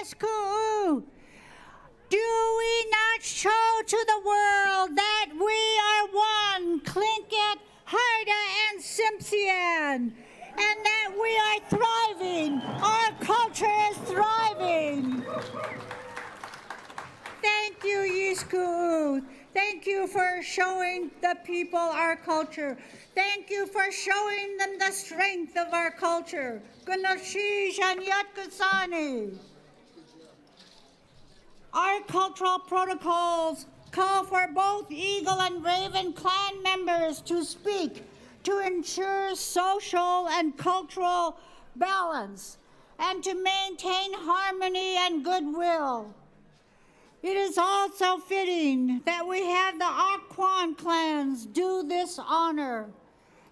Yesku. Do we not show to the world that we are one, Clinkette, Haida, and Simpson, and that we are thriving? Our culture is thriving. Thank you, Yesku. Thank you for showing the people our culture. Thank you for showing them the strength of our culture. Gunashish and Yatkasani. Our cultural protocols call for both Eagle and Raven clan members to speak to ensure social and cultural balance and to maintain harmony and goodwill. It is also fitting that we have the Aquan clans do this honor.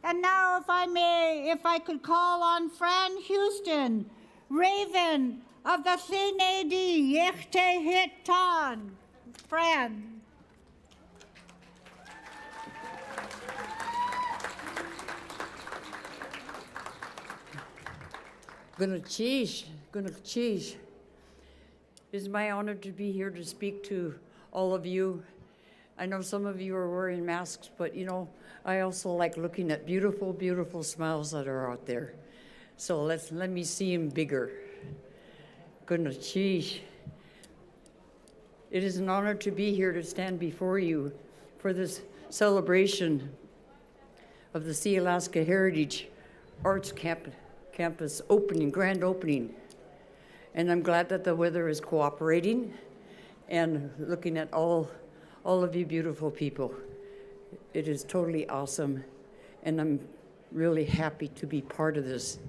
And now, if I may, if I could call on Fran Houston, Raven of the Thinedi Yechte Hitan. Fran. Gonna cheese. It is my honor to be here to speak to all of you. I know some of you are wearing masks, but you know, I also like looking at beautiful, beautiful smiles that are out there. So let me see them bigger. Goodness, geez. It is an honor to be here to stand before you for this celebration of the Sealaska Heritage Arts Campus opening, grand opening. And I'm glad that the weather is cooperating and looking at all of you beautiful people. It is totally awesome, and I'm really happy to be part of this,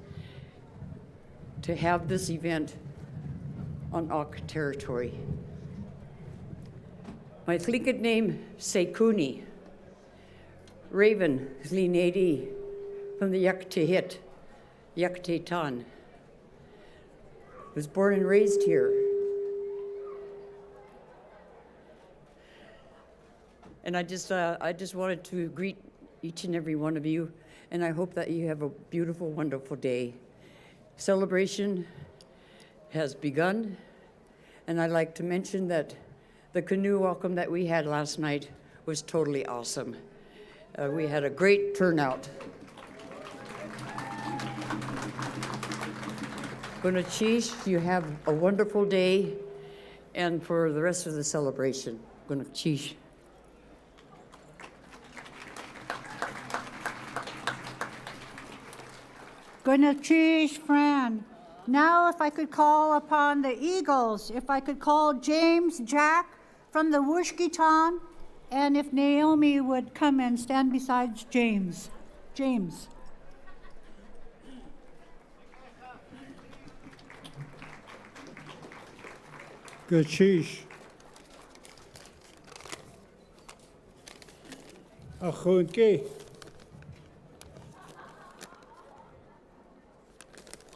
to have this event on Auk territory. My Clinkette name, Sekuni, Raven, Zlinedi, from the Yaktehit, Yaktetan. Was born and raised here. And I just wanted to greet each and every one of you, and I hope that you have a beautiful, wonderful day. Celebration has begun, and I'd like to mention that the canoe welcome that we had last night was totally awesome. We had a great turnout. Gunachish, you have a wonderful day, and for the rest of the celebration, Gunachish. Gunachish, Fran. Now if I could call upon the Eagles, if I could call James Jack from the Wushkitan, and if Naomi would come and stand beside James. James. Gachish. Achunke.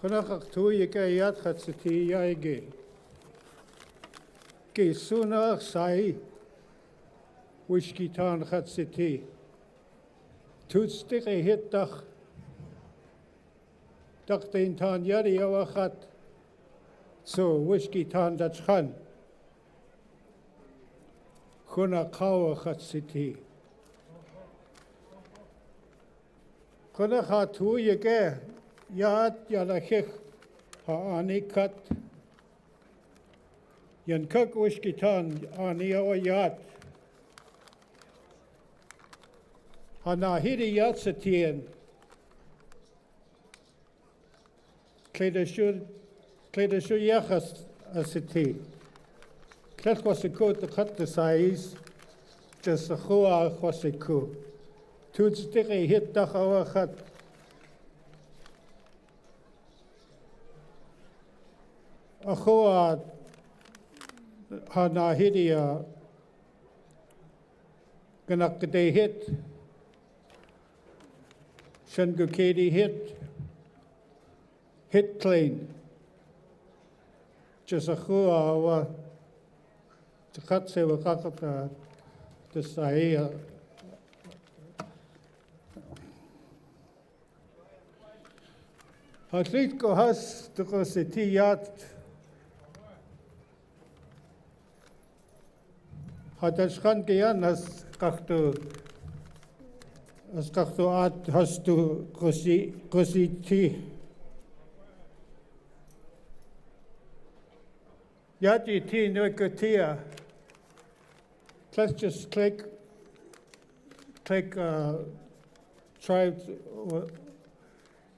Chonach tu ye ke yat chatzati yaige. Ke sunach sai. Wishkitan chatzati. Tutste ke hit dach. Dach den tan yari awachat. So Wishkitan datchan. Chona kawa chatzati. Chona chatu ye ke. Yat yalachich ha'anikat. Yankak Wishkitan ani awa yat. Hanahiri yat satien. Kledashur yachas asati. Klet kwasiku the cut the size. Just a chua kwasiku. Tuts tiki hit dachawachat. Achoa Hanahidia Ganakade hit Shangukedi hit clean. Just Achoa Takatse Wakakata the Saia. Atlit Kohas the Coseti Yat Hatashkan kiyan as kakto at hastu kositi. Yati ti nuikatia. Let's just click tribes.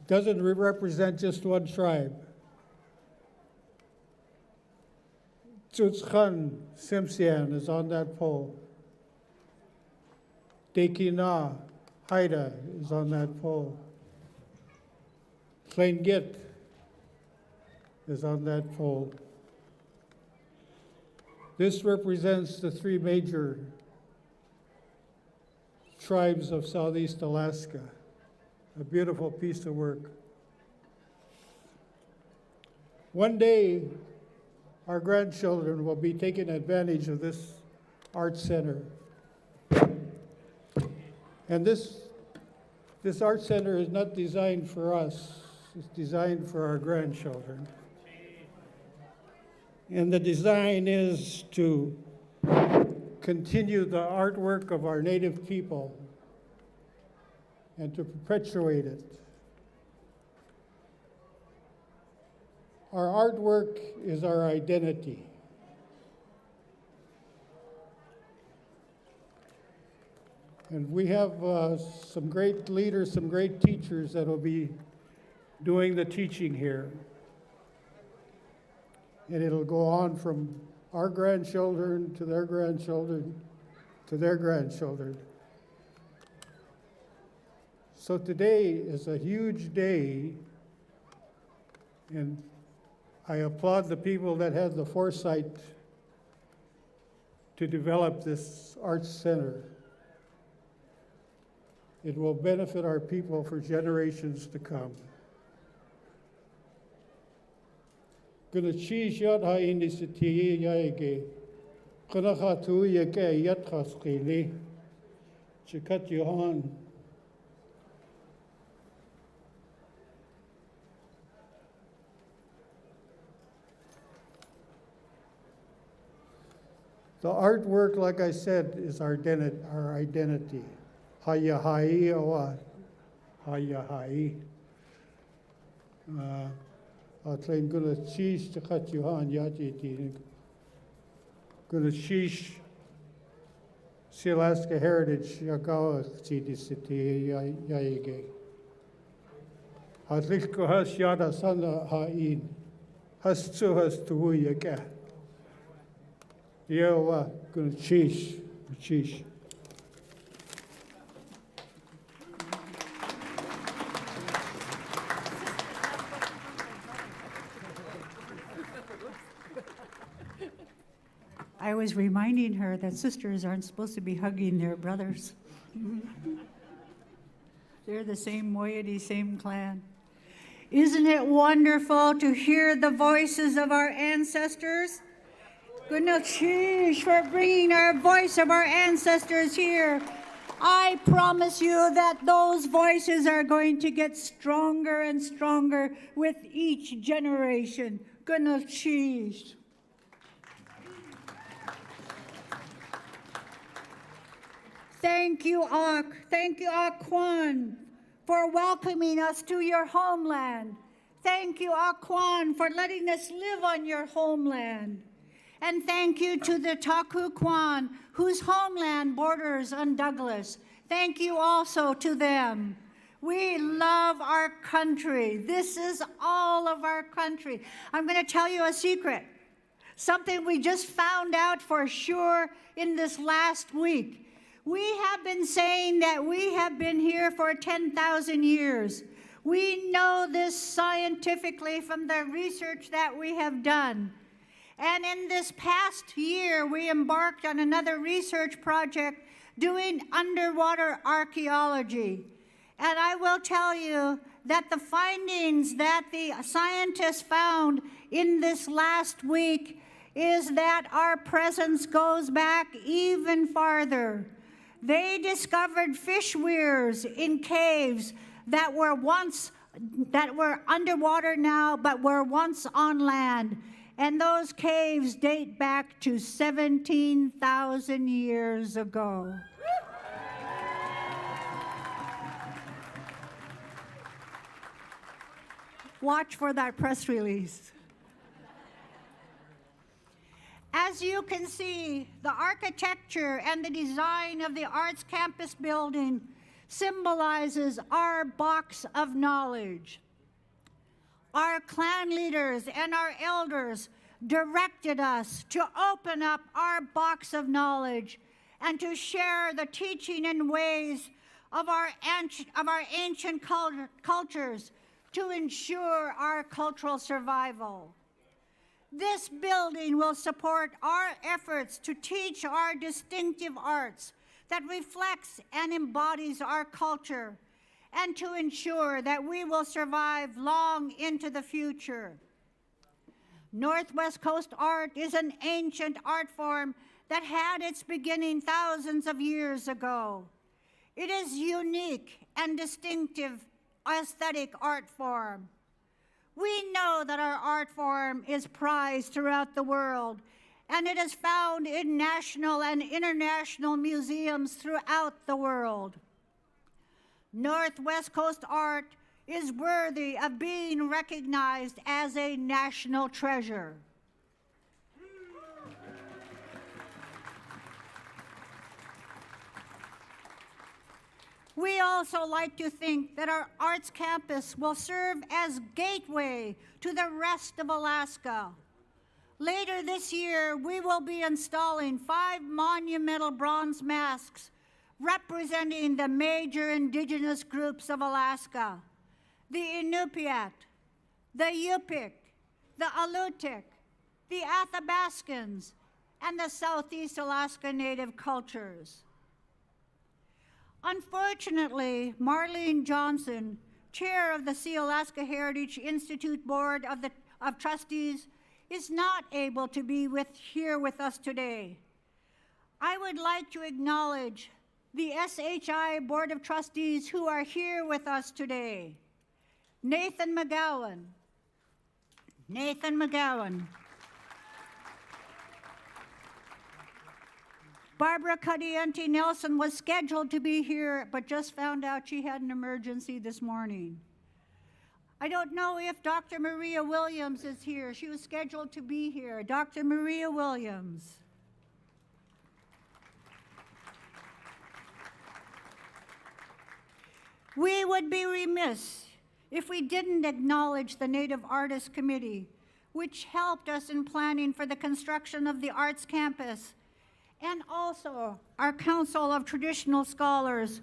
Doesn't represent just one tribe. Tsutskan Simsian is on that pole. Dekina Haida is on that pole. Clinkette is on that pole. This represents the three major tribes of Southeast Alaska. A beautiful piece of work. One day, our grandchildren will be taking advantage of this art center. And this art center is not designed for us, it's designed for our grandchildren. And the design is to continue the artwork of our native people and to perpetuate it. Our artwork is our identity. And we have some great leaders, some great teachers that will be doing the teaching here. And it'll go on from our grandchildren to their grandchildren to their grandchildren. So today is a huge day, and I applaud the people that had the foresight to develop this arts center. It will benefit our people for generations to come. Gonna cheese yat ha initiative yaige. Gonna hatu yake yat haskili. Chikat Johan. The artwork, like I said, is our identity. Haya hai oa. Haya hai. Atlein gula cheese to cut you on yati. Gula cheese Sealaska Heritage Yagawa City City Yaige. Atliko has yada sana hain. Has to yaka. Yeah, gonna cheese. I was reminding her that sisters aren't supposed to be hugging their brothers. They're the same moiety, same clan. Isn't it wonderful to hear the voices of our ancestors? Goodness for bringing our voice of our ancestors here. I promise you that those voices are going to get stronger and stronger with each generation. Goodness. Thank you, Akwan, for welcoming us to your homeland. Thank you, Akwan, for letting us live on your homeland. And thank you to the Taku Kwan, whose homeland borders on Douglas. Thank you also to them. We love our country. This is all of our country. I'm going to tell you a secret, something we just found out for sure in this last week. We have been saying that we have been here for 10,000 years. We know this scientifically from the research that we have done. And in this past year, we embarked on another research project doing underwater archaeology. And I will tell you that the findings that the scientists found in this last week is that our presence goes back even farther. They discovered fish weirs in caves that were underwater now, but were once on land. And those caves date back to 17,000 years ago. Watch for that press release. As you can see, the architecture and the design of the Arts Campus building symbolizes our box of knowledge. Our clan leaders and our elders directed us to open up our box of knowledge and to share the teaching and ways of our ancient cultures to ensure our cultural survival. This building will support our efforts to teach our distinctive arts that reflects and embodies our culture, and to ensure that we will survive long into the future. Northwest Coast art is an ancient art form that had its beginning thousands of years ago. It is unique and distinctive aesthetic art form. We know that our art form is prized throughout the world, and it is found in national and international museums throughout the world. Northwest Coast art is worthy of being recognized as a national treasure. We also like to think that our arts campus will serve as gateway to the rest of Alaska. Later this year, we will be installing 5 monumental bronze masks representing the major indigenous groups of Alaska: the Inupiat, the Yupik, the Alutiiq, the Athabascans, and the Southeast Alaska Native cultures. Unfortunately, Marlene Johnson, chair of the Sealaska Heritage Institute Board of Trustees, is not able to be here with us today. I would like to acknowledge the SHI Board of Trustees who are here with us today. Nathan McGowan. Barbara Cadiente Nelson was scheduled to be here, but just found out she had an emergency this morning. I don't know if Dr. Maria Williams is here. She was scheduled to be here. Dr. Maria Williams. We would be remiss if we didn't acknowledge the Native Artists Committee, which helped us in planning for the construction of the Arts Campus, and also our Council of Traditional Scholars,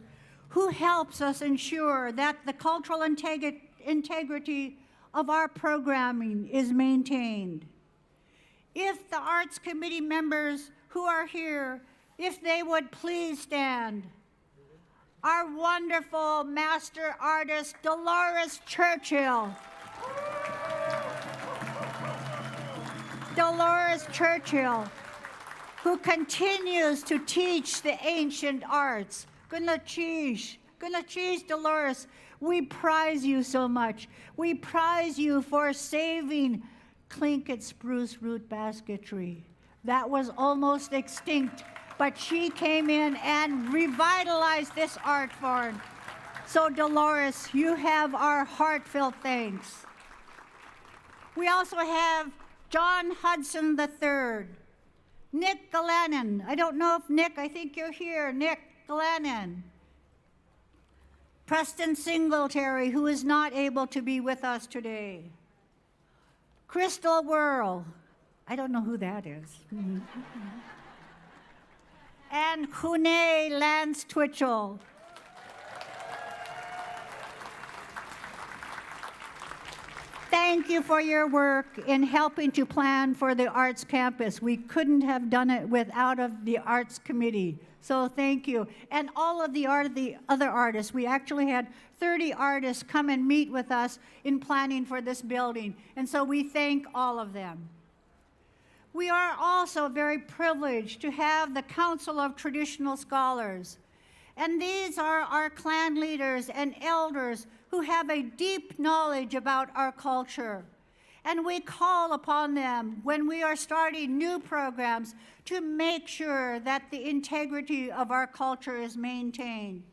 who helps us ensure that the cultural integrity of our programming is maintained. If the Arts Committee members who are here, if they would please stand. Our wonderful master artist, Dolores Churchill. Dolores Churchill, who continues to teach the ancient arts. Gunachish, Dolores, we prize you so much. We prize you for saving Clinkette spruce root basketry. That was almost extinct, but she came in and revitalized this art form. So Dolores, you have our heartfelt thanks. We also have John Hudson III, Nick Galanin. I don't know if Nick, I think you're here, Nick Galanin. Preston Singletary, who is not able to be with us today. Crystal Whirl. I don't know who that is. And Kune Lance Twitchell. Thank you for your work in helping to plan for the Arts Campus. We couldn't have done it without of the Arts Committee. So thank you. And all of the other artists. We actually had 30 artists come and meet with us in planning for this building. And so we thank all of them. We are also very privileged to have the Council of Traditional Scholars. And these are our clan leaders and elders who have a deep knowledge about our culture. And we call upon them when we are starting new programs to make sure that the integrity of our culture is maintained.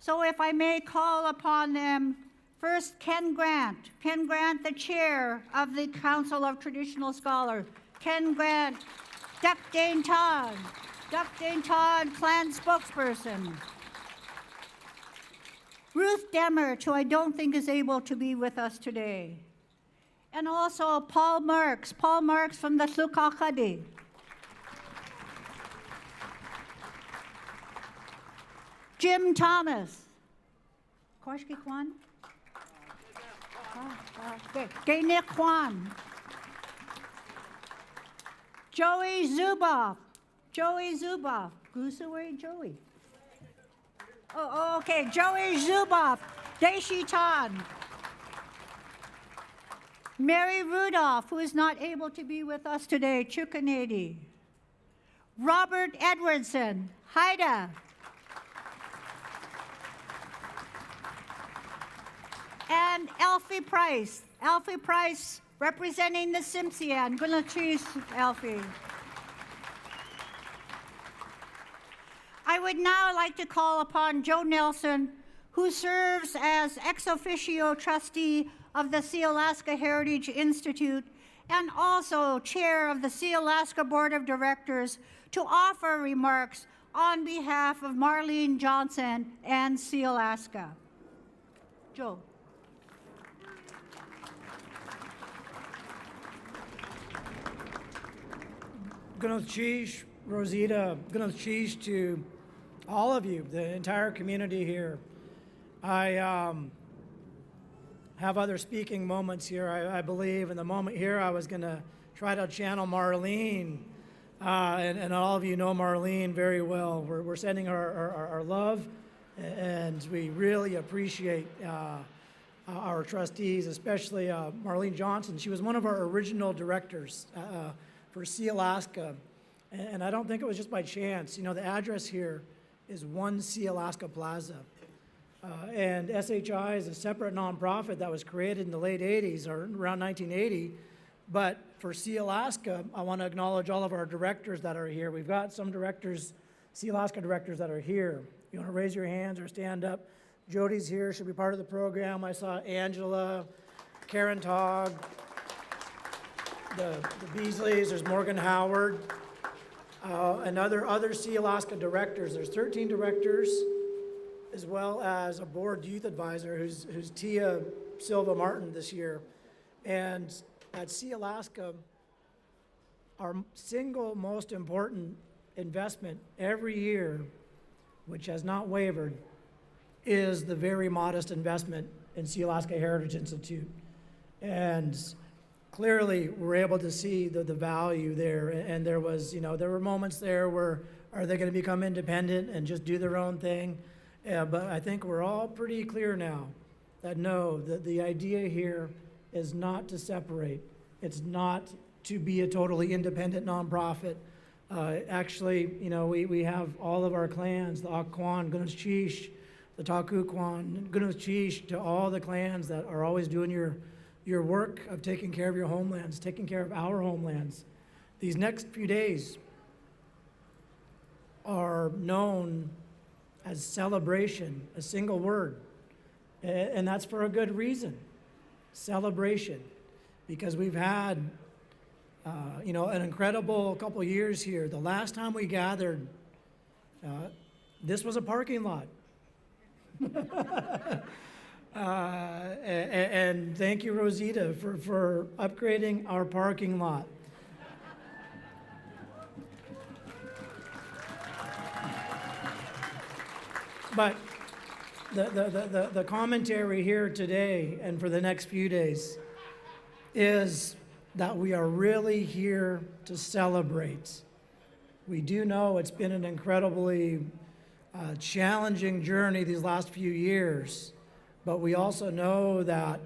So if I may call upon them, first Ken Grant. Ken Grant, the chair of the Council of Traditional Scholars. Ken Grant, Duck Dane Todd. Duck Dane Todd, clan spokesperson. Ruth Demmert, who I don't think is able to be with us today. And also Paul Marks from the Sukakadi. Jim Thomas. Korshki Kwan? Gaynik Kwan. Joey Zuboff. Gusa, where is Joey? Oh, okay. Joey Zuboff. Daishi Tan. Mary Rudolph, who is not able to be with us today, Chukanady. Robert Edwardson, Haida. And Alfie Price. Alfie Price representing the Simpsian. Gonna choose Alfie. I would now like to call upon Joe Nelson, who serves as ex officio trustee of the Sealaska Heritage Institute and also chair of the Sealaska Board of Directors, to offer remarks on behalf of Marlene Johnson and Sealaska. Joe. Gnoth Cheesh, Rosita, Gnoth Cheesh to all of you, the entire community here. I have other speaking moments here, I believe. In the moment here, I was going to try to channel Marlene, and all of you know Marlene very well. We're sending our love, and we really appreciate our trustees, especially Marlene Johnson. She was one of our original directors for Sealaska, and I don't think it was just by chance. You know, the address here is 1 Sealaska Plaza. And SHI is a separate nonprofit that was created in the late 80s or around 1980. But for Sealaska, I want to acknowledge all of our directors that are here. We've got some directors, Sealaska directors that are here. You want to raise your hands or stand up? Jody's here, she'll be part of the program. I saw Angela, Karen Togg, the Beasleys, there's Morgan Howard, and other Sealaska directors. There's 13 directors, as well as a board youth advisor who's Tia Silva Martin this year. And at Sealaska, our single most important investment every year, which has not wavered, is the very modest investment in Sealaska Heritage Institute. And clearly we're able to see the value there. And there was, there were moments there where, are they going to become independent and just do their own thing? But I think we're all pretty clear now that no, the idea here is not to separate. It's not to be a totally independent nonprofit. Actually, we have all of our clans, the Akwan, Gunas Chish, the Takukwan, Gunas Chish, to all the clans that are always doing your work of taking care of your homelands, taking care of our homelands. These next few days are known as celebration, a single word. And that's for a good reason. Celebration. Because we've had, an incredible couple years here. The last time we gathered, this was a parking lot. And thank you, Rosita, for upgrading our parking lot. But the commentary here today and for the next few days is that we are really here to celebrate. We do know it's been an incredibly challenging journey these last few years, but we also know that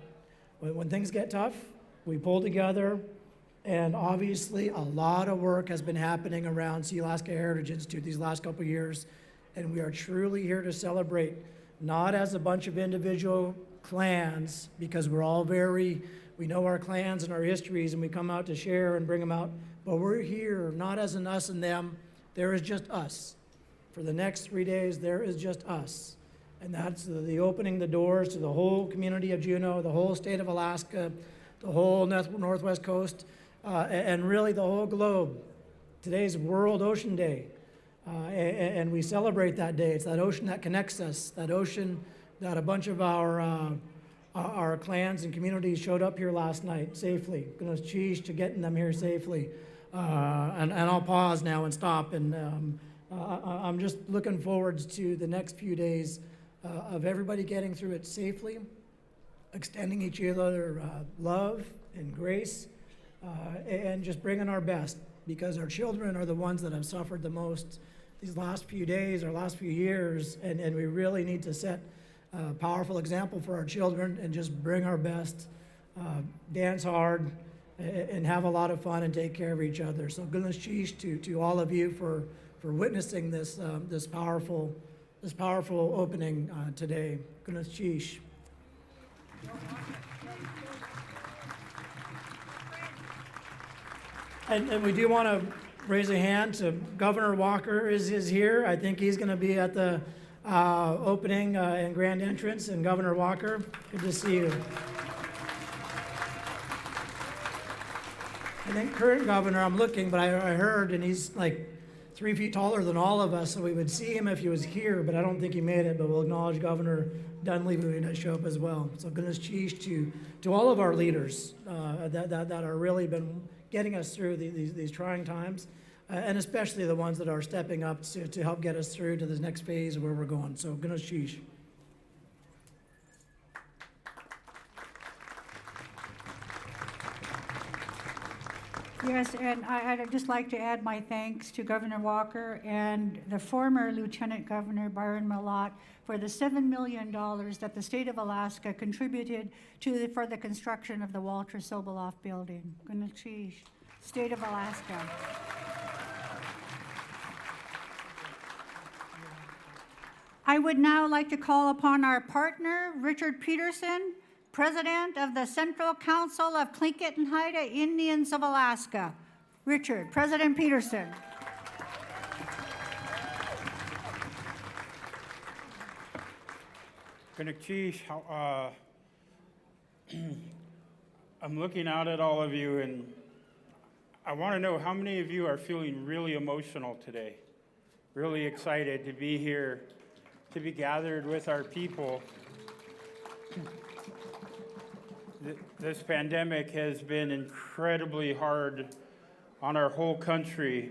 when things get tough, we pull together, and obviously a lot of work has been happening around Sealaska Heritage Institute these last couple of years. And we are truly here to celebrate, not as a bunch of individual clans, because we're all very we know our clans and our histories, and we come out to share and bring them out. But we're here not as an us and them. There is just us. For the next 3 days, there is just us. And that's the opening the doors to the whole community of Juneau, the whole state of Alaska, the whole northwest coast, and really the whole globe. Today's World Ocean Day, and we celebrate that day. It's that ocean that connects us, that ocean that a bunch of our clans and communities showed up here last night safely. Goodness cheese to getting them here safely. And I'll pause now and stop, and I'm just looking forward to the next few days of everybody getting through it safely, extending each other love and grace, and just bringing our best, because our children are the ones that have suffered the most these last few days or last few years, and we really need to set a powerful example for our children and just bring our best, dance hard, and have a lot of fun and take care of each other. So goodness cheese to all of you for witnessing this this powerful opening today. Goodness cheese. And we do want to raise a hand to Governor Walker is here. I think he's going to be at the opening and grand entrance. And Governor Walker, good to see you. I think current governor, I'm looking, but I heard, and he's like 3 feet taller than all of us, so we would see him if he was here, but I don't think he made it. But we'll acknowledge Governor Dunleavy when he does show up as well. So goodness cheese to all of our leaders that are really been getting us through these trying times, and especially the ones that are stepping up to help get us through to the next phase of where we're going. So goodness cheese. Yes, and I'd just like to add my thanks to Governor Walker and the former Lieutenant Governor Byron Malott for the $7 million that the state of Alaska contributed for the construction of the Walter Soboleff building. Goodness cheese, state of Alaska. I would now like to call upon our partner, Richard Peterson, President of the Central Council of Clinkette and Haida Indians of Alaska. Richard, President Peterson. Kanachish, I'm looking out at all of you, and I want to know how many of you are feeling really emotional today, really excited to be here, to be gathered with our people. This pandemic has been incredibly hard on our whole country,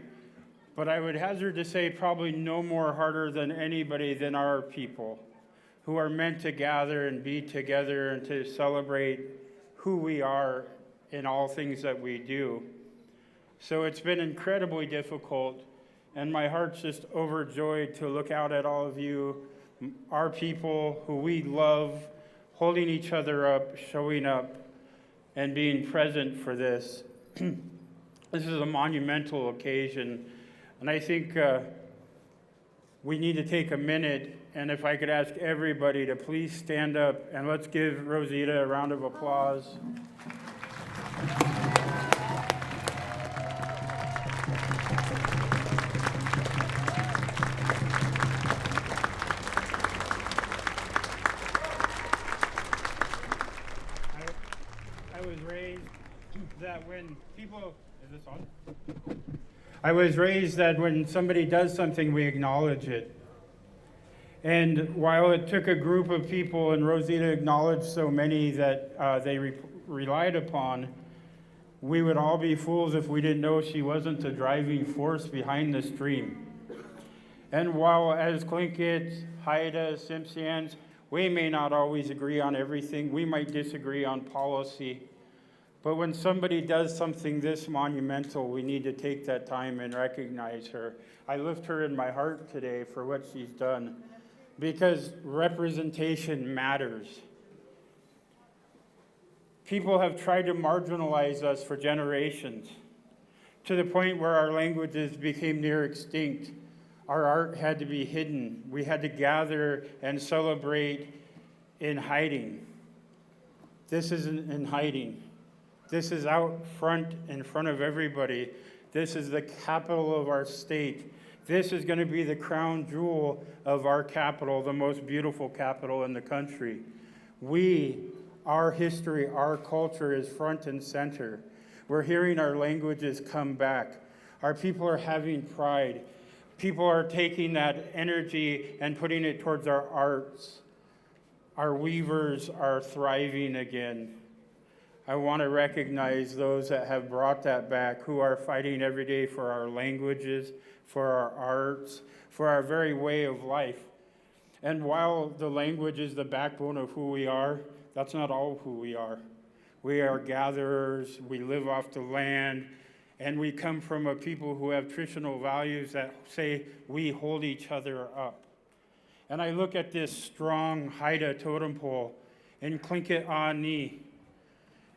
but I would hazard to say probably no more harder than anybody than our people, who are meant to gather and be together and to celebrate who we are in all things that we do. So it's been incredibly difficult, and my heart's just overjoyed to look out at all of you, our people who we love, holding each other up, showing up, and being present for this. This is a monumental occasion, and I think we need to take a minute, and if I could ask everybody to please stand up, and let's give Rosita a round of applause. I was raised that when somebody does something, we acknowledge it. And while it took a group of people, and Rosita acknowledged so many that they relied upon, we would all be fools if we didn't know she wasn't the driving force behind the stream. And while as Clinkette, Haida, Simpsons, we may not always agree on everything, we might disagree on policy, but when somebody does something this monumental, we need to take that time and recognize her. I lift her in my heart today for what she's done, because representation matters. People have tried to marginalize us for generations, to the point where our languages became near extinct. Our art had to be hidden. We had to gather and celebrate in hiding. This isn't in hiding. This is out front in front of everybody. This is the capital of our state. This is going to be the crown jewel of our capital, the most beautiful capital in the country. Our history, our culture is front and center. We're hearing our languages come back. Our people are having pride. People are taking that energy and putting it towards our arts. Our weavers are thriving again. I want to recognize those that have brought that back, who are fighting every day for our languages, for our arts, for our very way of life. And while the language is the backbone of who we are, that's not all who we are. We are gatherers, we live off the land, and we come from a people who have traditional values that say we hold each other up. And I look at this strong Haida totem pole in Clinkette,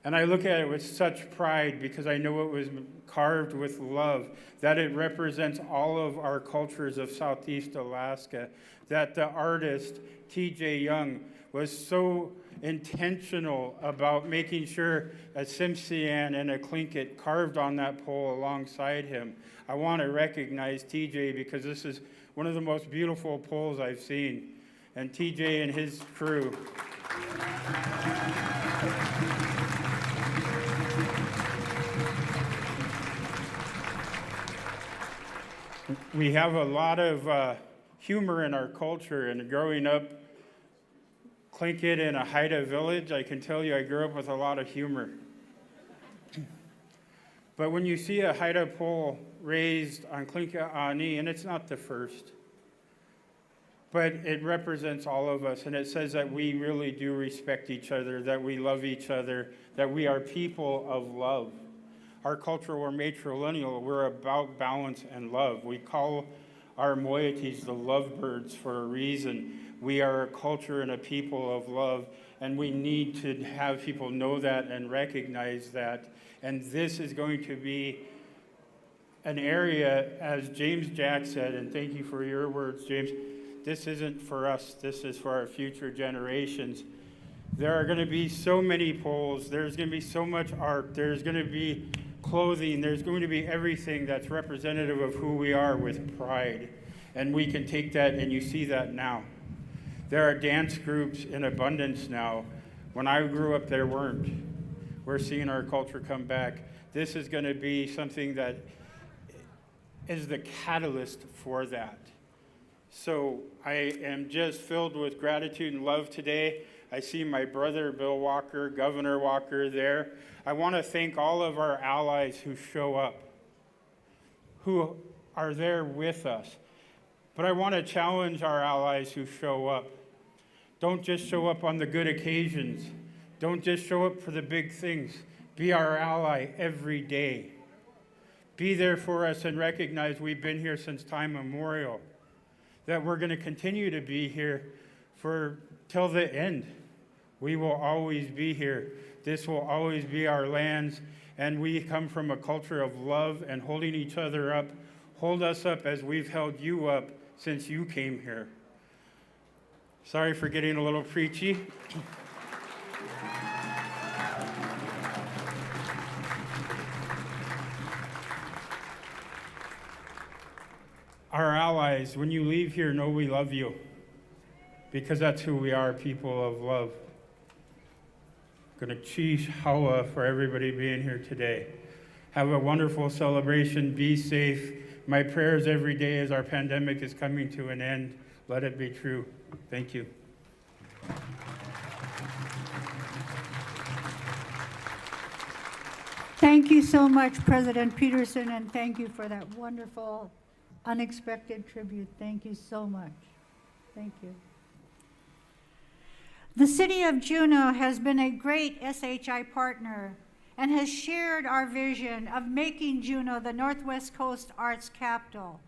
and I look at it with such pride because I know it was carved with love, that it represents all of our cultures of Southeast Alaska, that the artist, T.J. Young, was so intentional about making sure a Tsimshian and a Clinkette carved on that pole alongside him. I want to recognize TJ because this is one of the most beautiful poles I've seen. And TJ and his crew. We have a lot of humor in our culture, and growing up Clinkette in a Haida village, I can tell you I grew up with a lot of humor. But when you see a Haida pole raised on Clinkette, and it's not the first, but it represents all of us, and it says that we really do respect each other, that we love each other, that we are people of love. Our culture, we're matrilineal, we're about balance and love. We call our moieties the lovebirds for a reason. We are a culture and a people of love, and we need to have people know that and recognize that. And this is going to be an area, as James Jack said, and thank you for your words, James, this isn't for us, this is for our future generations. There are going to be so many poles, there's going to be so much art, there's going to be clothing, there's going to be everything that's representative of who we are with pride. And we can take that, and you see that now. There are dance groups in abundance now. When I grew up, there weren't. We're seeing our culture come back. This is going to be something that is the catalyst for that. So I am just filled with gratitude and love today. I see my brother, Bill Walker, Governor Walker there. I want to thank all of our allies who show up, who are there with us. But I want to challenge our allies who show up. Don't just show up on the good occasions. Don't just show up for the big things. Be our ally every day. Be there for us and recognize we've been here since time immemorial, that we're going to continue to be here till the end. We will always be here. This will always be our lands, and we come from a culture of love and holding each other up. Hold us up as we've held you up since you came here. Sorry for getting a little preachy. Our allies, when you leave here, know we love you, because that's who we are, people of love. Gonna cheesh hawa for everybody being here today. Have a wonderful celebration. Be safe. My prayers every day as our pandemic is coming to an end. Let it be true. Thank you. Thank you so much, President Peterson, and thank you for that wonderful, unexpected tribute. Thank you so much. Thank you. The City of Juneau has been a great SHI partner and has shared our vision of making Juneau the Northwest Coast Arts Capital.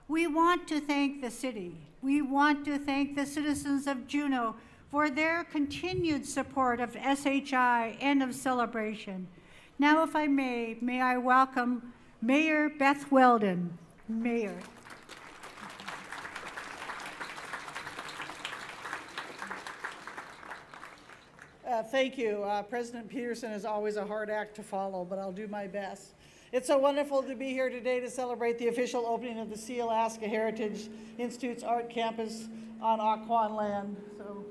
We want to thank the city. We want to thank the citizens of Juneau for their continued support of SHI and of Celebration. Now, if I may I welcome Mayor Beth Weldon. Mayor. Thank you. President Peterson is always a hard act to follow, but I'll do my best. It's so wonderful to be here today to celebrate the official opening of the Sealaska Heritage Institute's Art Campus on Aquan land. So,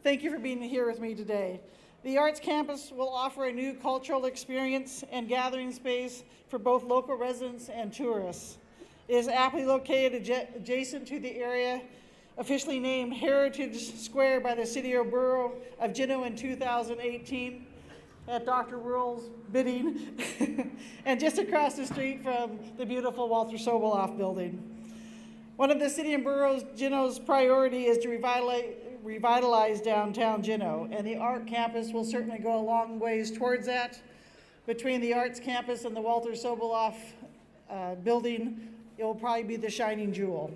thank you for being here with me today. The Arts Campus will offer a new cultural experience and gathering space for both local residents and tourists. It is aptly located adjacent to the area officially named Heritage Square by the City or Borough of Juneau in 2018 at Dr. Ruhl's bidding, and just across the street from the beautiful Walter Soboleff building. One of the City and Borough Juneau's priority is to revitalize downtown Juneau, and the Art Campus will certainly go a long ways towards that. Between the Arts Campus and the Walter Soboleff building, it will probably be the shining jewel.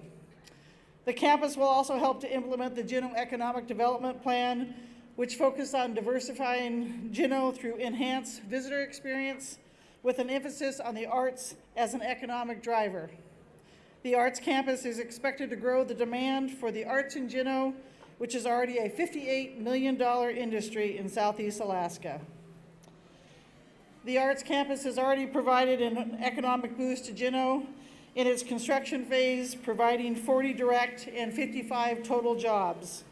The campus will also help to implement the Juneau Economic Development Plan, which focuses on diversifying Juneau through enhanced visitor experience with an emphasis on the arts as an economic driver. The Arts Campus is expected to grow the demand for the arts in Juneau, which is already a $58 million industry in Southeast Alaska. The Arts Campus has already provided an economic boost to Juneau in its construction phase, providing 40 direct and 55 total jobs.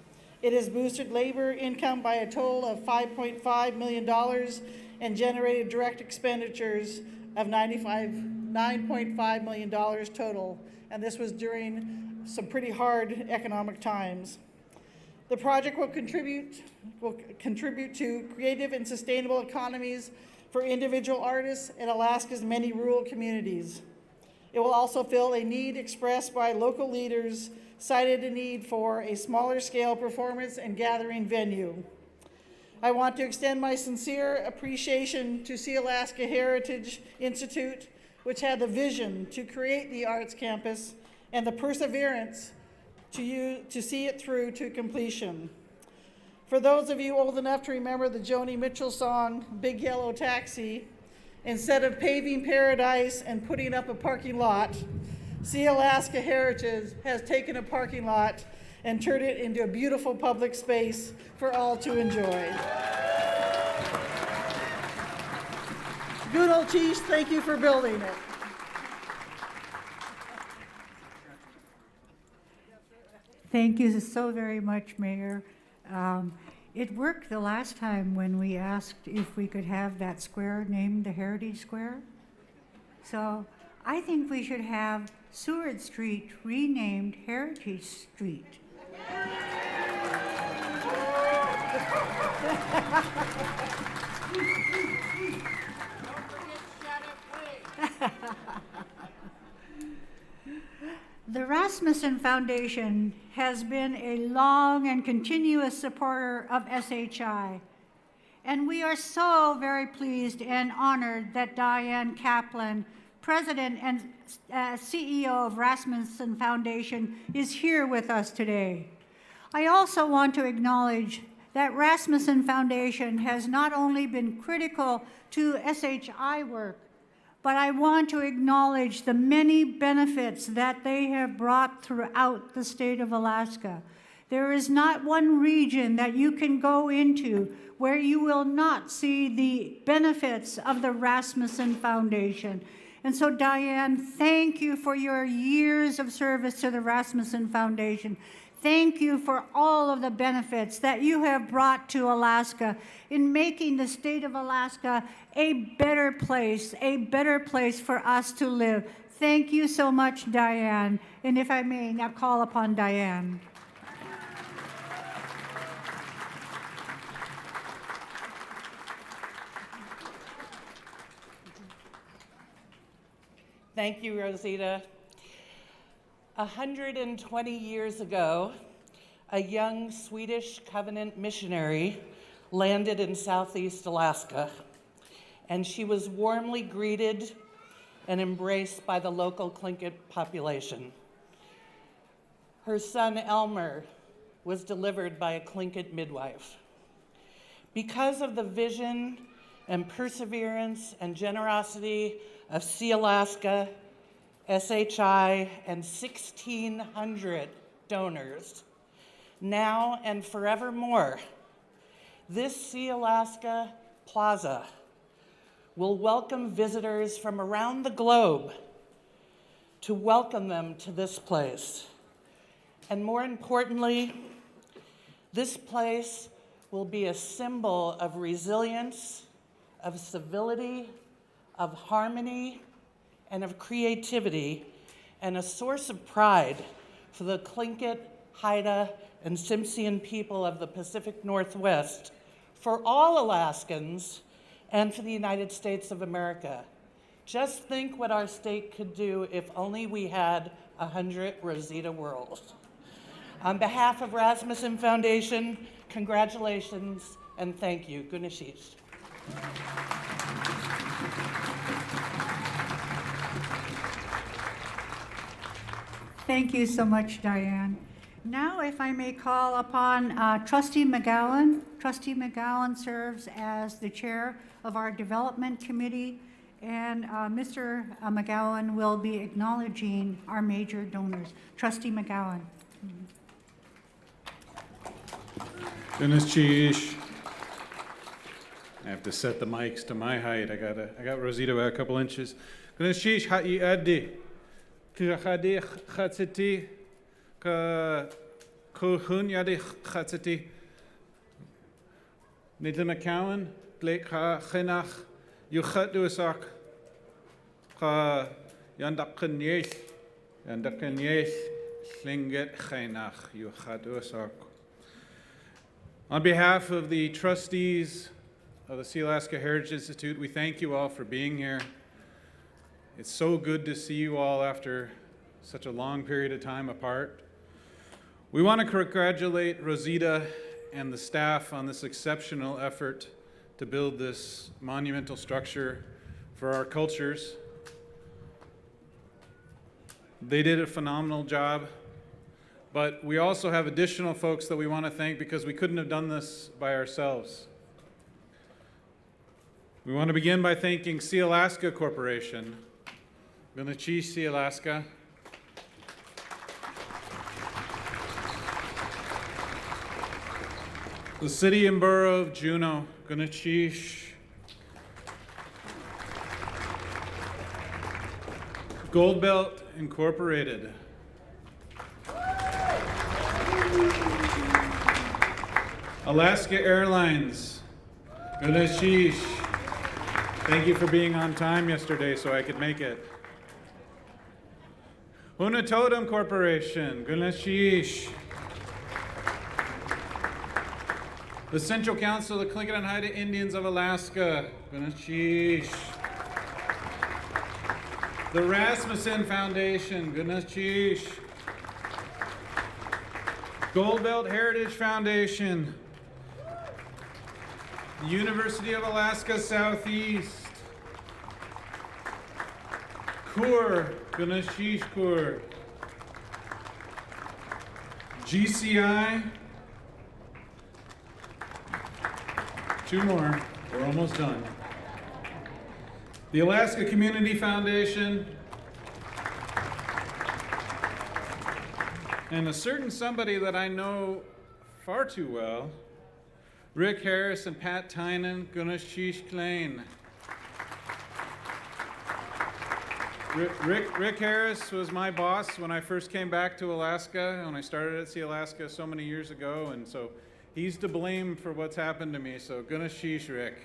It has boosted labor income by a total of $5.5 million and generated direct expenditures of $9.5 million total, and this was during some pretty hard economic times. The project will contribute to creative and sustainable economies for individual artists in Alaska's many rural communities. It will also fill a need expressed by local leaders, cited a need for a smaller scale performance and gathering venue. I want to extend my sincere appreciation to Sealaska Heritage Institute, which had the vision to create the Arts Campus and the perseverance to see it through to completion. For those of you old enough to remember the Joni Mitchell song, Big Yellow Taxi, instead of paving paradise and putting up a parking lot, Sealaska Heritage has taken a parking lot and turned it into a beautiful public space for all to enjoy. Good old Cheese, thank you for building it. Thank you so very much, Mayor. It worked the last time when we asked if we could have that square named the Heritage Square. So I think we should have Seward Street renamed Heritage Street. The Rasmussen Foundation has been a long and continuous supporter of SHI, and we are so very pleased and honored that Diane Kaplan, President and CEO of Rasmussen Foundation, is here with us today. I also want to acknowledge that Rasmussen Foundation has not only been critical to SHI work, but I want to acknowledge the many benefits that they have brought throughout the state of Alaska. There is not one region that you can go into where you will not see the benefits of the Rasmussen Foundation. And so, Diane, thank you for your years of service to the Rasmussen Foundation. Thank you for all of the benefits that you have brought to Alaska in making the state of Alaska a better place for us to live. Thank you so much, Diane. And if I may, now call upon Diane. Thank you, Rosita. 120 years ago, a young Swedish Covenant missionary landed in Southeast Alaska, and she was warmly greeted and embraced by the local Clinkette population. Her son, Elmer, was delivered by a Clinkette midwife. Because of the vision and perseverance and generosity of Sealaska, SHI, and 1,600 donors, now and forevermore, this Sealaska Plaza will welcome visitors from around the globe to welcome them to this place. And more importantly, this place will be a symbol of resilience, of civility, of harmony, and of creativity, and a source of pride for the Clinkette, Haida, and Tsimshian people of the Pacific Northwest, for all Alaskans, and for the United States of America. Just think what our state could do if only we had 100 Rosita Worlds. On behalf of Rasmussen Foundation, congratulations and thank you. Gunashish. Thank you so much, Diane. Now, if I may call upon Trustee McGowan. Trustee McGowan serves as the chair of our Development Committee, and Mr. McGowan will be acknowledging our major donors. Trustee McGowan. Goodness cheese. I have to set the mics to my height. I got Rosita by a couple inches. Goodness cheese, ha I addi. Khadi khatsiti ka khun yadi khatsiti. Nidle McCowan, Blake ha khinach, yuchat dusak ka yandakanyesh, Clinkette khinach, yuchat dusak. On behalf of the trustees of the Sealaska Heritage Institute, we thank you all for being here. It's so good to see you all after such a long period of time apart. We want to congratulate Rosita and the staff on this exceptional effort to build this monumental structure for our cultures. They did a phenomenal job, but we also have additional folks that we want to thank because we couldn't have done this by ourselves. We want to begin by thanking Sealaska Corporation, Gunashish Sealaska, the City and Borough of Juneau, Gunashish, Goldbelt Incorporated, Alaska Airlines, Gunashish. Thank you for being on time yesterday so I could make it. Huna Totem Corporation, Gunashish. The Central Council of the Clinkette and Haida Indians of Alaska, Gunashish. The Rasmussen Foundation, Gunashish. Goldbelt Heritage Foundation. The University of Alaska Southeast. Kur, Gunashish Kur. GCI. Two more, we're almost done. The Alaska Community Foundation. And a certain somebody that I know far too well, Rick Harris and Pat Tynan, Gunashish Klein. Rick Harris was my boss when I first came back to Alaska, when I started at Sealaska so many years ago, and so he's to blame for what's happened to me, so Gunashish Rick.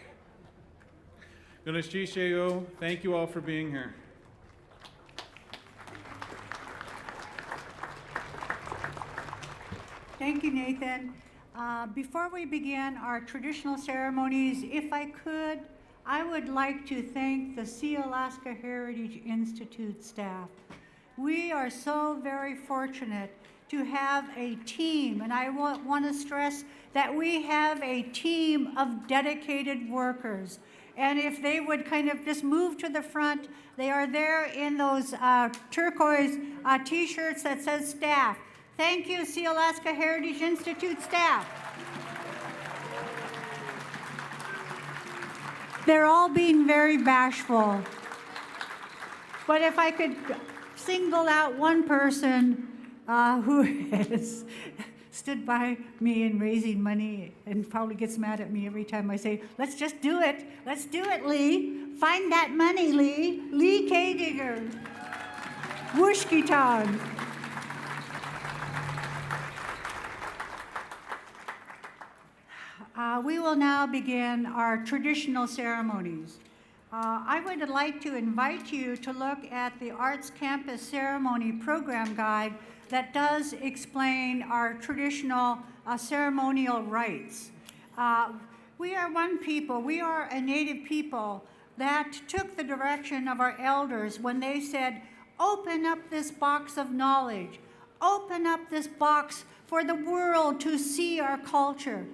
Gunashish Ayo, thank you all for being here. Thank you, Nathan. Before we begin our traditional ceremonies, if I could, I would like to thank the Sealaska Heritage Institute staff. We are so very fortunate to have a team, and I want to stress that we have a team of dedicated workers. And if they would kind of just move to the front, they are there in those turquoise t-shirts that says staff. Thank you, Sealaska Heritage Institute staff. They're all being very bashful. But if I could single out one person who is stood by me in raising money and probably gets mad at me every time I say, let's just do it. Let's do it, Lee. Find that money, Lee. Lee K. Digger. Wushkitan. We will now begin our traditional ceremonies. I would like to invite you to look at the Arts Campus Ceremony Program Guide that does explain our traditional ceremonial rites. We are one people, we are a Native people that took the direction of our elders when they said, open up this box of knowledge, open up this box for the world to see our culture.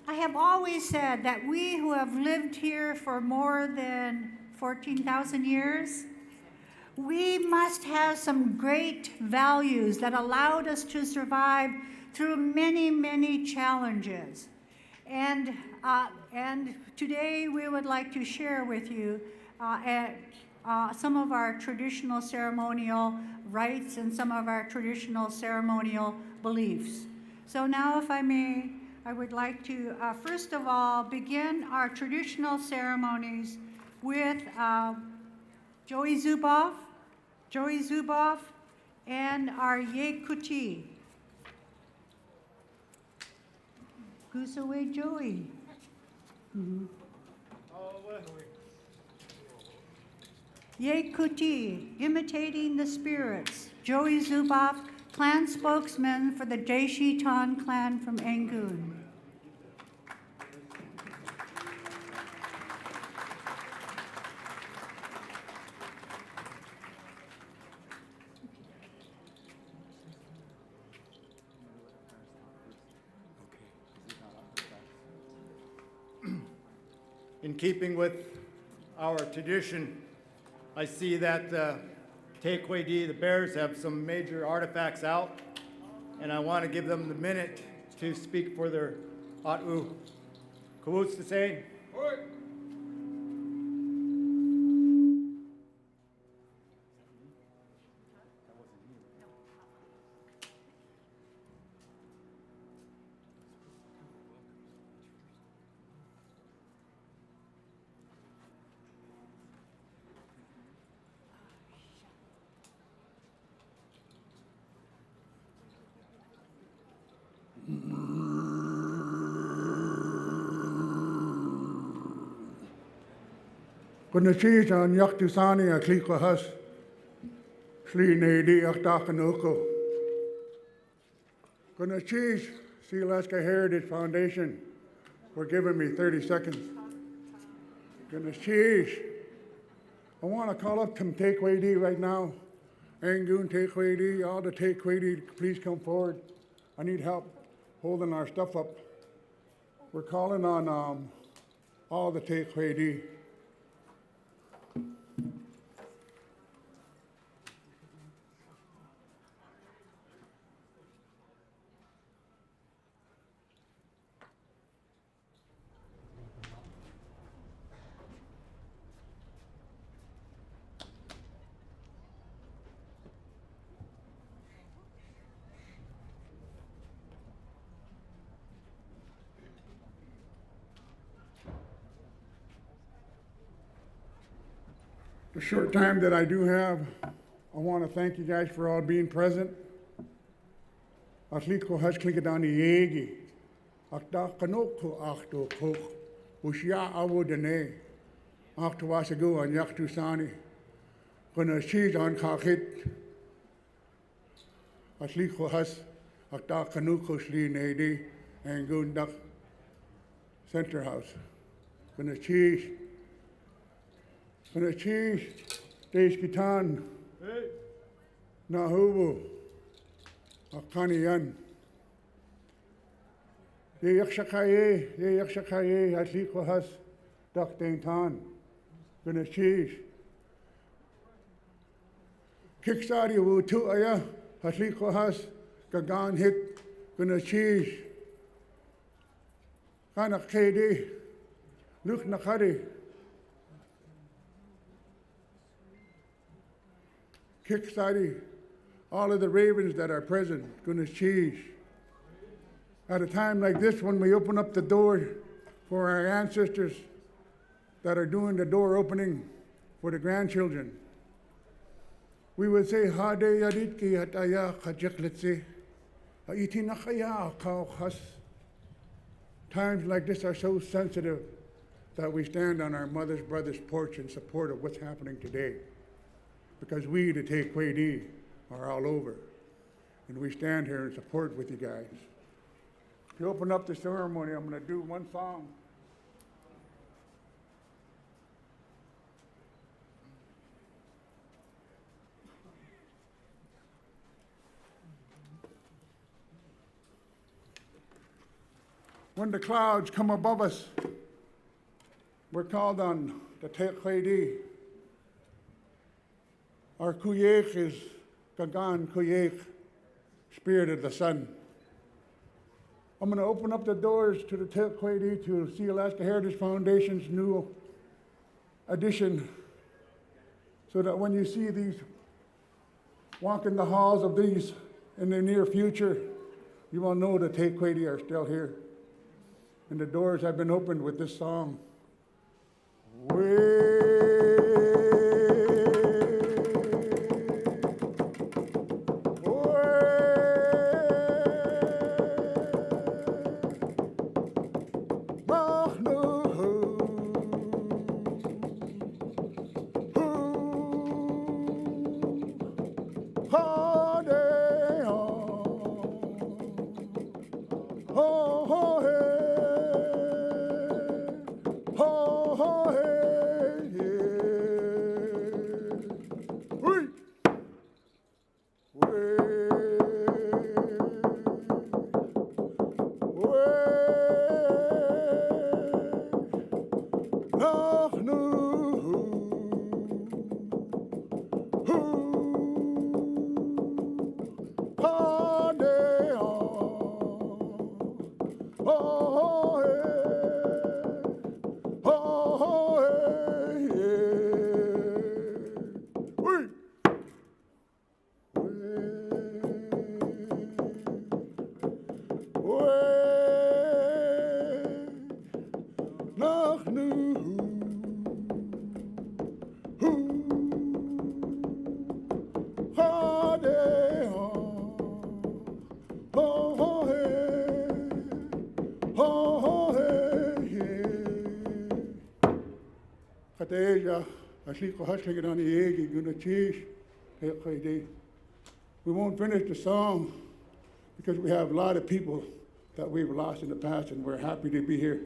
I have always said that we who have lived here for more than 14,000 years, we must have some great values that allowed us to survive through many, many challenges. And today we would like to share with you some of our traditional ceremonial rites and some of our traditional ceremonial beliefs. So now, if I may, I would like to, first of all, begin our traditional ceremonies with Joey Zuboff, and our Yekuti. Goose away, Joey. Yekuti, imitating the spirits. Joey Zuboff, clan spokesman for the Deshitan clan from Angoon. In keeping with our tradition, I see that Tequedi, the Bears, have some major artifacts out, and I want to give them the minute to speak for their Atu. Kawuts to say. Kuna cheese on yaktusani a kliko hus. Sli nedi aktakanoko. Kuna cheese, Sealaska Heritage Foundation, for giving me 30 seconds. Kuna cheese. I want to call up some Tequedi right now. Angoon Tequedi, all the Tequedi, please come forward. I need help holding our stuff up. We're calling on all the Tequedi. The short time that I do have, I want to thank you guys for all being present. Atliko has Clinkette yegi. Akta kanoko akto kok. Ushia awodene. Akto wasago an yaktu sani. Kuna cheese on kakit. Atliko has akta kanuko sli nedi and gundak center house. Kuna cheese. Kuna cheese, Deshitan, Nahubu, Akanian. Ye yakshakaye, Atliko has Duck Daintan. Kuna cheese. Kickstarty wu tu aya, Atliko has Gagan hit, Kuna cheese. Kana KD, Luke Nakari. Kickstarty, all of the ravens that are present, goodness cheese. At a time like this, when we open up the door for our ancestors that are doing the door opening for the grandchildren, we would say, Hade Yaditki Hataya Kajeklitsi, Haitinakaya Kaukas. Times like this are so sensitive that we stand on our mother's brother's porch in support of what's happening today. Because we, the Tequedi, are all over. And we stand here in support with you guys. To open up the ceremony, I'm going to do one song. When the clouds come above us, we're called on the Tequedi. Our Kuyek is Gagan Kuyek, Spirit of the Sun. I'm going to open up the doors to the Tequedi, to Sealaska Heritage Foundation's new addition, so that when you see these, walk in the halls of these in the near future, you will know the Tequedi are still here. And the doors have been opened with this song. We won't finish the song because we have a lot of people that we've lost in the past, and we're happy to be here.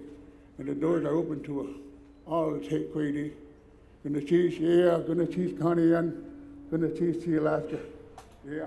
And the doors are open to all the Tequedi. Gonna cheese, yeah, gonna cheese Connie, gonna cheese Sealaska. Yeah.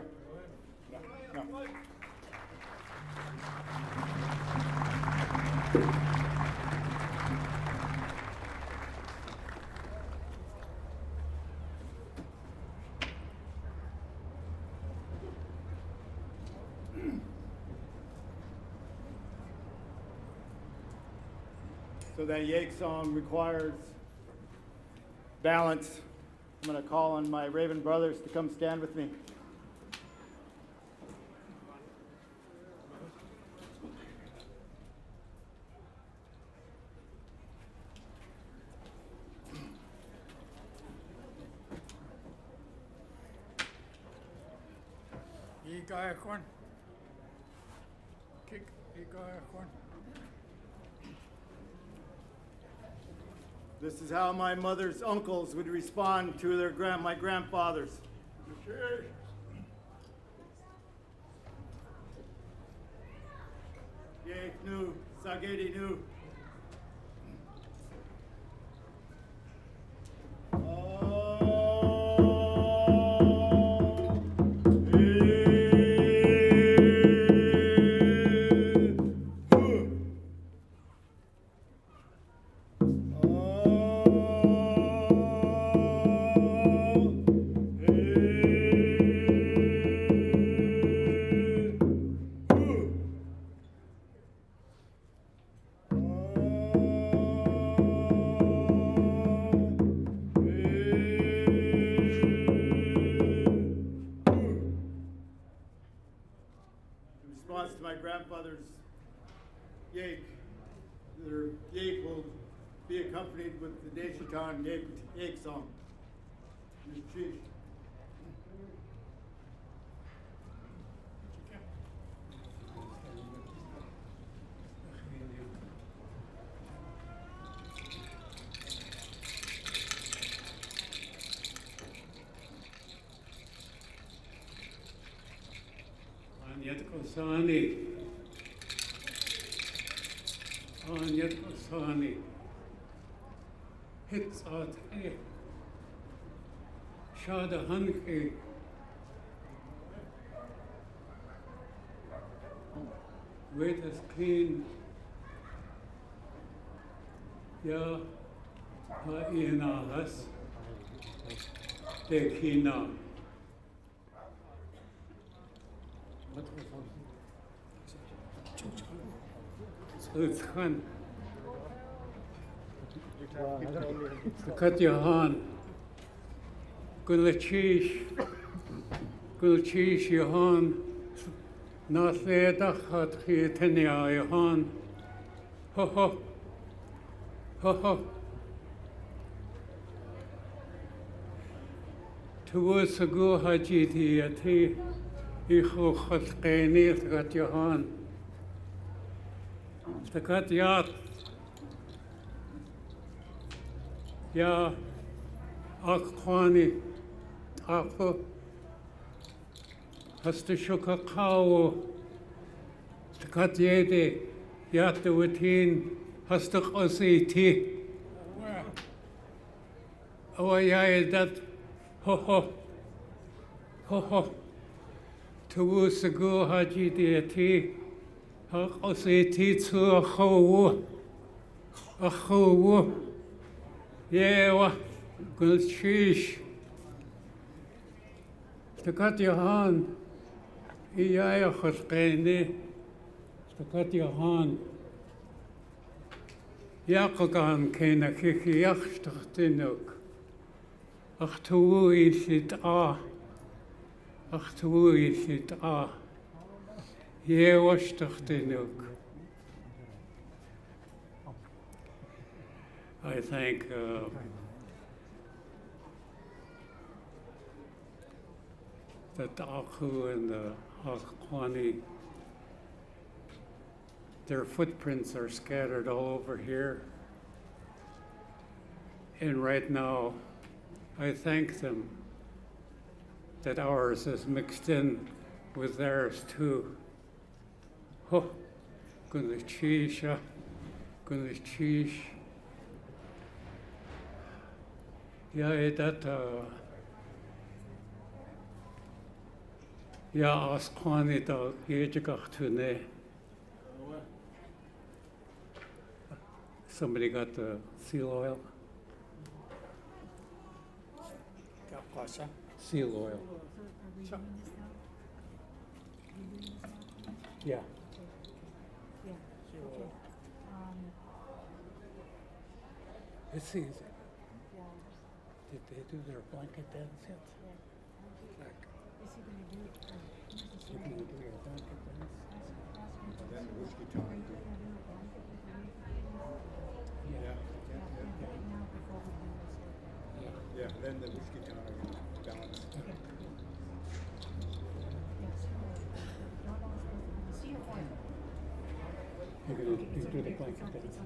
So that Yake song requires balance. I'm going to call on my Raven brothers to come stand with me. This is how my mother's uncles would respond to their my grandfathers. Yek nu, sagedi nu. Yake. Their Yake will be accompanied with the Deshitan Yake song. Ms. Chief. Anyat Kosani. Hits out a Shada Hanke. Wait as clean. Ya Haina Has. Dekina. It's Khan. Kat Yahan. Gulachish. Gulachish Yahan. Nathledach hat Hietania Yahan. Ho ho. Ho ho. Tuus a go hajiti ati. Icho Khatqani Kat Yahan. Takat Yat. Ya Akhwani Akho Hastashuka Kawo Takat Yede Yatawatin Hastakositi Awayay that ho ho ho ho Tuusagu Haji Deati Hakositi to a hoe. Yeah, good sheesh. Takat Yahan, Iyaya Khasqani, Takat Yahan, Yakagan Kena Kiki Yakhtinuk, Achtu Isit A, Achtu Isit A, Yewashtinuk. I thank the Akhu and the Akhwani. Their footprints are scattered all over here. And right now, I thank them that ours is mixed in with theirs too. Oh, Gunachisha, Gunachish. Ja, dat ja, as kwani da yejigach tune. Somebody got the seal oil? Seal oil. Yeah. It's easy. Did they do their blanket dance yet? Is he going to do your blanket dance? Then the whiskey time. Yeah, then the whiskey time balance. You're going to do the blanket dance.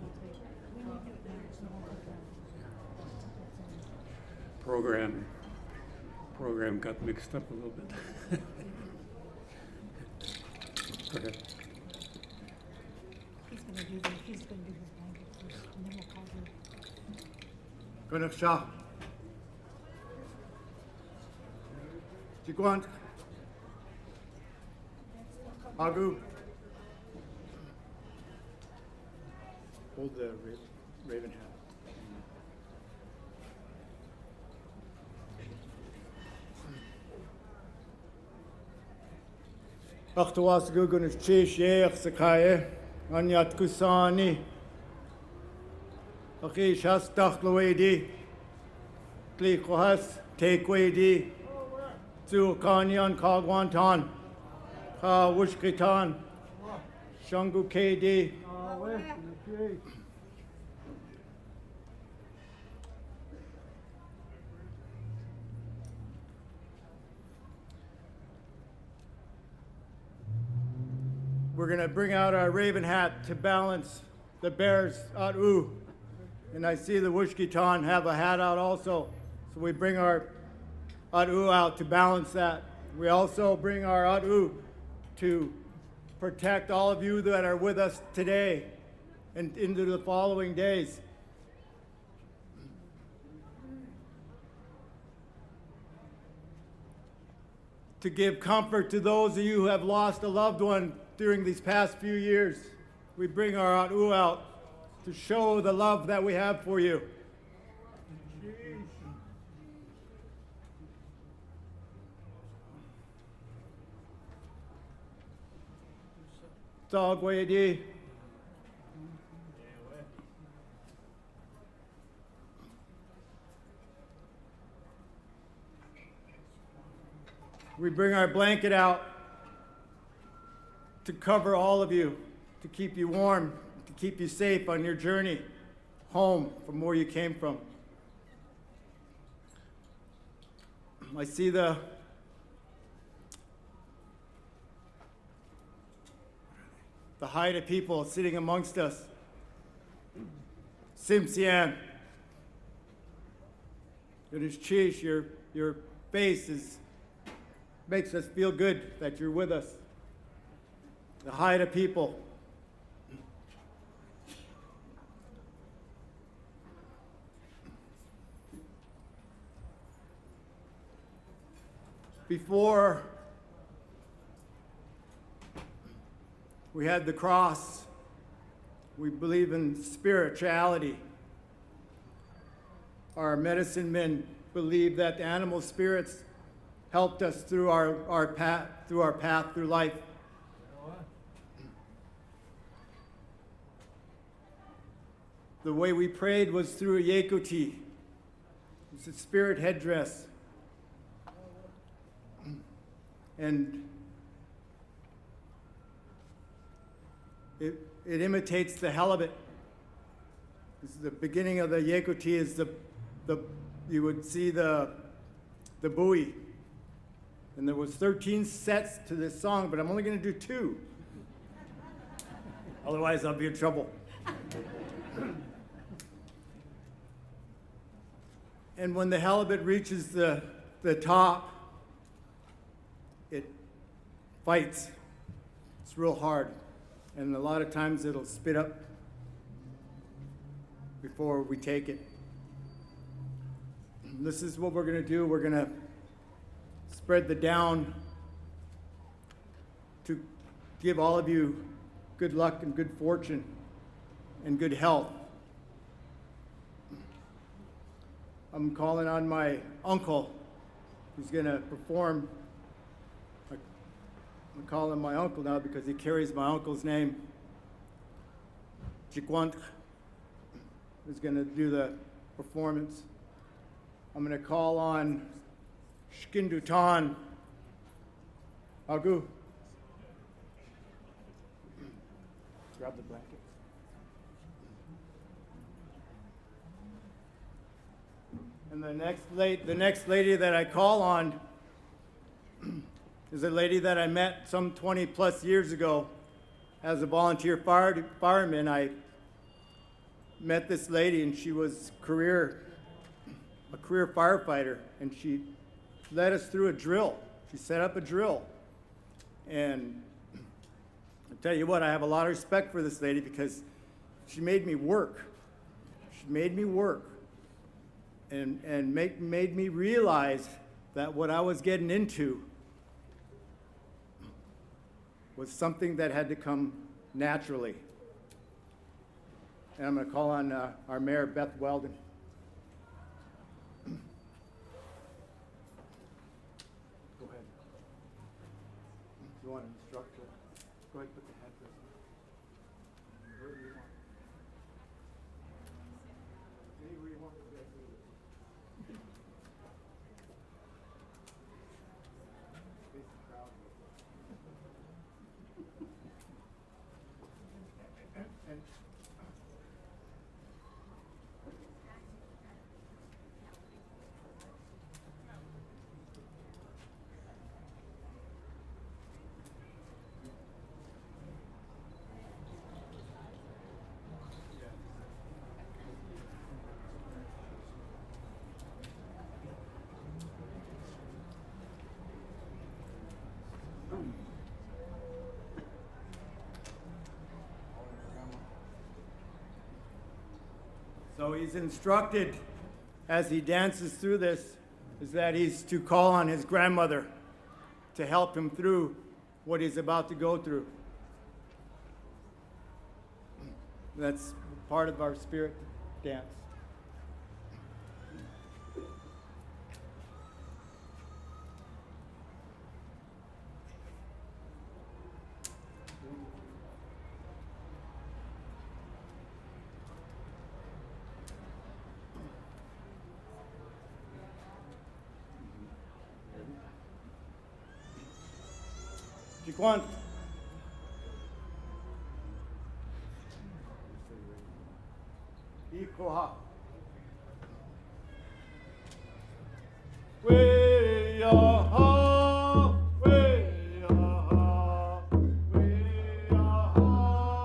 Program got mixed up a little bit. Go ahead. He's going to do his blanket first, and then we'll call him. Gunnar Shah. Jigwant. Agu. Hold the raven hat. Achtawas Gugun is Chish Yeach Sakaye, Anyat Kusani, Akish Has Dachloedi, Klikohas, Takeweedi, Zukanyan Kagwantan, Ka Wushkitan, Shangu Kedi, We're going to bring out our raven hat to balance the bear's atu. And I see the Wishkitan have a hat out also. So we bring our atu out to balance that. We also bring our atu to protect all of you that are with us today and into the following days. To give comfort to those of you who have lost a loved one during these past few years. We bring our atu out to show the love that we have for you. Dogwady. We bring our blanket out to cover all of you, to keep you warm, to keep you safe on your journey home from where you came from. I see the Haida people sitting amongst us. Simsian. It is Chish, your face makes us feel good that you're with us. The Haida people. Before we had the cross, we believe in spirituality. Our medicine men believe that the animal spirits helped us through our path through life. The way we prayed was through a yekuti. It's a spirit headdress. And it imitates the halibut. This is the beginning of the yekuti is you would see the buoy. And there was 13 sets to this song, but I'm only going to do 2. Otherwise, I'll be in trouble. And when the halibut reaches the top, it fights. It's real hard. And a lot of times it'll spit up before we take it. And this is what we're going to do. We're going to spread the down to give all of you good luck and good fortune and good health. I'm calling on my uncle who's going to perform. I'm calling my uncle now because he carries my uncle's name. Jikwant is going to do the performance. I'm going to call on Shkindutan Agu. Grab the blanket. And the next lady that I call on is a lady that I met some 20 plus years ago as a volunteer fireman. I met this lady and she was a career firefighter, and she led us through a drill. She set up a drill. And I'll tell you what, I have a lot of respect for this lady because she made me work. She made me work and made me realize that what I was getting into was something that had to come naturally. And I'm going to call on our mayor, Beth Weldon. Go ahead. If you want to instruct her, go ahead and put the headdress on. Wherever you want. Anywhere you want. Face the crowd. And So he's instructed as he dances through this is that he's to call on his grandmother to help him through what he's about to go through. That's part of our spirit dance. Chiquan. Ikoha. We are we are we are we are we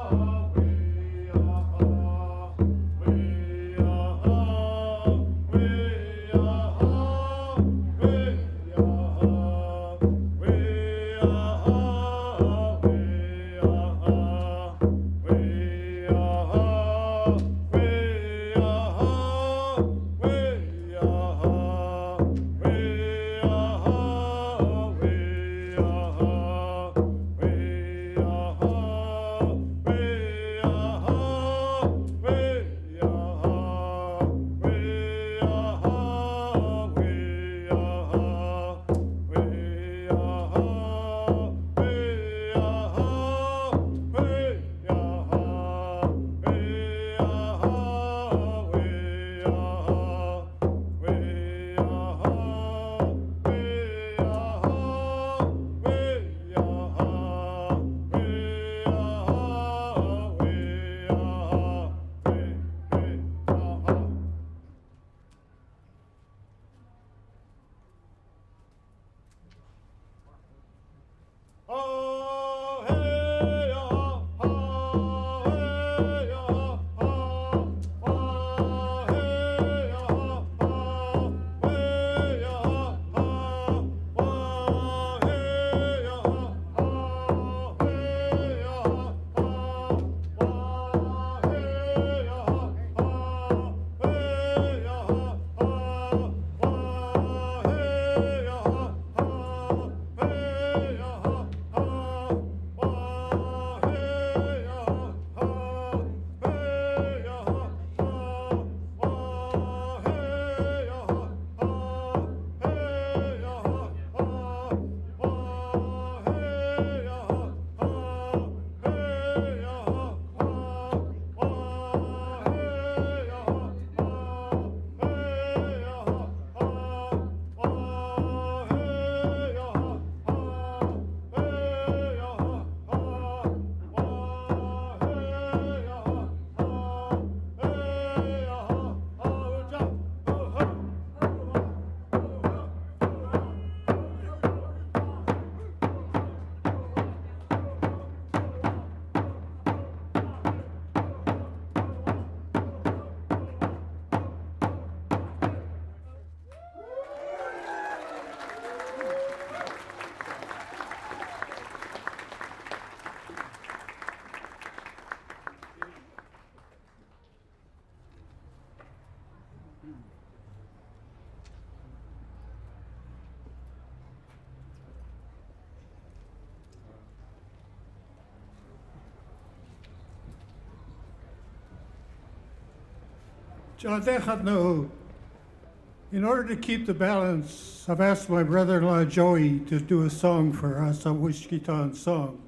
In order to keep the balance, I've asked my brother-in-law Joey to do a song for us, a Wishkitan song.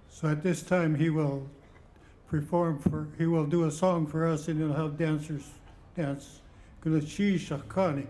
So at this time, he will do a song for us, and he'll have dancers dance. Gulachi Shakani.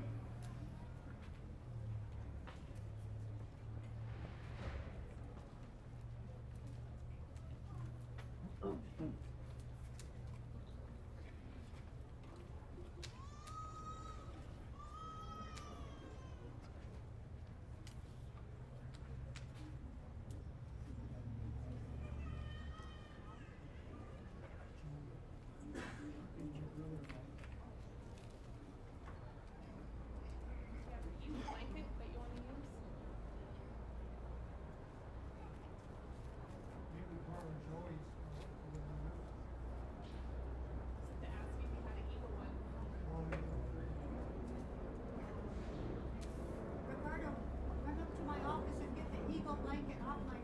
eagle blanket off my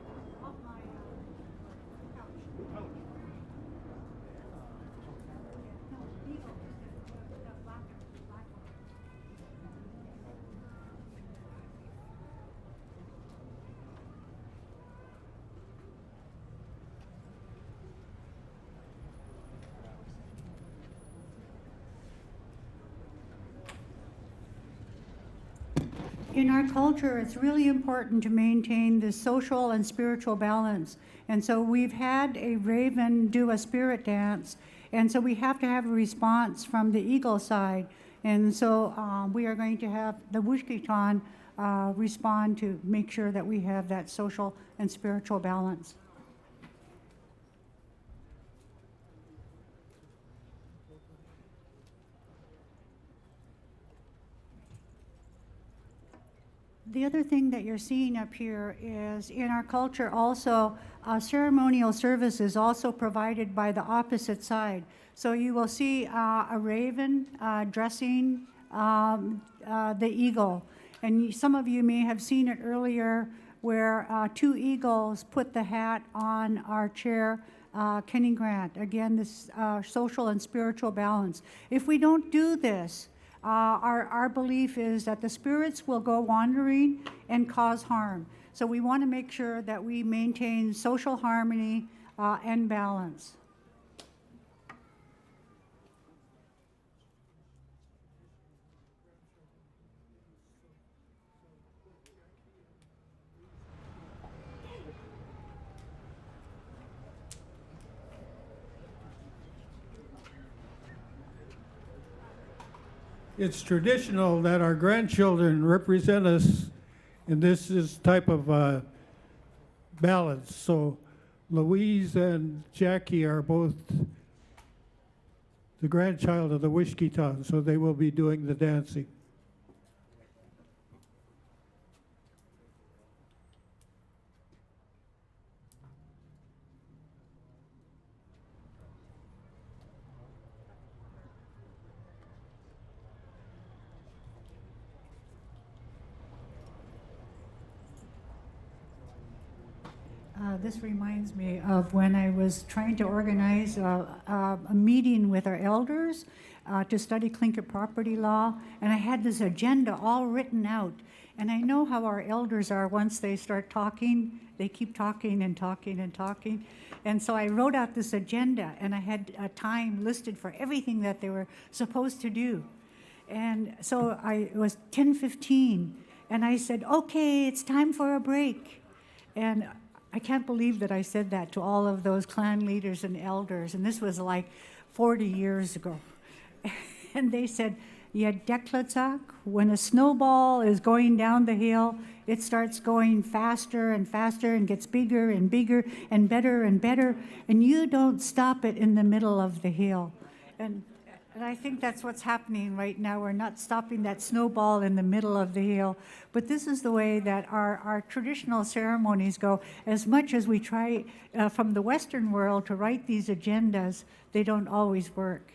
couch. No, eagle, the black one. In our culture, it's really important to maintain the social and spiritual balance. And so we've had a raven do a spirit dance, and so we have to have a response from the eagle side. And so we are going to have the Wushkitan respond to make sure that we have that social and spiritual balance. The other thing that you're seeing up here is in our culture also, ceremonial service is also provided by the opposite side. So you will see a raven dressing the eagle. And some of you may have seen it earlier where two eagles put the hat on our chair, Kenny Grant. Again, this social and spiritual balance. If we don't do this, our belief is that the spirits will go wandering and cause harm. So we want to make sure that we maintain social harmony and balance. It's traditional that our grandchildren represent us in this type of balance. So Louise and Jackie are both the grandchild of the Wishkitan, so they will be doing the dancing. This reminds me of when I was trying to organize a meeting with our elders to study Clinkette property law, and I had this agenda all written out. And I know how our elders are. Once they start talking, they keep talking and talking and talking. And so I wrote out this agenda, and I had a time listed for everything that they were supposed to do. And so it was 10:15, and I said, okay, it's time for a break. And I can't believe that I said that to all of those clan leaders and elders, and this was like 40 years ago. And they said, yeah, Deklatzak, when a snowball is going down the hill, it starts going faster and faster and gets bigger and bigger and better, and you don't stop it in the middle of the hill. And I think that's what's happening right now. We're not stopping that snowball in the middle of the hill. But this is the way that our traditional ceremonies go. As much as we try from the Western world to write these agendas, they don't always work.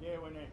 Yeah, when they.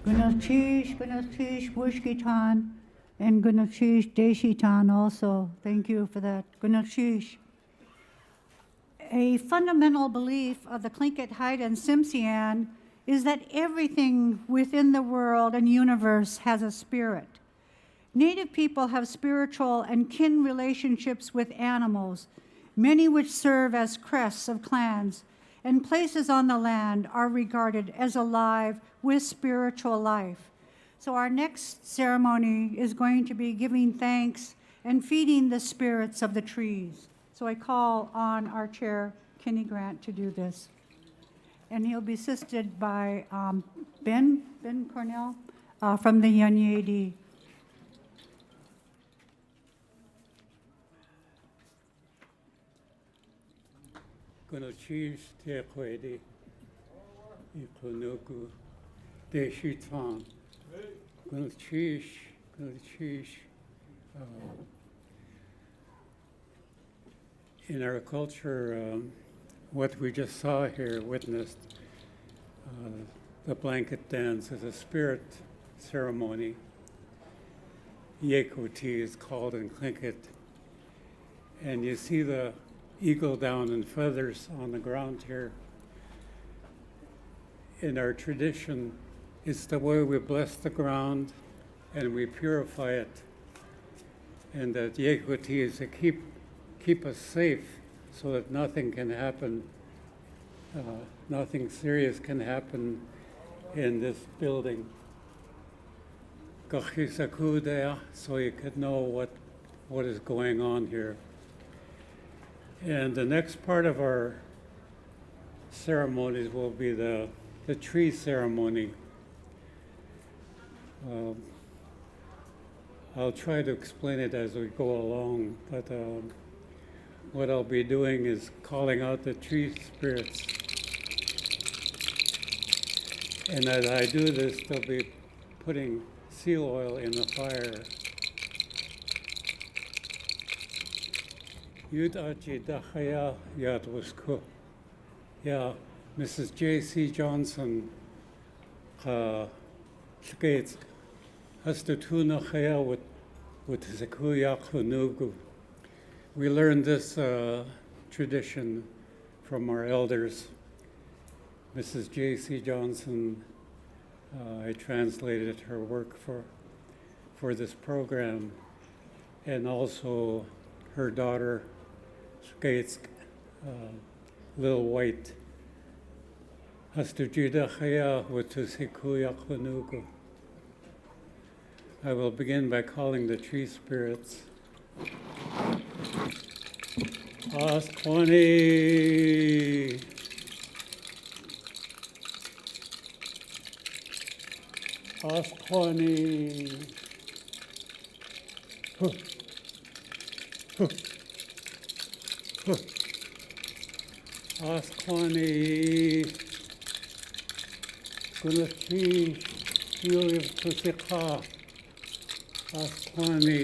Gunachish, Wishkitan, and Gunachish Deshitan also. Thank you for that. Gunachish. A fundamental belief of the Clinkette, Haida, and Tsimshian is that everything within the world and universe has a spirit. Native people have spiritual and kin relationships with animals, many which serve as crests of clans, and places on the land are regarded as alive with spiritual life. So our next ceremony is going to be giving thanks and feeding the spirits of the trees. So I call on our chair, Kenny Grant, to do this. And he'll be assisted by Ben Cornell from the Yanyedi. Gunachish te kwedi, ikonuku te shitan. Gunachish. In our culture, what we just saw here, witnessed, the blanket dance is a spirit ceremony. Yekoti is called in Clinkette. And you see the eagle down in feathers on the ground here. In our tradition, it's the way we bless the ground and we purify it. And that Yekoti is to keep us safe so that nothing can happen, nothing serious can happen in this building. So you could know what is going on here. And the next part of our ceremonies will be the tree ceremony. I'll try to explain it as we go along, but what I'll be doing is calling out the tree spirits. And as I do this, they'll be putting seal oil in the fire. Yud achi dachaya yad wasku. Yeah, Mrs. J.C. Johnson, skates, has to tuna chaya with zekuya chunugu. We learned this tradition from our elders. Mrs. J.C. Johnson, I translated her work for this program, and also her daughter, Skates, Little White. I will begin by calling the tree spirits. Askwani. Askwani. Askwani. Gunachi. Yuriv Tusikha. Askwani.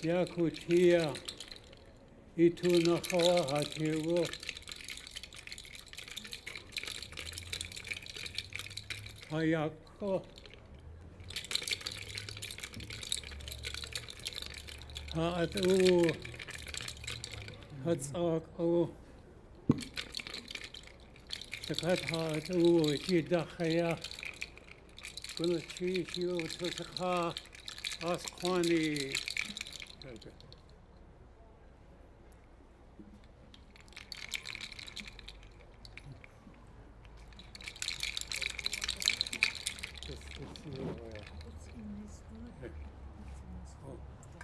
Yakutia. Itu Nakawa Hatiru. Hayako. Haatu. Hatsako. Takat Haatu. Jidachaya. Gunachi Shiu Tusaka. Askwani.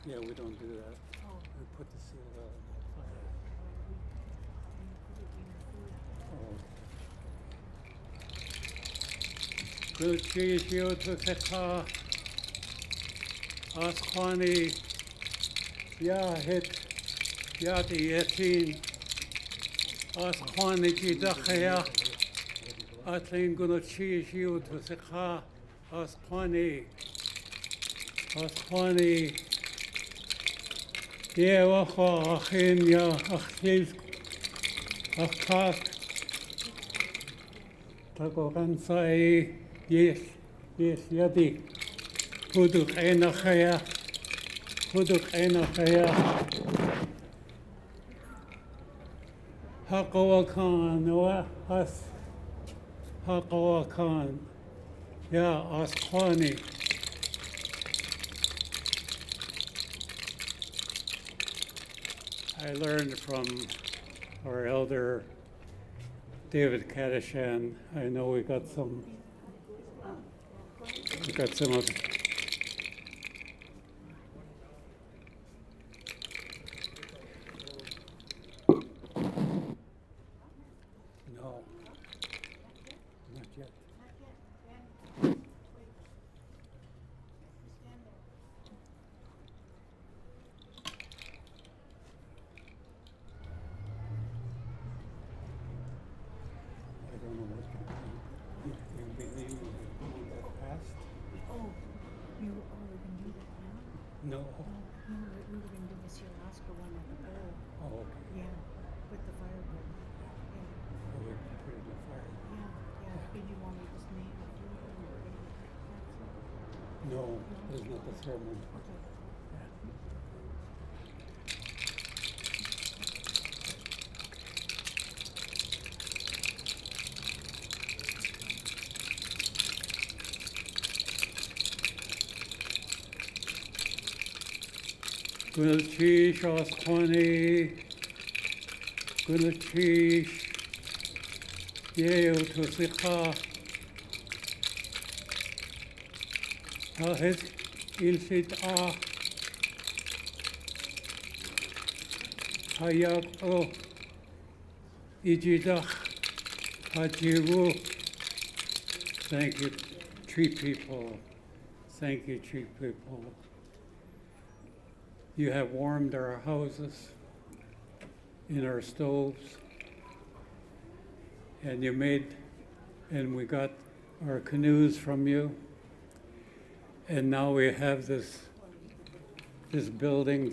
Yeah, we don't do that. We put the seal oil in the fire. Good cheese, you to Sekha. Askwani. Ya hit. Yati Yetin. Askwani Jidachaya. Atlin gonna cheese you to Sekha. Askwani. Askwani. Yeah, wacha achin ya achliv achak Tagoran sai yes yadi. Huduk enachaya. Hakawakan wa has Hakawakan. Ya Asquani. I learned from our elder David Kadishan. I know we got some of no, not yet. I don't know what you'll be naming the one that passed. Oh, we were going to do that now? No. No, we were going to do the Sealaska one at the bowl. Oh, okay. Yeah, with the firewood. Yeah, Oh, we put it in the fire. yeah. Did you want me to just name a few of them? No, it's not the ceremony. Okay. Gulchish Osquani, Gulchish, Yeo Tusikha, Ahis Ilsit Ah, Hayak O, Ijidach, Hajiru. Thank you, tree people. Thank you, tree people. You have warmed our houses, in our stoves, and we got our canoes from you, and now we have this building,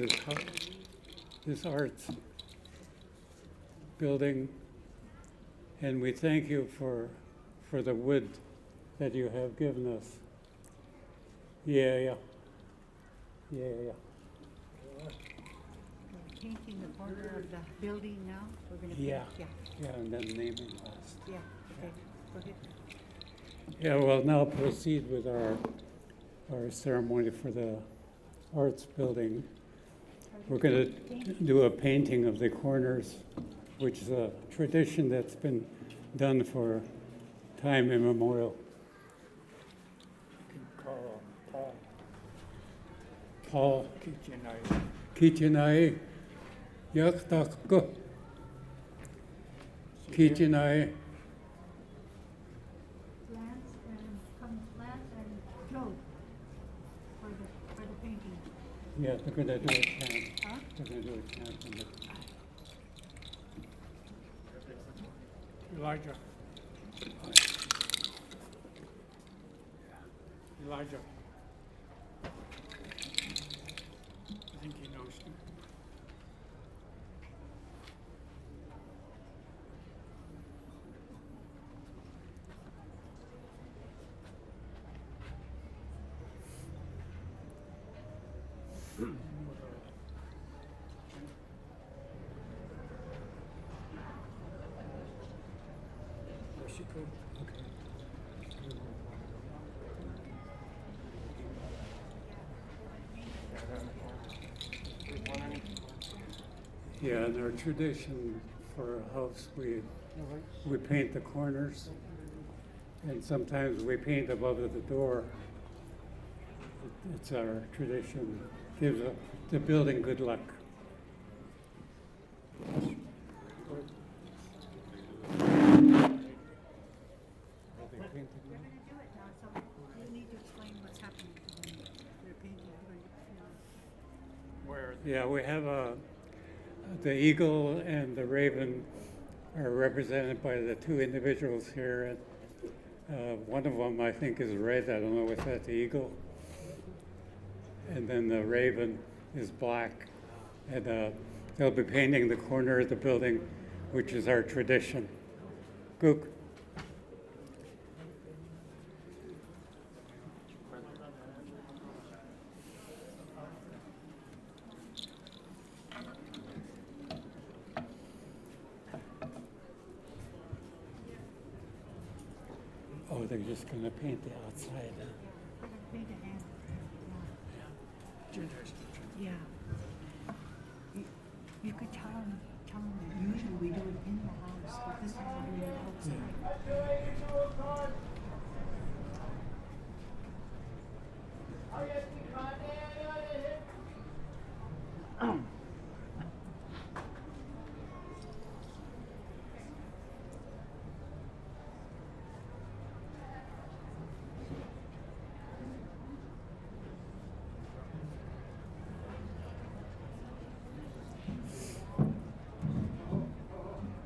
this arts building, and we thank you for the wood that you have given us. Yeah. We're painting the corner of the building now. We're going to paint. Yeah, and then naming last. Yeah, okay. Go ahead. Yeah, we'll now proceed with our ceremony for the arts building. We're going to do a painting of the corners, which is a tradition that's been done for time immemorial. Paul Kichinai Yaktakko Kichinai. Lance and Joe for the painting. Yeah, they're going to do a chant. Huh? They're going to do a chant. Elijah. I think he knows you. Yeah, in our tradition for a house, we paint the corners, and sometimes we paint above the door. It's our tradition. Gives the building good luck. They're going to do it now, so you need to explain what's happening to them. They're painting. Yeah, we have the eagle and the raven are represented by the two individuals here. And one of them, I think, is red. I don't know if that's the eagle. And then the raven is black. And they'll be painting the corner of the building, which is our tradition. Gook. Oh, they're just gonna paint the outside. Yeah. You could tell them usually we do it in the house, but this time we're doing it outside.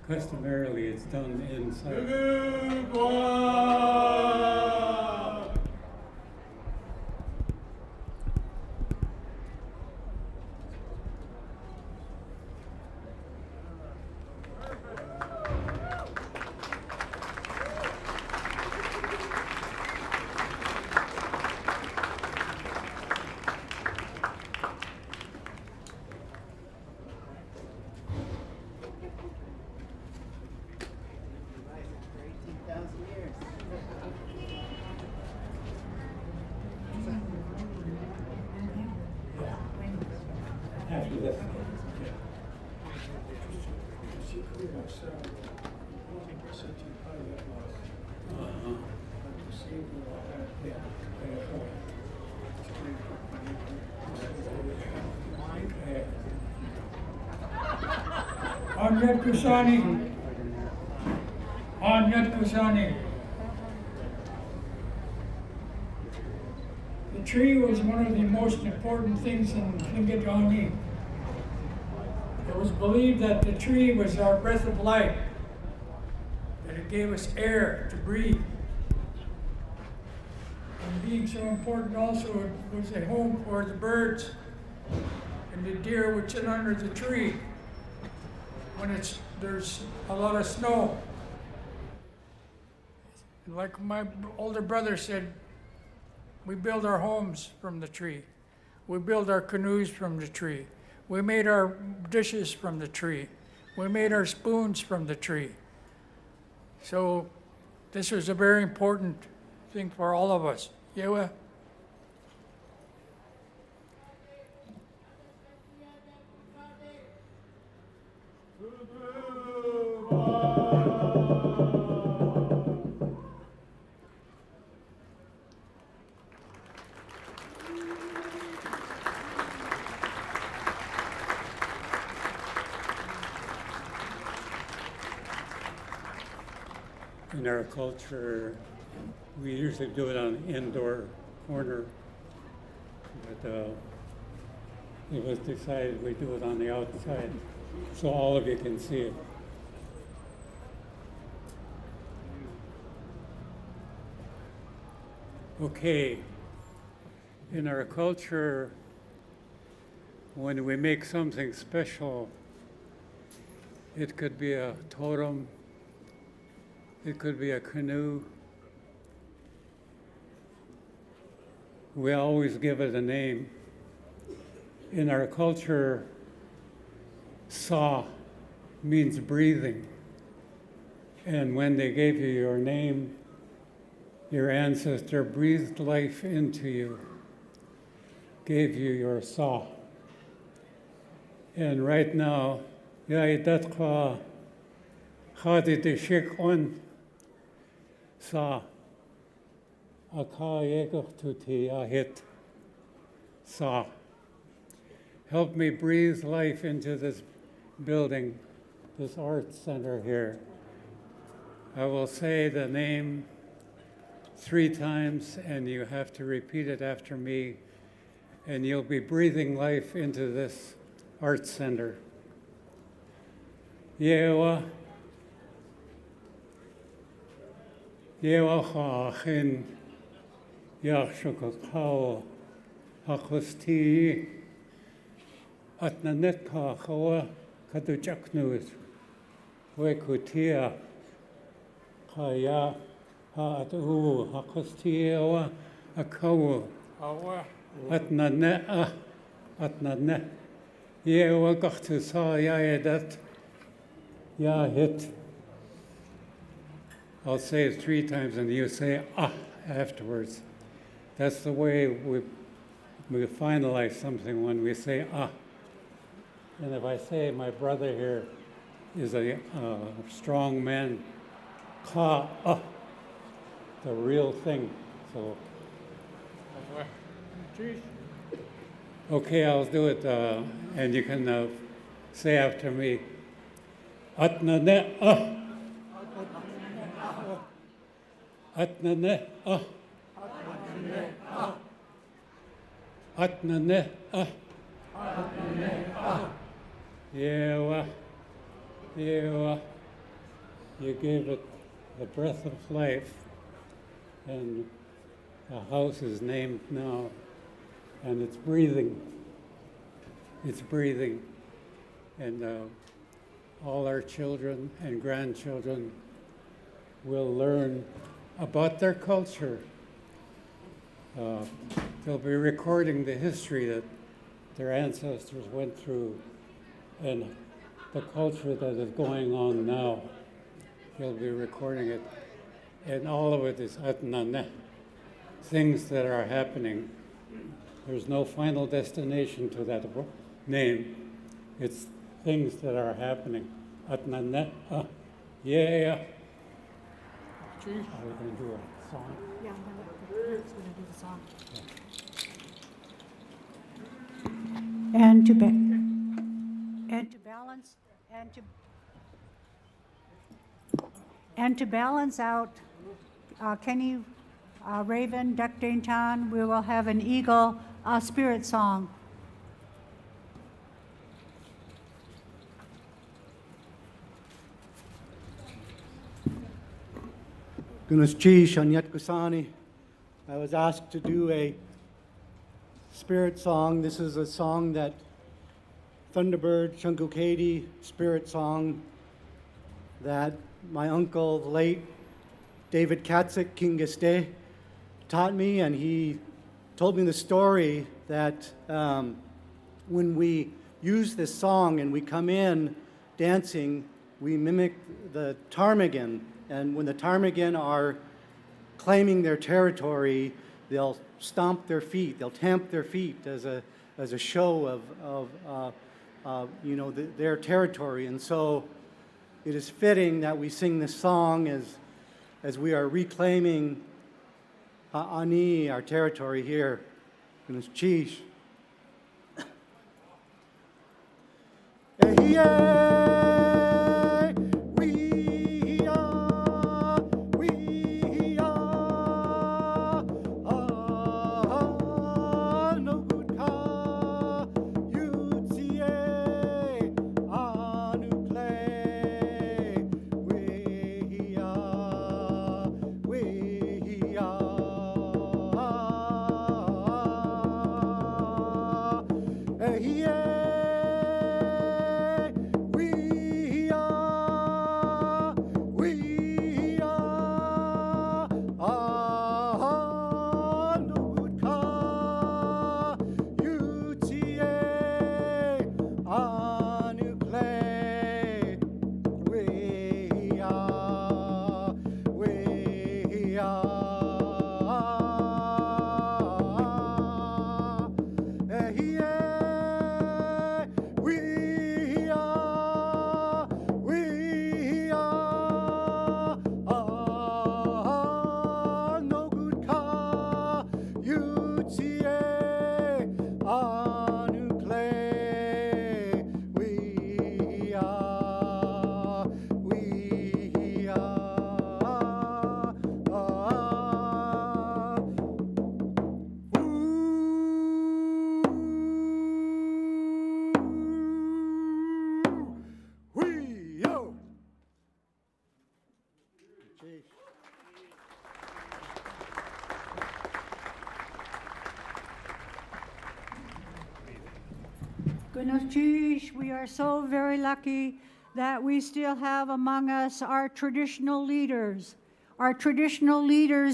Customarily, it's done inside. After this. Anyat Kusani. Anyat Kusani. The tree was one of the most important things in Clinkette. It was believed that the tree was our breath of life, that it gave us air to breathe. And being so important also, it was a home for the birds and the deer which sit under the tree when there's a lot of snow. And like my older brother said, we build our homes from the tree. We build our canoes from the tree. We made our dishes from the tree. We made our spoons from the tree. So this was a very important thing for all of us. Yeah. In our culture, we usually do it on an indoor corner, but it was decided we do it on the outside, so all of you can see it. Okay, in our culture, when we make something special, it could be a totem, it could be a canoe. We always give it a name. In our culture, Sa means breathing. And when they gave you your name, your ancestor breathed life into you, gave you your Sa. And right now, Yaidatkwa Hadidishikon Sa Akayegoktuti Ahit Sa. Help me breathe life into this building, this art center here. I will say the name 3 times and you have to repeat it after me, and you'll be breathing life into this art center. Yewa Chachin Yachshukakao Hakusti Atnanetka Hawa Kadujaknus Wekutia Kaya Hatu Hakustiawa Akawu Atnane Atnane Yewa Gachtusa Yaedat Yahit I'll say it 3 times and you say ah afterwards. That's the way we finalize something, when we say ah. And if I say my brother here is a strong man, ka ah, the real thing. So. Okay, I'll do it, and you can say after me. Atnane ah. Atnane ah. Atnane ah. Yewa. Yewa. You gave it the breath of life, and the house is named now, and it's breathing. It's breathing. And all our children and grandchildren will learn about their culture. They'll be recording the history that their ancestors went through and the culture that is going on now. They'll be recording it. And all of it is atnane, things that are happening. There's no final destination to that name. It's things that are happening. Atnane, yeah. Are we going to do a song? Yeah, I'm going to do the song. And to balance out Kenny, Raven, Duck Dainton, we will have an eagle spirit song. I was asked to do a spirit song. This is a song that Thunderbird, Chunkukadi spirit song that my uncle, the late David Katzik Kingaste, taught me, and he told me the story that when we use this song and we come in dancing, we mimic the ptarmigan. And when the ptarmigan are claiming their territory, they'll stomp their feet, they'll tamp their feet as a show of their territory. And so it is fitting that we sing this song as we are reclaiming Ani, our territory here. And it's Chish. We are so very lucky that we still have among us our traditional leaders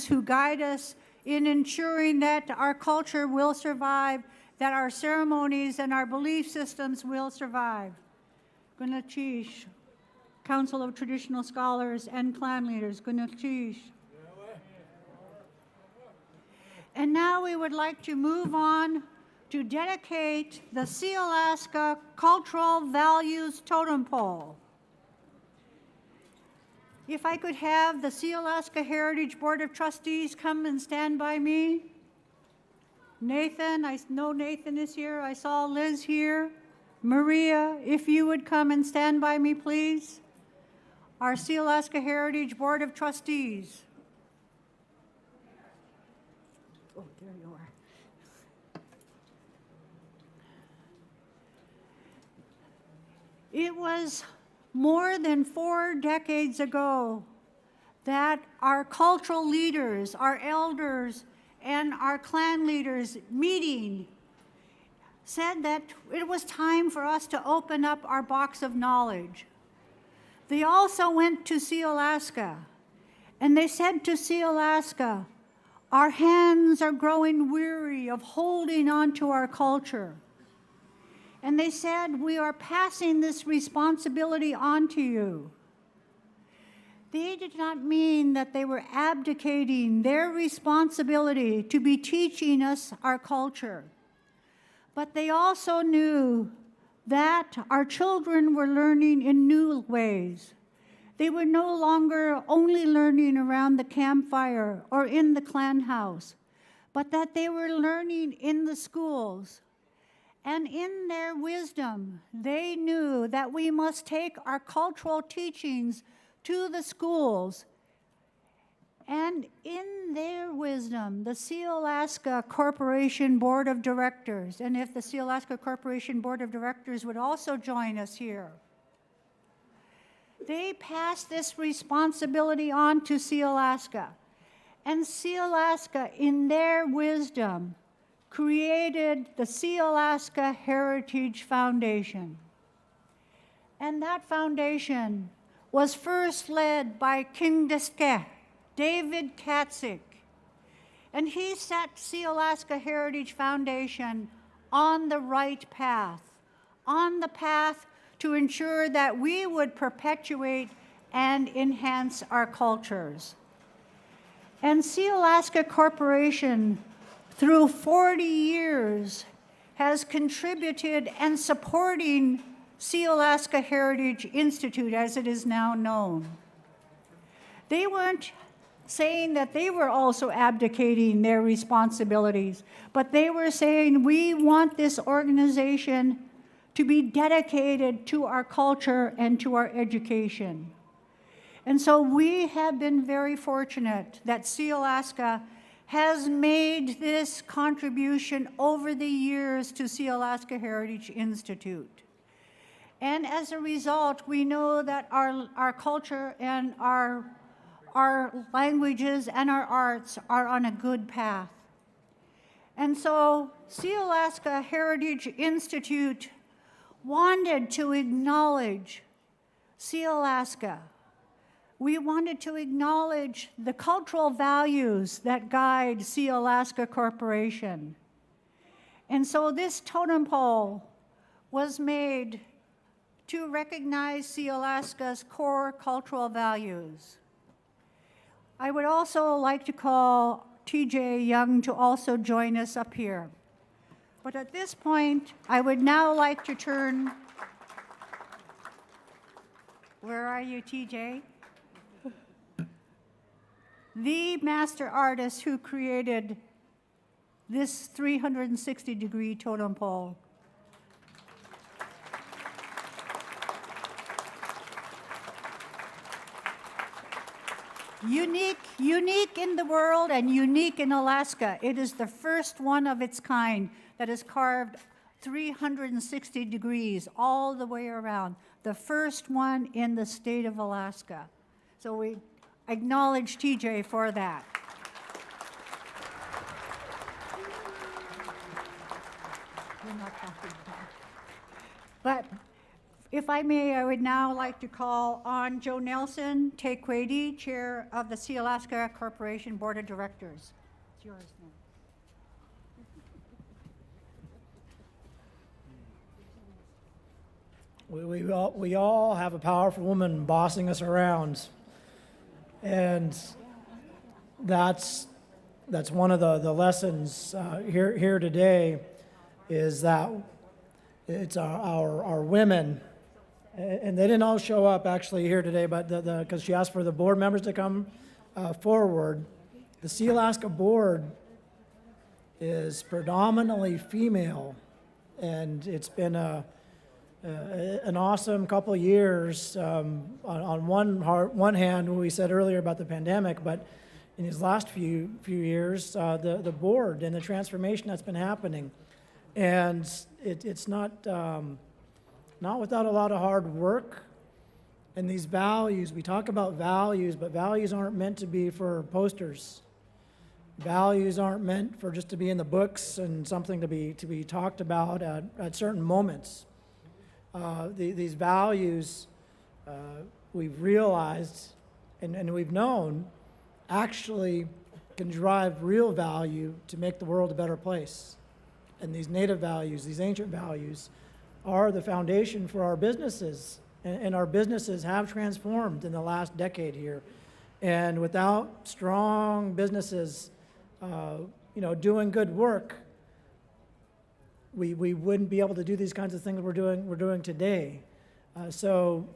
who guide us in ensuring that our culture will survive, that our ceremonies and our belief systems will survive. Council of Traditional Scholars and Clan Leaders. Gunakchish. And now we would like to move on to dedicate the Sealaska Cultural Values Totem Pole. If I could have the Sealaska Heritage Board of Trustees come and stand by me. Nathan, I know Nathan is here. I saw Liz here. Maria, if you would come and stand by me, please. Our Sealaska Heritage Board of Trustees. Oh, there you are. It was more than 4 decades ago that our cultural leaders, our elders, and our clan leaders meeting said that it was time for us to open up our box of knowledge. They also went to Sealaska, and they said to Sealaska, our hands are growing weary of holding on to our culture. And they said, we are passing this responsibility on to you. They did not mean that they were abdicating their responsibility to be teaching us our culture. But they also knew that our children were learning in new ways. They were no longer only learning around the campfire or in the clan house, but that they were learning in the schools. And in their wisdom, they knew that we must take our cultural teachings to the schools. And in their wisdom, the Sealaska Corporation Board of Directors, and if the Sealaska Corporation Board of Directors would also join us here, they passed this responsibility on to Sealaska. And Sealaska, in their wisdom, created the Sealaska Heritage Foundation. And that foundation was first led by King Diske, David Katzik. And he set Sealaska Heritage Foundation on the right path, on the path to ensure that we would perpetuate and enhance our cultures. And Sealaska Corporation, through 40 years, has contributed and supporting Sealaska Heritage Institute, as it is now known. They weren't saying that they were also abdicating their responsibilities, but they were saying, we want this organization to be dedicated to our culture and to our education. And so we have been very fortunate that Sealaska has made this contribution over the years to Sealaska Heritage Institute. And as a result, we know that our culture and our languages and our arts are on a good path. And so Sealaska Heritage Institute wanted to acknowledge Sealaska. We wanted to acknowledge the cultural values that guide Sealaska Corporation. And so this totem pole was made to recognize Sealaska's core cultural values. I would also like to call TJ Young to also join us up here. But at this point, I would now like to turn, where are you, TJ? The master artist who created this 360-degree totem pole. Unique in the world and unique in Alaska. It is the first one of its kind that is carved 360 degrees all the way around. The first one in the state of Alaska. So we acknowledge TJ for that. We're not talking about it. But if I may, I would now like to call on Joe Nelson, Tequedi, Chair of the Sealaska Corporation Board of Directors. It's yours now. we all have a powerful woman bossing us around, and that's one of the lessons here today, is that it's our women, and they didn't all show up actually here today, but because she asked for the board members to come forward. The Sealaska board is predominantly female, and it's been an awesome couple of years. On one hand, we said earlier about the pandemic, but in these last few years, the board and the transformation that's been happening, and it's not without a lot of hard work. And these values, we talk about values, but values aren't meant to be for posters. Values aren't meant for just to be in the books and something to be talked about at certain moments. These values, we've realized and we've known, actually can drive real value to make the world a better place. And these native values, these ancient values, are the foundation for our businesses. And our businesses have transformed in the last decade here. And without strong businesses, doing good work, we wouldn't be able to do these kinds of things we're doing today. So,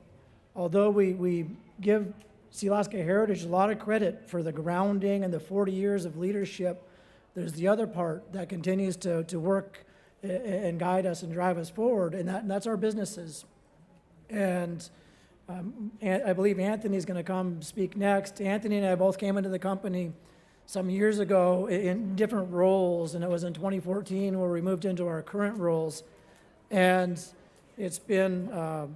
although we give Sealaska Heritage a lot of credit for the grounding and the 40 years of leadership, there's the other part that continues to work and guide us and drive us forward, and that's our businesses. And I believe Anthony's going to come speak next. Anthony and I both came into the company some years ago in different roles, and it was in 2014 where we moved into our current roles. And it's been, a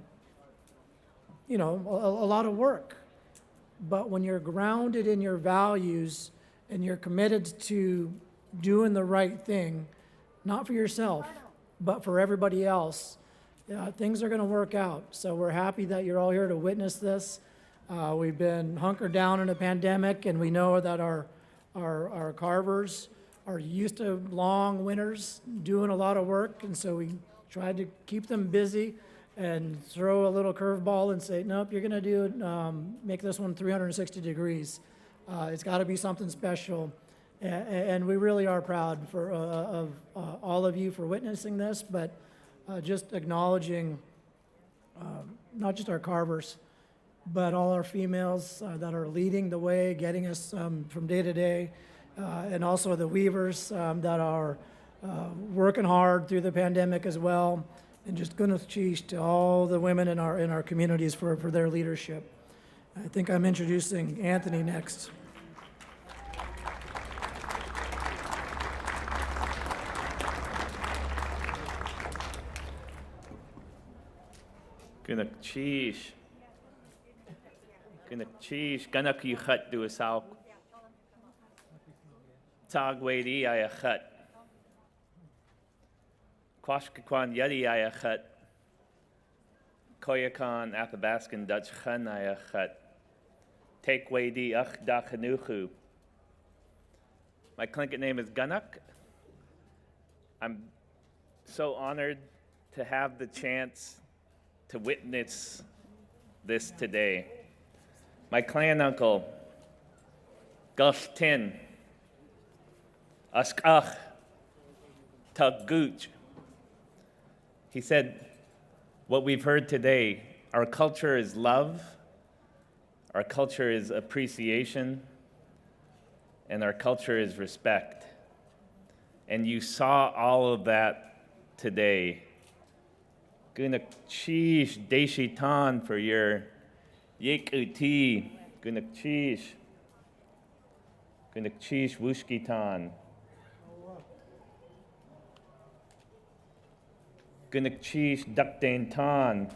lot of work. But when you're grounded in your values and you're committed to doing the right thing, not for yourself, but for everybody else, things are going to work out. So we're happy that you're all here to witness this. We've been hunkered down in a pandemic, and we know that our carvers are used to long winters, doing a lot of work, and so we tried to keep them busy and throw a little curveball and say, nope, you're going to make this one 360 degrees. It's got to be something special. And we really are proud of all of you for witnessing this, but just acknowledging not just our carvers, but all our females that are leading the way, getting us from day to day, and also the weavers that are working hard through the pandemic as well, and just goodness cheese to all the women in our communities for their leadership. I think I'm introducing Anthony next. Gonna cheese. Gonna you hut do a sow. Tag wady I a hut. Quashkakwan yeti I a hut. Koyakan Athabaskan Dutch hun I a hut. Take wady ach da hanuchu. My Clinkette name is Gunnock. I'm so honored to have the chance to witness this today. My clan uncle, Gus Tin, Askach, Tugooch. He said, what we've heard today, our culture is love, our culture is appreciation, and our culture is respect. And you saw all of that today. Guna cheese deshitan for your yik uti. Guna cheese wushkitan. Guna cheese daktain tan.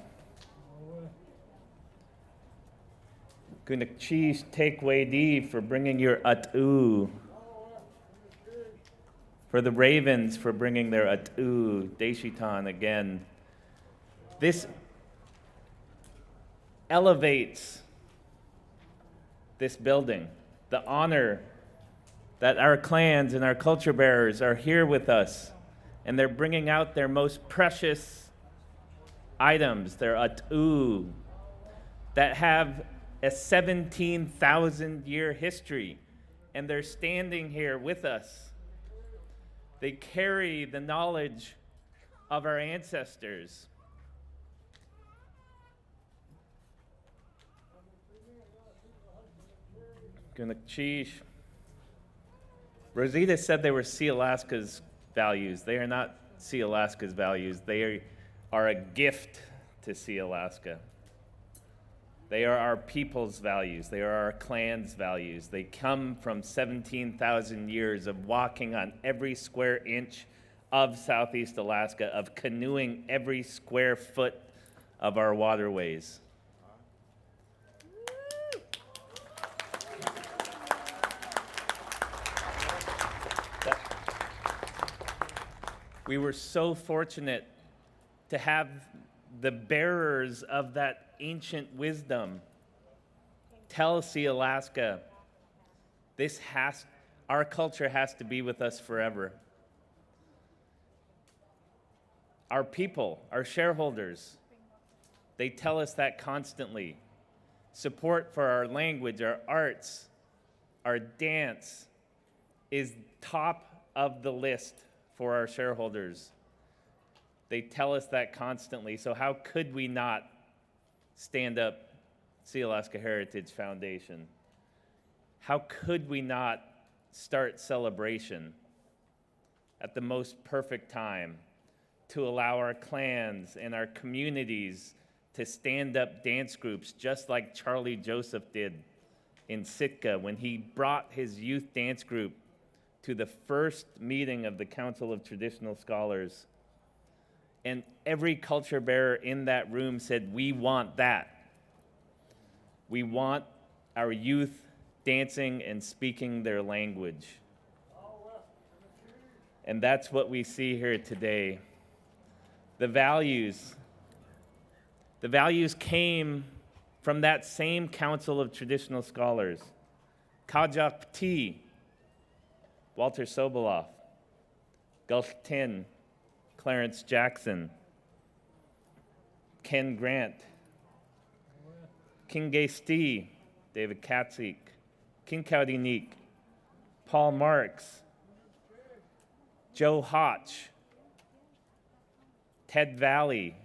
Guna cheese take way di for bringing your atu. For the ravens for bringing their atu. Deshitan again. This elevates this building, the honor that our clans and our culture bearers are here with us, and they're bringing out their most precious items, they're at'u, that have a 17,000-year history, and they're standing here with us. They carry the knowledge of our ancestors. Gunakchish. Rosita said they were Sealaska's values. They are not Sealaska's values. They are a gift to Sealaska. They are our people's values. They are our clan's values. They come from 17,000 years of walking on every square inch of Southeast Alaska, of canoeing every square foot of our waterways. We were so fortunate to have the bearers of that ancient wisdom tell Sealaska, our culture has to be with us forever. Our people, our shareholders, they tell us that constantly. Support for our language, our arts, our dance is top of the list for our shareholders. They tell us that constantly, so how could we not stand up Sealaska Heritage Foundation? How could we not start celebration at the most perfect time to allow our clans and our communities to stand up dance groups just like Charlie Joseph did in Sitka when he brought his youth dance group to the first meeting of the Council of Traditional Scholars. And every culture bearer in that room said, we want that. We want our youth dancing and speaking their language. And that's what we see here today. The values came from that same Council of Traditional Scholars. Kajak Pti, Walter Soboleff, Gulf Tin, Clarence Jackson, Ken Grant, Kingaste, David Katzik, Kinkaudinik, Paul Marks, Joe Hotch, Ted Valley.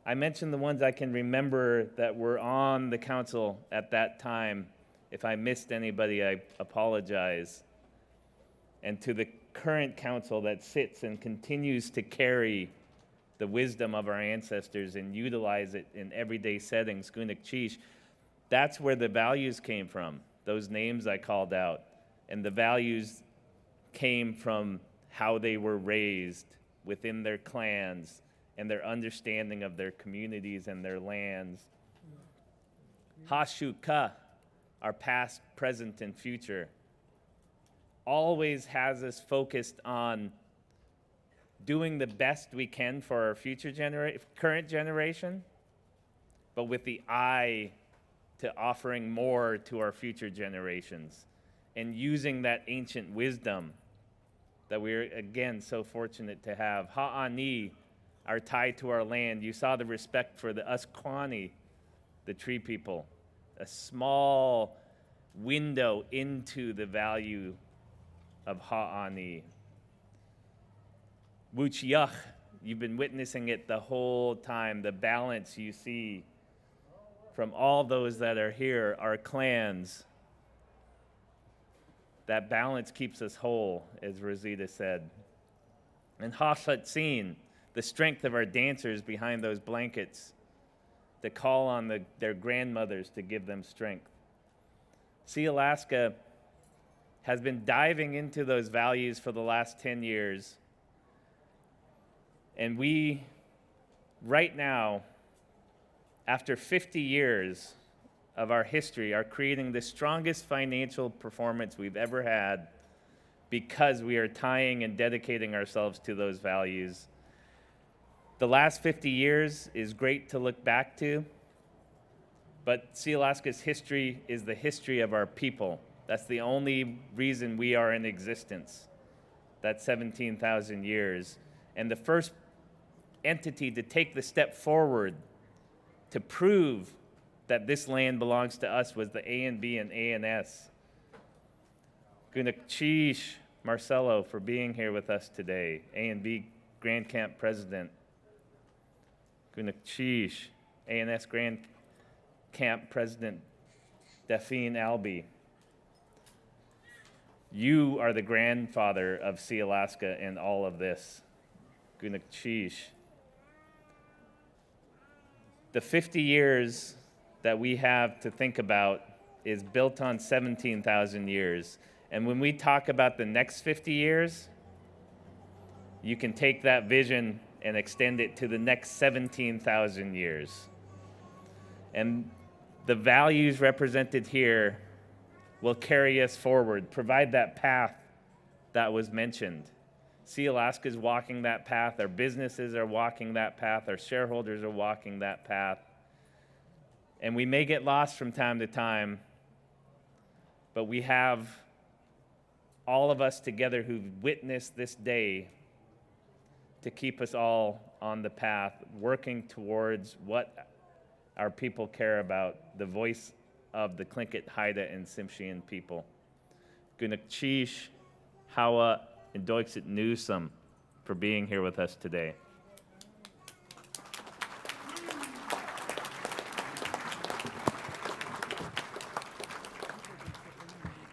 I mentioned the ones I can remember that were on the council at that time. If I missed anybody, I apologize. And to the current council that sits and continues to carry the wisdom of our ancestors and utilize it in everyday settings, Gunakchish, that's where the values came from, those names I called out. And the values came from how they were raised within their clans and their understanding of their communities and their lands. Hashuka, our past, present, and future, always has us focused on doing the best we can for our current generation, but with the eye to offering more to our future generations and using that ancient wisdom that we're, again, so fortunate to have. Ha'ani, our tie to our land. You saw the respect for the Usquani, the tree people, a small window into the value of Ha'ani. Wuchiach, you've been witnessing it the whole time, the balance you see from all those that are here, our clans. That balance keeps us whole, as Rosita said. And Hashatsin, the strength of our dancers behind those blankets to call on their grandmothers to give them strength. Sealaska has been diving into those values for the last 10 years. And we, right now, after 50 years of our history, are creating the strongest financial performance we've ever had because we are tying and dedicating ourselves to those values. The last 50 years is great to look back to, but Sealaska's history is the history of our people. That's the only reason we are in existence. That's 17,000 years. And the first entity to take the step forward to prove that this land belongs to us was the A&B and ANS. Gunachish Marcelo for being here with us today, A&B Grand Camp President. Gunachish, ANS Grand Camp President Daphne Albee. You are the grandfather of Sealaska and all of this. Gunachish. The 50 years that we have to think about is built on 17,000 years. And when we talk about the next 50 years, you can take that vision and extend it to the next 17,000 years. And the values represented here will carry us forward, provide that path that was mentioned. Sealaska is walking that path, our businesses are walking that path, our shareholders are walking that path. And we may get lost from time to time, but we have all of us together who've witnessed this day to keep us all on the path, working towards what our people care about, the voice of the Clinkette, Haida, and Tsimshian people. Gunachish, Hawa, and Doixit Newsome for being here with us today.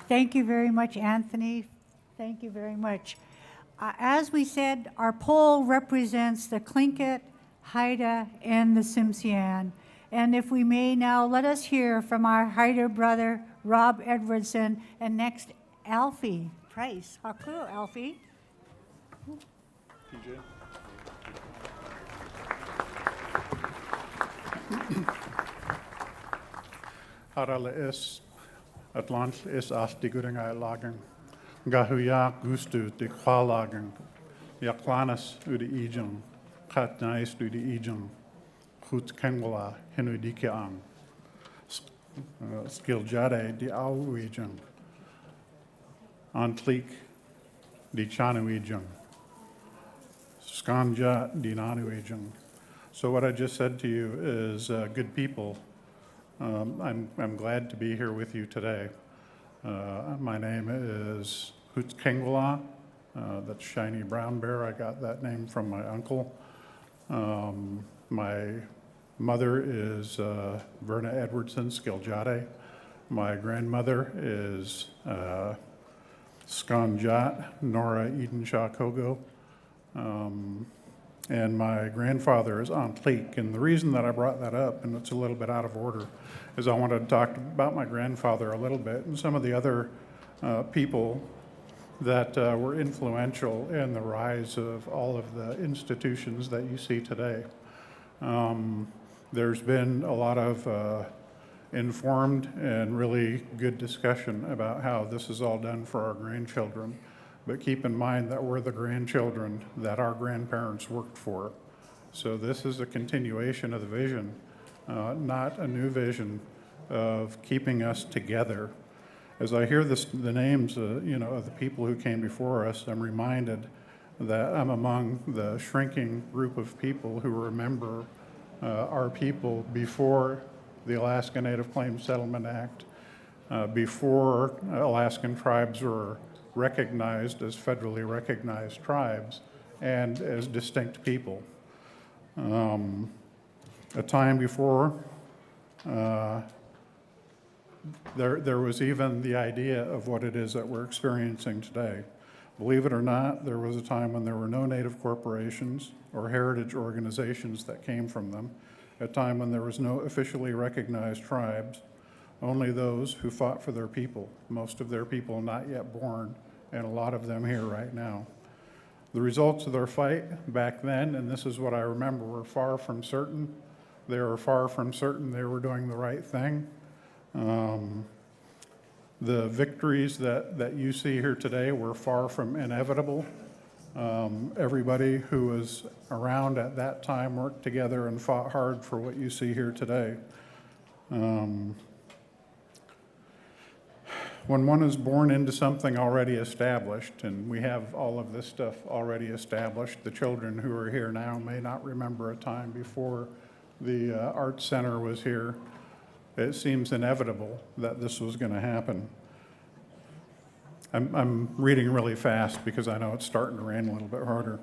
Thank you very much, Anthony. Thank you very much. As we said, our poll represents the Clinkette, Haida, and the Tsimshian. And if we may now, let us hear from our Haida brother, Rob Edwardson, and next, Alfie Price. Haku, Alfie. PJ. Arale is Atlant is astiguring lagen. Gahuya gustu de kwalagen. Yaklanas u de ejum. Katnais u de ejum. Goed kengwala hinu dikeang. Skiljade de au ejum. Antlik de chanu ejum. Skanja de nanu ejum. So what I just said to you is good people. I'm glad to be here with you today. My name is Hoot Kengwala. That's Shiny Brown Bear. I got that name from my uncle. My mother is Verna Edwardson Skiljade. My grandmother is Skanjat Nora Edenshaw Kogo. And my grandfather is Antlik. And the reason that I brought that up, and it's a little bit out of order, is I wanted to talk about my grandfather a little bit and some of the other people that were influential in the rise of all of the institutions that you see today. There's been a lot of informed and really good discussion about how this is all done for our grandchildren. But keep in mind that we're the grandchildren that our grandparents worked for. So this is a continuation of the vision, not a new vision of keeping us together. As I hear the names, of the people who came before us, I'm reminded that I'm among the shrinking group of people who remember our people before the Alaska Native Claims Settlement Act, before Alaskan tribes were recognized as federally recognized tribes and as distinct people. A time before, there was even the idea of what it is that we're experiencing today. Believe it or not, there was a time when there were no Native corporations or heritage organizations that came from them, a time when there was no officially recognized tribes, only those who fought for their people, most of their people not yet born, and a lot of them here right now. The results of their fight back then, and this is what I remember, were far from certain. They were far from certain they were doing the right thing. The victories that you see here today were far from inevitable. Everybody who was around at that time worked together and fought hard for what you see here today. when one is born into something already established, and we have all of this stuff already established, the children who are here now may not remember a time before the Arts Center was here. It seems inevitable that this was going to happen. I'm reading really fast because I know it's starting to rain a little bit harder.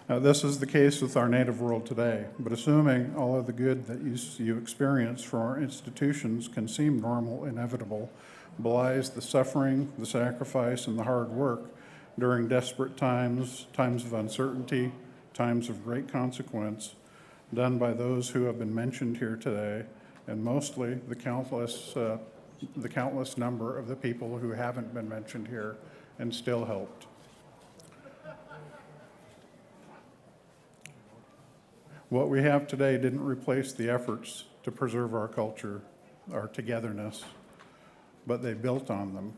This is the case with our native world today, but assuming all of the good that you experience from our institutions can seem normal, inevitable, belies the suffering, the sacrifice, and the hard work during desperate times, times of uncertainty, times of great consequence, done by those who have been mentioned here today, and mostly the countless number of the people who haven't been mentioned here and still helped. What we have today didn't replace the efforts to preserve our culture, our togetherness, but they built on them,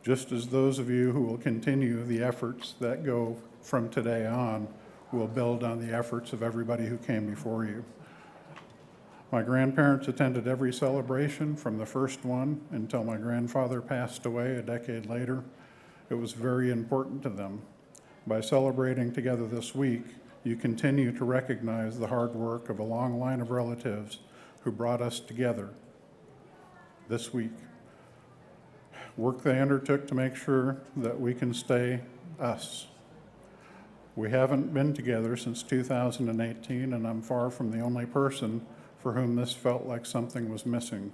just as those of you who will continue the efforts that go from today on will build on the efforts of everybody who came before you. My grandparents attended every celebration from the first one until my grandfather passed away a decade later. It was very important to them. By celebrating together this week, you continue to recognize the hard work of a long line of relatives who brought us together this week. Work they undertook to make sure that we can stay us. We haven't been together since 2018, and I'm far from the only person for whom this felt like something was missing.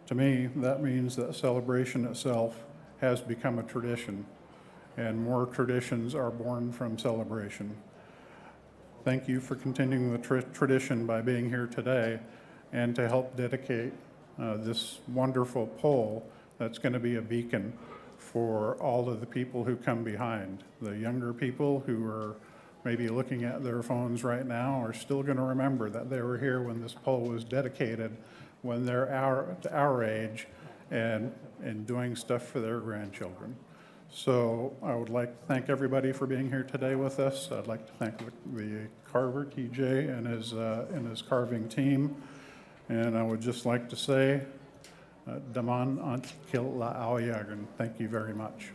To me, that means that celebration itself has become a tradition, and more traditions are born from celebration. Thank you for continuing the tradition by being here today and to help dedicate this wonderful pole that's going to be a beacon for all of the people who come behind. The younger people who are maybe looking at their phones right now are still going to remember that they were here when this pole was dedicated, when they're our age and doing stuff for their grandchildren. So I would like to thank everybody for being here today with us. I'd like to thank the Carver, TJ, and his carving team. And I would just like to say, Daman Antkil La Aoyagan. Thank you very much.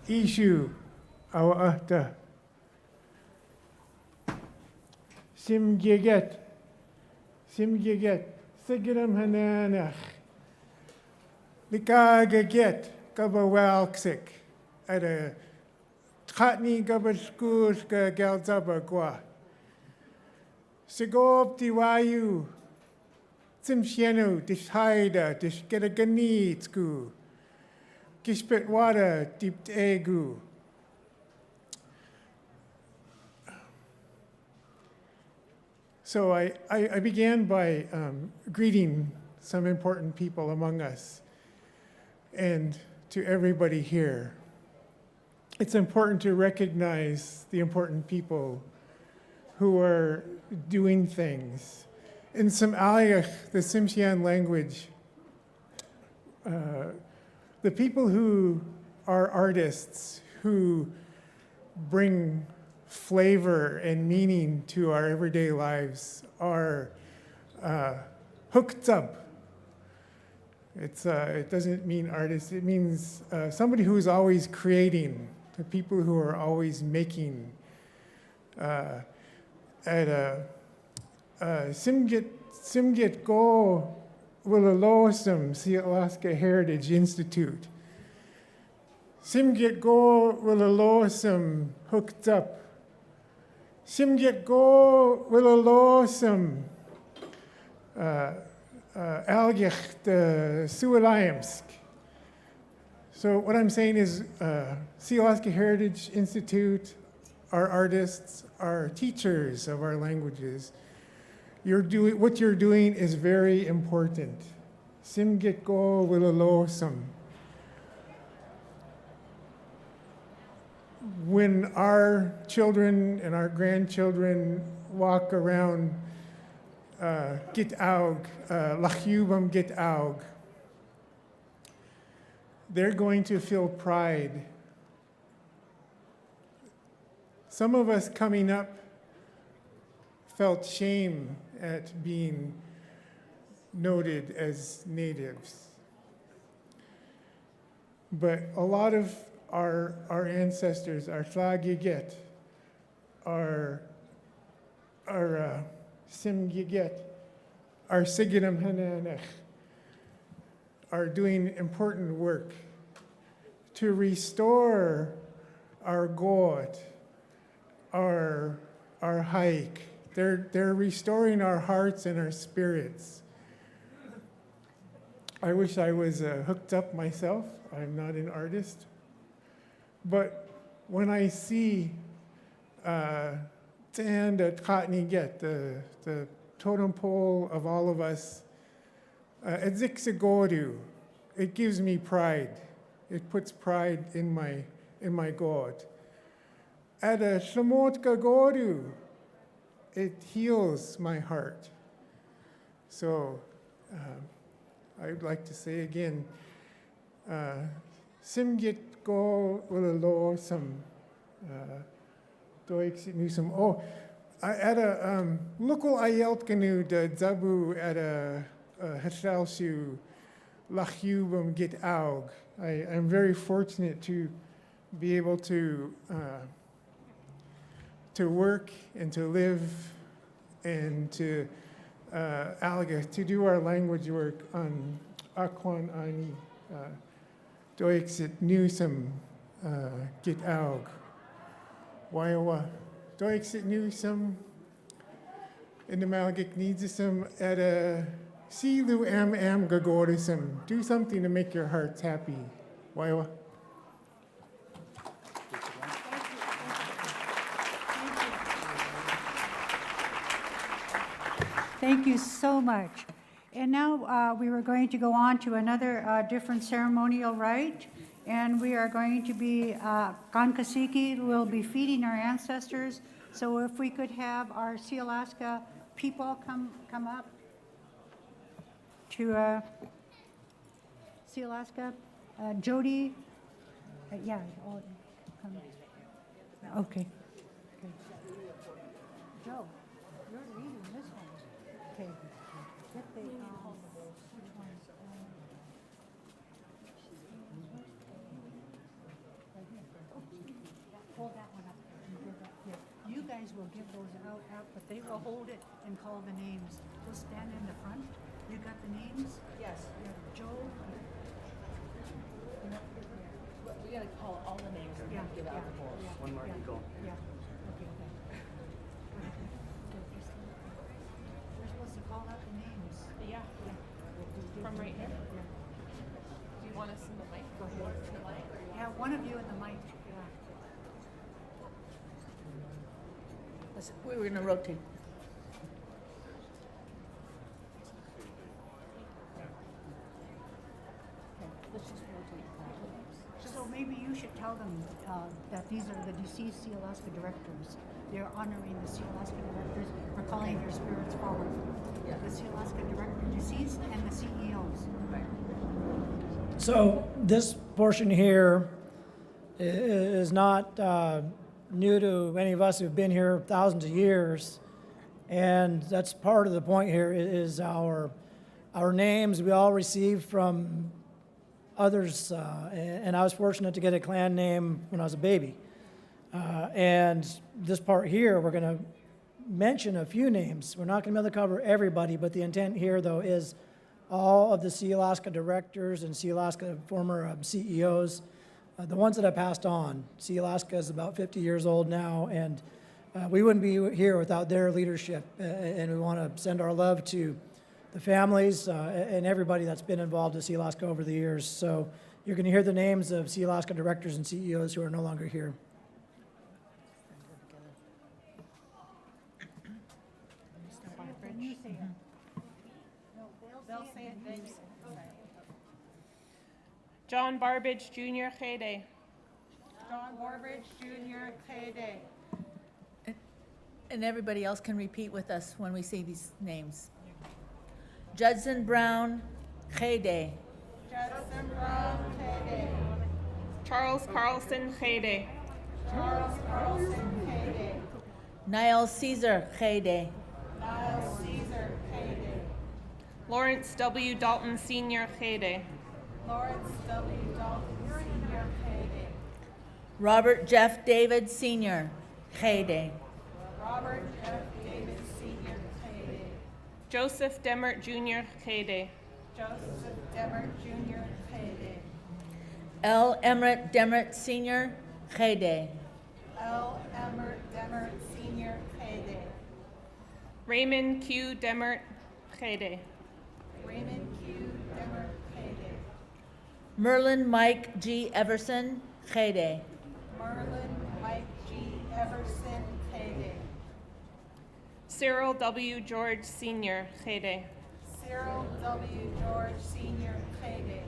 Ishu, Awata, Simgiget, Sigiram Hananach, Likagaget, Gabawalksik, at a Tratni Gabaskurska Galzabagua, Sigop Tiwayu, Simshienu, Dish Haida, Dish Getaganitsku. Gishpet water deep egu. So I began by greeting some important people among us and to everybody here. It's important to recognize the important people who are doing things. In Somaliach, the Tsimshian language, the people who are artists, who bring flavor and meaning to our everyday lives are hooked up. It doesn't mean artist, it means somebody who is always creating, the people who are always making. At Simgit Go Willalosam, Sealaska Heritage Institute. Simgit Go Willalosam hooked up. Simgit Go Willalosam Algich the Sualayamsk. So what I'm saying is Sealaska Heritage Institute, our artists, our teachers of our languages, what you're doing is very important. Simgit Go Willalosam. When our children and our grandchildren walk around Git Aug, Lachyubam Git Aug, they're going to feel pride. Some of us coming up felt shame at being noted as natives. But a lot of our ancestors, our Tlagiget, our Simgiget, our Sigidam Hananech, are doing important work to restore our God, our hike. They're restoring our hearts and our spirits. I wish I was hooked up myself. I'm not an artist. But when I see the Tkatniget, the totem pole of all of us, at Zixagodu, it gives me pride. It puts pride in my God. At a Shamot Gagodu, it heals my heart. So I would like to say again, Simgit go ulalo some doik nusum. Oh, at a local ayelt ganu de zabu at a hashalshu lachubum git aug. I'm very fortunate to be able to work and to live and to to do our language work on Akwan Ani Doixit Newsome Git Aug Waiwa Doixit Newsome in the Malgik needs some at a Silu Am Gagorism. Do something to make your hearts happy. Waiwa. Thank you so much. And now we were going to go on to another different ceremonial rite, and we are going to be, Kankasiki will be feeding our ancestors. So if we could have our Sealaska people come up to Sealaska. Jody, yeah, all come. Okay. Joe, you're leading this one. Okay. Get the, which ones? Right here. Hold that one up and give that here. You guys will give those out, but they will hold it and call the names. We'll stand in the front. You got the names? Yes. Joe. We gotta call all the names and give out the balls. One more eagle. Yeah. Okay. We're supposed to call out the names. Yeah. From right here? Do you want us in the mic? Go ahead. Yeah, one of you in the mic. Yeah. We were gonna rotate. So maybe you should tell them that these are the deceased Sealaska directors. They're honoring the Sealaska directors for calling their spirits forward. Yeah. The Sealaska director deceased and the CEOs. Right. So this portion here is not new to any of us who've been here thousands of years, and that's part of the point here is our names we all received from others, and I was fortunate to get a clan name when I was a baby. And this part here, we're going to mention a few names. We're not going to be able to cover everybody, but the intent here, though, is all of the Sealaska directors and Sealaska former CEOs, the ones that I passed on. Sealaska is about 50 years old now, and we wouldn't be here without their leadership. And we want to send our love to the families and everybody that's been involved with Sealaska over the years. So you're going to hear the names of Sealaska directors and CEOs who are no longer here. John Barbage Jr. Haida. John Barbage Jr. Haida. And everybody else can repeat with us when we say these names. Judson Brown Haida. Judson Brown Haida. Charles Carlson Haida. Charles Carlson Haida. Niall Caesar Haida. Niall Caesar Haida. Lawrence W. Dalton Sr. Haida. Lawrence W. Dalton Sr. Haida. Robert Jeff David Sr. Haida. Robert Jeff David Sr. Haida. Joseph Demert Jr. Haida. Joseph Demert Jr. Haida. L. Emmerich Demert Sr. Haida. L. Emmerich Demert Sr. Haida. Raymond Q. Demert Haida. Raymond Q. Demert Haida. Merlin Mike G. Everson Haida. Merlin Mike G. Everson Haida. Cyril W. George Sr. Haida. Cyril W. George Sr. Haida.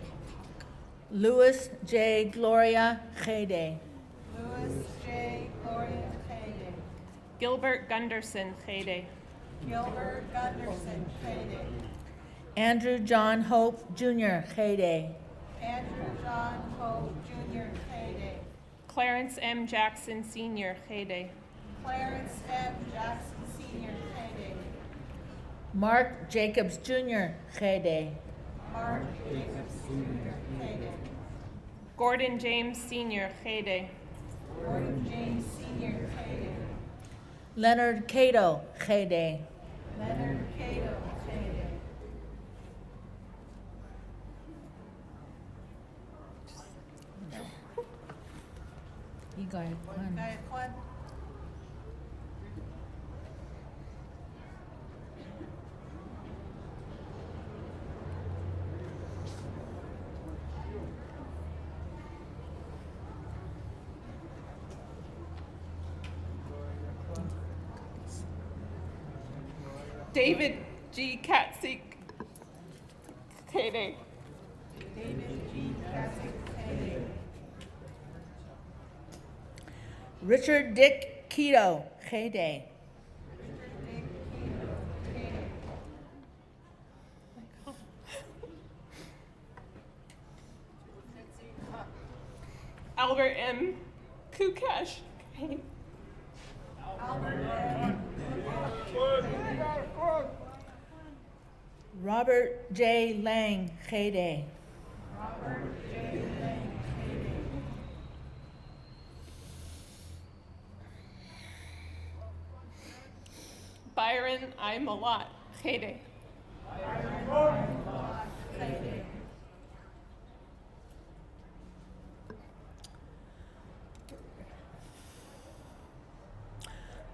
Louis J. Gloria Haida. Louis J. Gloria Haida. Gilbert Gunderson Haida. Gilbert Gunderson Haida. Andrew John Hope Jr. Haida. Andrew John Hope Jr. Haida. Clarence M. Jackson Sr. Haida. Clarence M. Jackson Sr. Haida. Mark Jacobs Jr. Haida. Mark Jacobs Jr. Haida. Gordon James Sr. Haida. Gordon James Sr. Haida. Leonard Cato Haida. Leonard Cato Haida. You got one. David G. Katsik Haida. David G. Katsik Haida. Richard Dick Keto Haida. Albert M. Kukash Haida. Robert J. Lang Haida. Robert J. Lang Haida. Byron I. Malott Haida.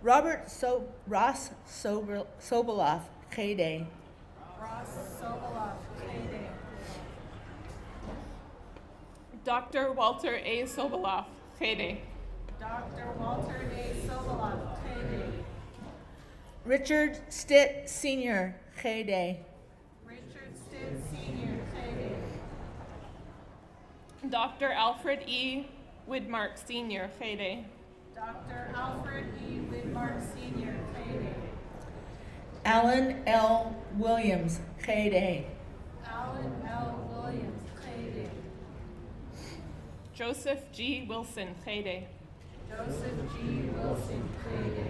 Robert Ross Sobolov Haida. Ross Sobolov Haida. Dr. Walter A. Sobolov Haida. Dr. Walter A. Sobolov Haida. Richard Stitt Sr. Haida. Richard Stitt Sr. Haida. Dr. Alfred E. Widmark Sr. Haida. Dr. Alfred E. Widmark Sr. Haida. Alan L. Williams Haida. Alan L. Williams Haida. Joseph G. Wilson Haida. Joseph G. Wilson Haida.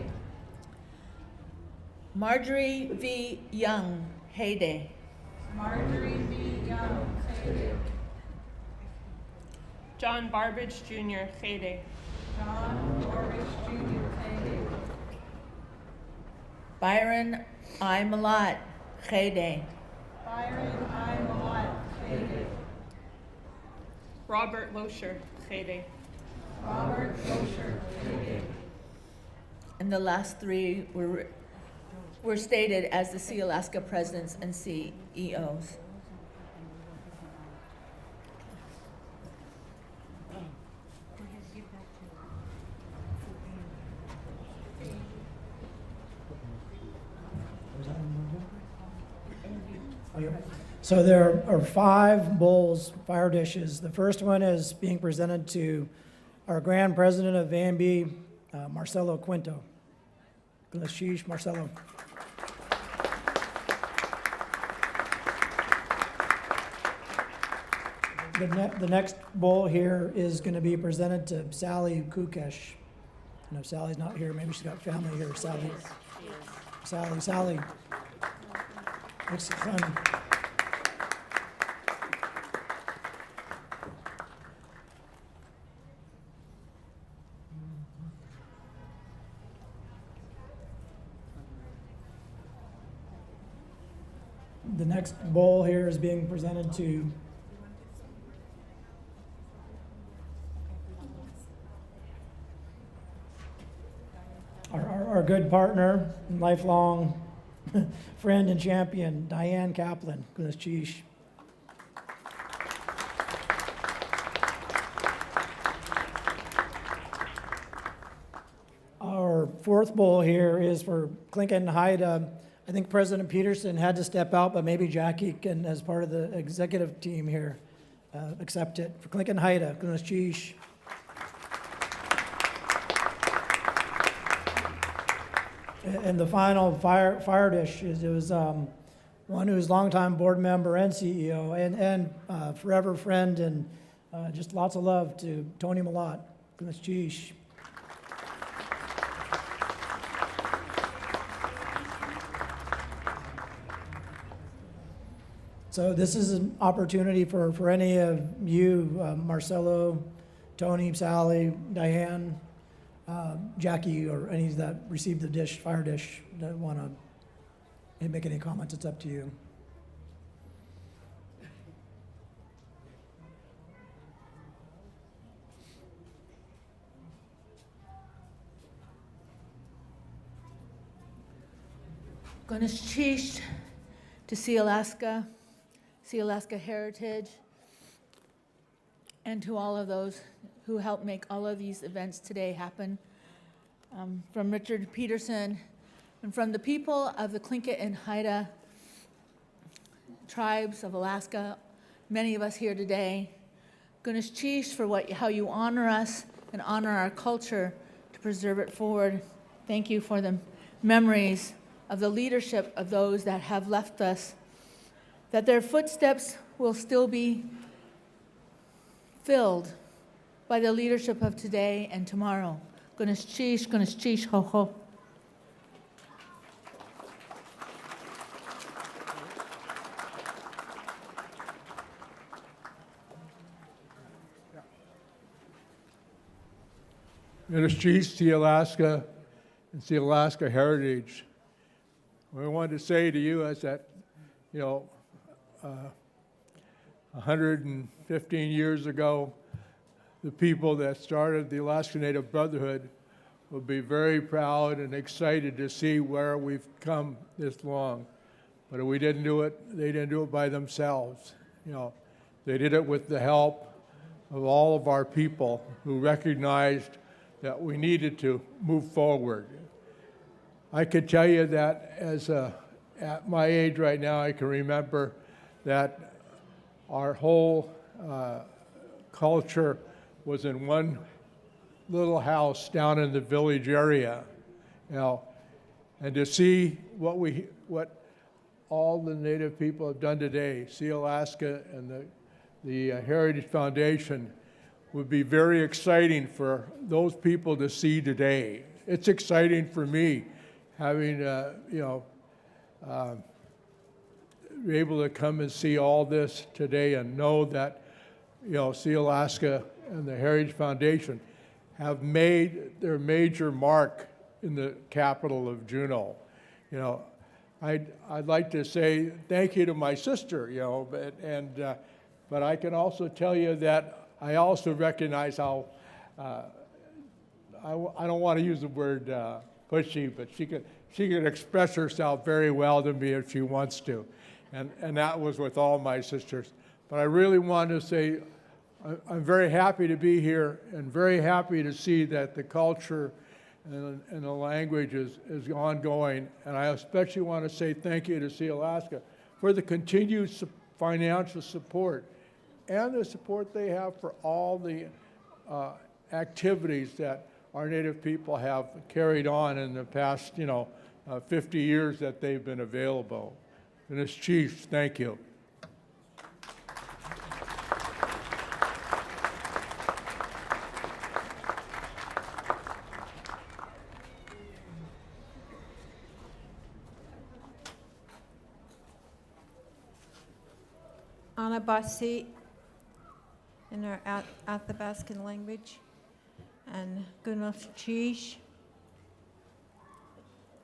Marjorie V. Young Haida. Marjorie V. Young Haida. John Barbage Jr. Haida. John Barbage Jr. Haida. Byron I. Malott Haida. Byron I. Malott Haida. Robert Loescher Haida. Robert Loescher Haida. And the last three were stated as the Sealaska presidents and CEOs. So there are 5 bowls, fire dishes. The first one is being presented to our Grand President of AMB, Marcelo Quinto. Glashish Marcelo. The next bowl here is going to be presented to Sally Kukesh. And if Sally's not here, maybe she's got family here. Sally. Looks fun. The next bowl here is being presented to our good partner, and lifelong friend and champion, Diane Kaplan. Goodness, sheesh. Our fourth bowl here is for Clinkette and Haida. I think President Peterson had to step out, but maybe Jackie can, as part of the executive team here, accept it. For Clinkette and Haida, goodness, sheesh. And the final fire dish was one who's longtime board member and CEO and forever friend and just lots of love to Tony Malott. Goodness, sheesh. So this is an opportunity for any of you, Marcelo, Tony, Sally, Diane, Jackie, or any that received the fire dish, that want to make any comments. It's up to you. Goodness, sheesh to Sealaska, Sealaska Heritage, and to all of those who helped make all of these events today happen. From Richard Peterson and from the people of the Clinkette and Haida tribes of Alaska, many of us here today, goodness cheesh for how you honor us and honor our culture to preserve it forward. Thank you for the memories of the leadership of those that have left us, that their footsteps will still be filled by the leadership of today and tomorrow. Goodness cheesh, ho ho. Goodness cheesh, Sealaska and Sealaska Heritage. What I wanted to say to you is that, 115 years ago, the people that started the Alaska Native Brotherhood will be very proud and excited to see where we've come this long. But we didn't do it, they didn't do it by themselves. They did it with the help of all of our people who recognized that we needed to move forward. I could tell you that at my age right now, I can remember that our whole culture was in one little house down in the village area, and to see what all the Native people have done today, Sealaska and the Heritage Foundation, would be very exciting for those people to see today. It's exciting for me, having be able to come and see all this today and know that Sealaska and the Heritage Foundation have made their major mark in the capital of Juneau. I'd like to say thank you to my sister, but I can also tell you that I also recognize how I don't want to use the word pushy, but she can express herself very well to me if she wants to, and that was with all my sisters. But I really want to say I'm very happy to be here and very happy to see that the culture and the language is ongoing. And I especially want to say thank you to Sealaska for the continued financial support and the support they have for all the activities that our Native people have carried on in the past, 50 years that they've been available. And as Chiefs, thank you. Anabasi in our Athabascan language, and Gunnoth Chish.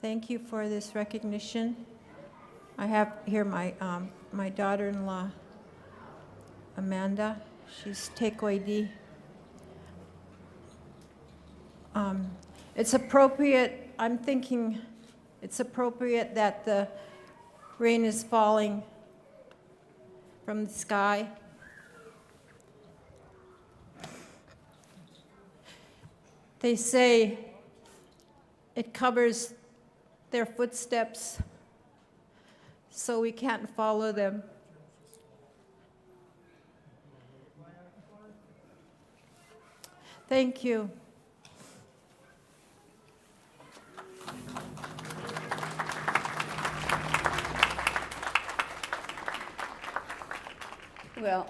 Thank you for this recognition. I have here my my daughter-in-law, Amanda. She's Tekoidi. It's appropriate, I'm thinking it's appropriate that the rain is falling from the sky. They say it covers their footsteps so we can't follow them. Thank you. Well,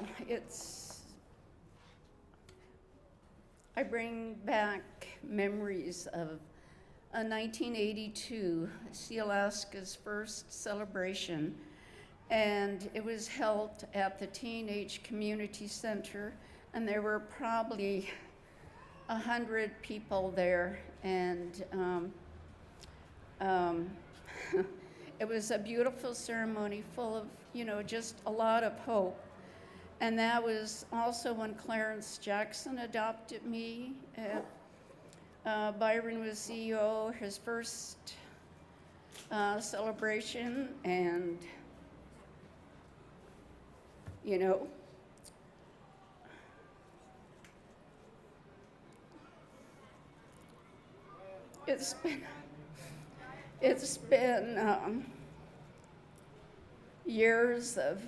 I bring back memories of a 1982 Sealaska's first celebration, and it was held at the Teenage Community Center, and there were probably 100 people there, and it was a beautiful ceremony full of, just a lot of hope. And that was also when Clarence Jackson adopted me. Byron was CEO, his first celebration, and it's been years of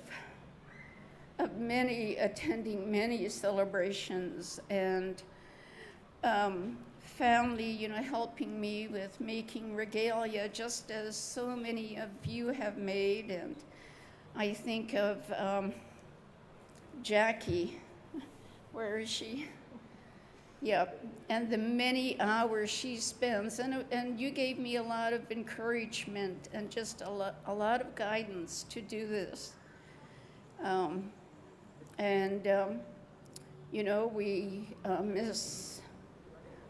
attending many celebrations, and family, helping me with making regalia, just as so many of you have made. And I think of Jackie, where is she? Yeah, and the many hours she spends, and you gave me a lot of encouragement and just a lot of guidance to do this.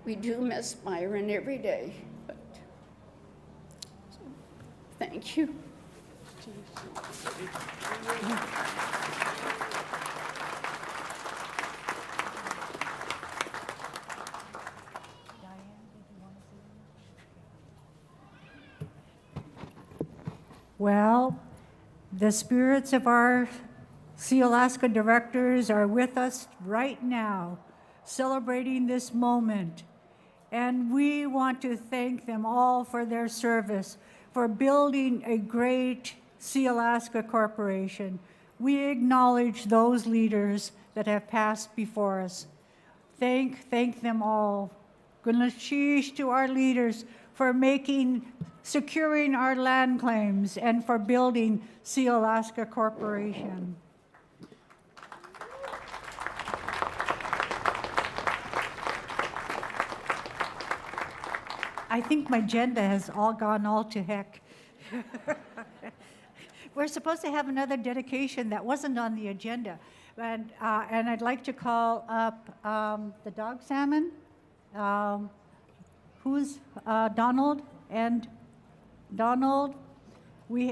We do miss Byron every day, but thank you. Well, the spirits of our Sealaska directors are with us right now, celebrating this moment. And we want to thank them all for their service, for building a great Sealaska corporation. We acknowledge those leaders that have passed before us. Thank them all. Gunlashish to our leaders for securing our land claims and for building Sealaska Corporation. I think my agenda has all gone all to heck. We're supposed to have another dedication that wasn't on the agenda. And I'd like to call up the dog salmon. Who's Donald? And Donald, we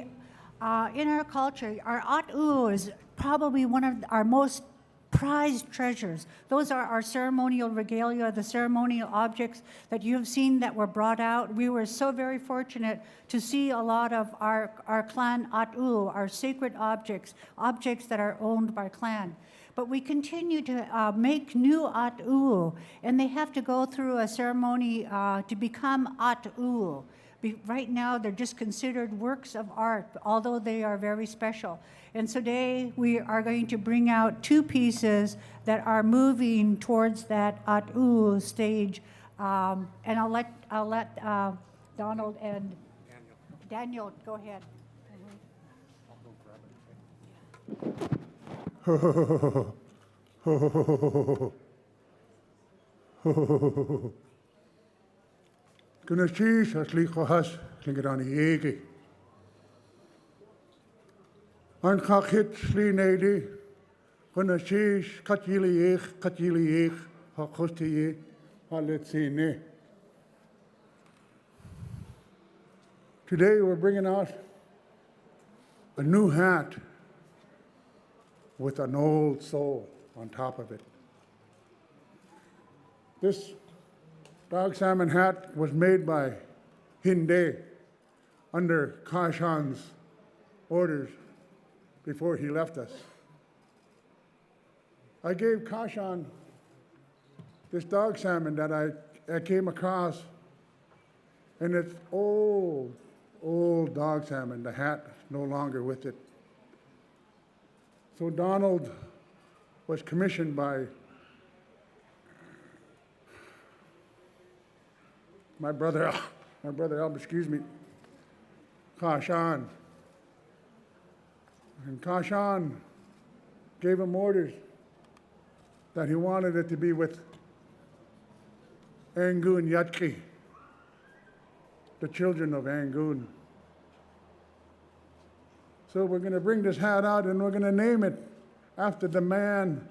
in our culture, our at'u is probably one of our most prized treasures. Those are our ceremonial regalia, the ceremonial objects that you have seen that were brought out. We were so very fortunate to see a lot of our clan at'u, our sacred objects that are owned by clan. But we continue to make new at'u, and they have to go through a ceremony to become at'u. Right now, they're just considered works of art, although they are very special. And today, we are going to bring out two pieces that are moving towards that at'u stage. And I'll let Donald and Daniel go ahead. Gunashish as lichahas Klinkette ege. An chachit sli nedi Gunashish, Katiliich, Hakostiye, Haletsine. Today we're bringing out a new hat with an old soul on top of it. This dog salmon hat was made by Hinde under Kashan's orders before he left us. I gave Kashan this dog salmon that I came across, and it's old dog salmon. The hat is no longer with it. So Donald was commissioned by my brother Albert, Kashan. And Kashan gave him orders that he wanted it to be with Angoon Yatki, the children of Angoon. So we're going to bring this hat out and we're going to name it after the man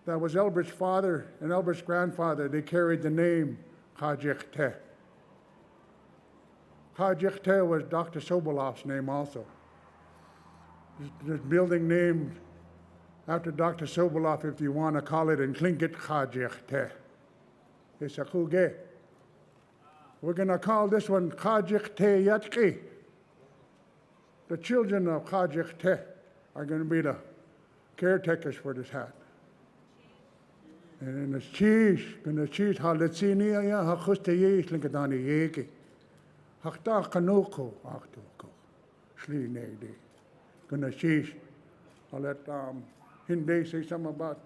that was Albert's father and Albert's grandfather. They carried the name Kajikte. Kajikte was Dr. Sobolov's name also. This building named after Dr. Sobolov, if you want to call it, in Clinkette Kajikte. It's a kuge. We're going to call this one Kajikte Yatki. The children of Kajikte are going to be the caretakers for this hat. And it's cheese, gonna cheese haletsini ya hakustaye slinkadani yeki. Hakta kanoko aktuko. Shli nedi. Gonna cheese. I'll let Hinde say something about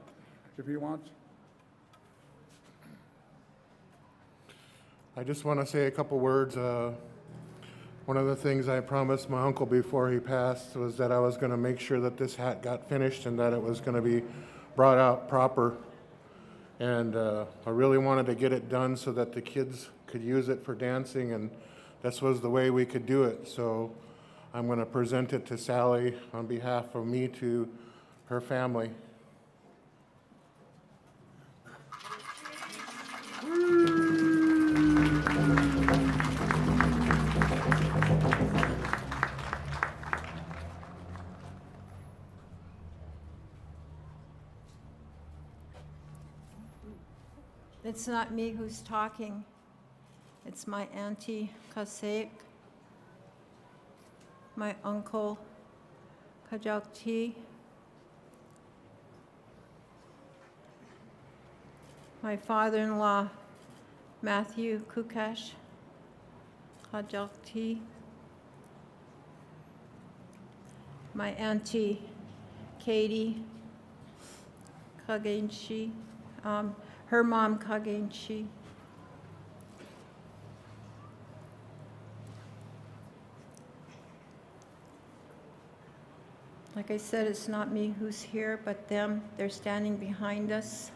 if he wants. I just want to say a couple words. One of the things I promised my uncle before he passed was that I was going to make sure that this hat got finished and that it was going to be brought out proper. And I really wanted to get it done so that the kids could use it for dancing, and this was the way we could do it. So I'm going to present it to Sally on behalf of me to her family. It's not me who's talking. It's my auntie Kasek, my uncle Kajakti, my father-in-law Matthew Kukash Kajakti, my auntie Katie Kagenshi, her mom Kagenshi. Like I said, it's not me who's here, but them. They're standing behind us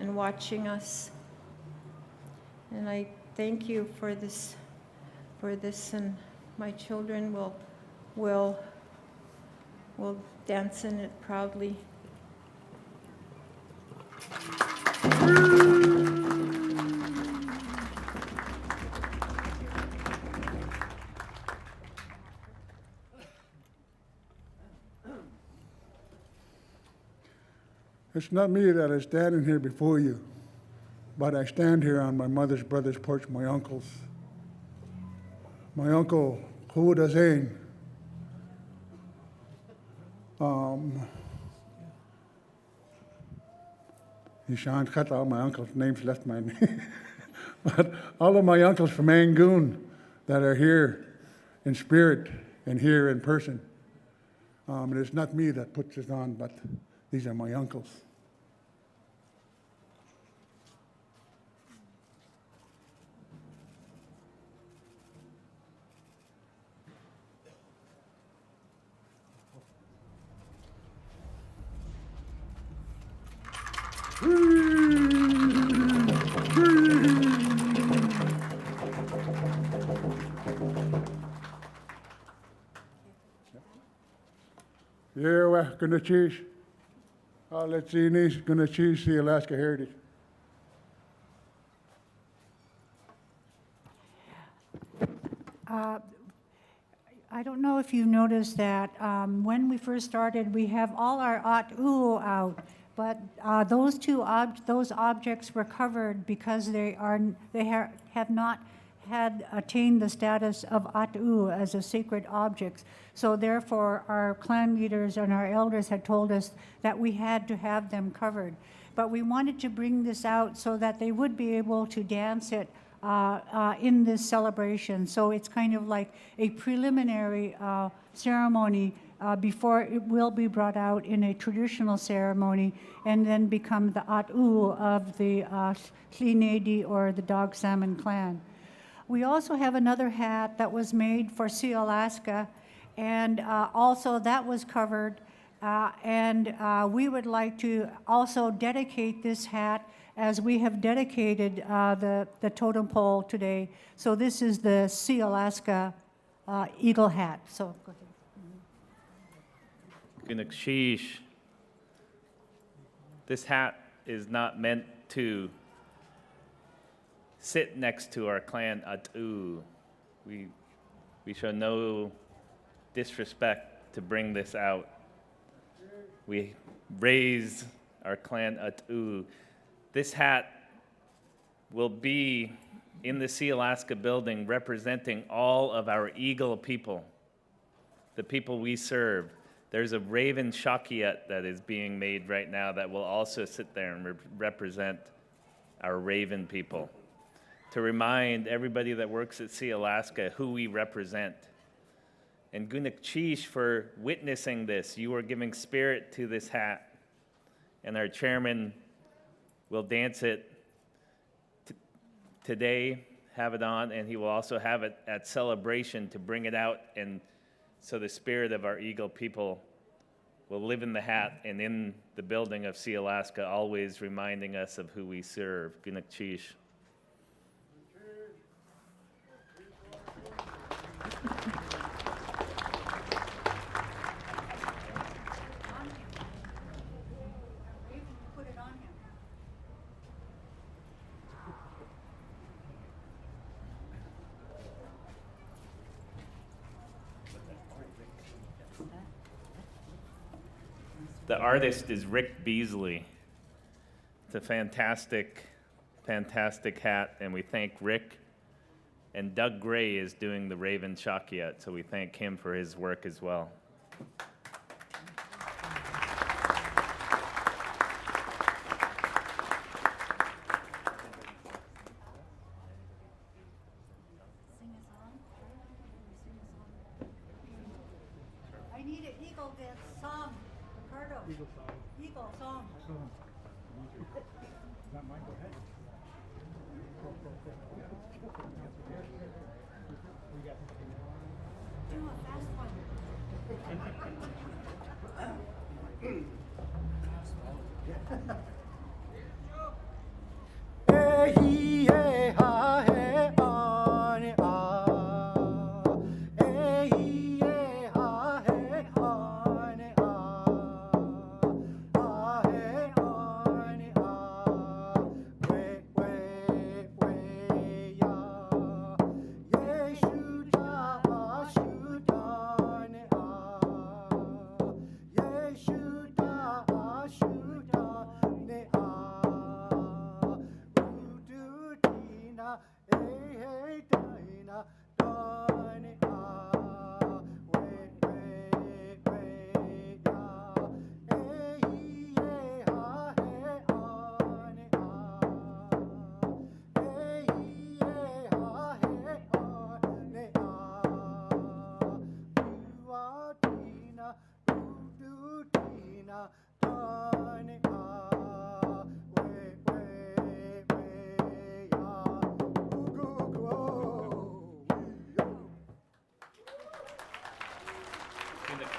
and watching us. And I thank you for this, and my children will dance in it proudly. It's not me that is standing here before you, but I stand here on my mother's brother's porch, my uncle's. My uncle, Huda Zain, Ishan Khata, my uncle's name's left my name. But all of my uncles from Angoon that are here in spirit and here in person. And it's not me that puts this on, but these are my uncles. Yeah, we're gonna choose. Let's see, gonna choose the Alaska Heritage. I don't know if you noticed that when we first started, we have all our a'u out, but those objects were covered because they have not had attained the status of a'u as a sacred objects. So therefore, our clan leaders and our elders had told us that we had to have them covered. But we wanted to bring this out so that they would be able to dance it in this celebration. So it's kind of like a preliminary ceremony before it will be brought out in a traditional ceremony and then become the a'u of the Hlinedi or the Dog Salmon clan. We also have another hat that was made for Sealaska, and also that was covered. We would like to also dedicate this hat as we have dedicated the totem pole today. So this is the Sealaska eagle hat. So go ahead. Gunakshish. This hat is not meant to sit next to our clan a'u. We show no disrespect to bring this out. We raise our clan a'u. This hat will be in the Sealaska building representing all of our eagle people, the people we serve. There's a raven shakiyat that is being made right now that will also sit there and represent our raven people, to remind everybody that works at Sealaska who we represent. And Gunakshish for witnessing this. You are giving spirit to this hat. And our chairman will dance it today, have it on, and he will also have it at celebration to bring it out, and so the spirit of our eagle people will live in the hat and in the building of Sealaska, always reminding us of who we serve. Gunakshish. The artist is Rick Beasley. It's a fantastic, fantastic hat, and we thank Rick. And Doug Gray is doing the Raven Shakiyat, so we thank him for his work as well. I need an eagle dance song, Ricardo. Eagle song. Eagle song. Is that mine? Go ahead. Do a fast one.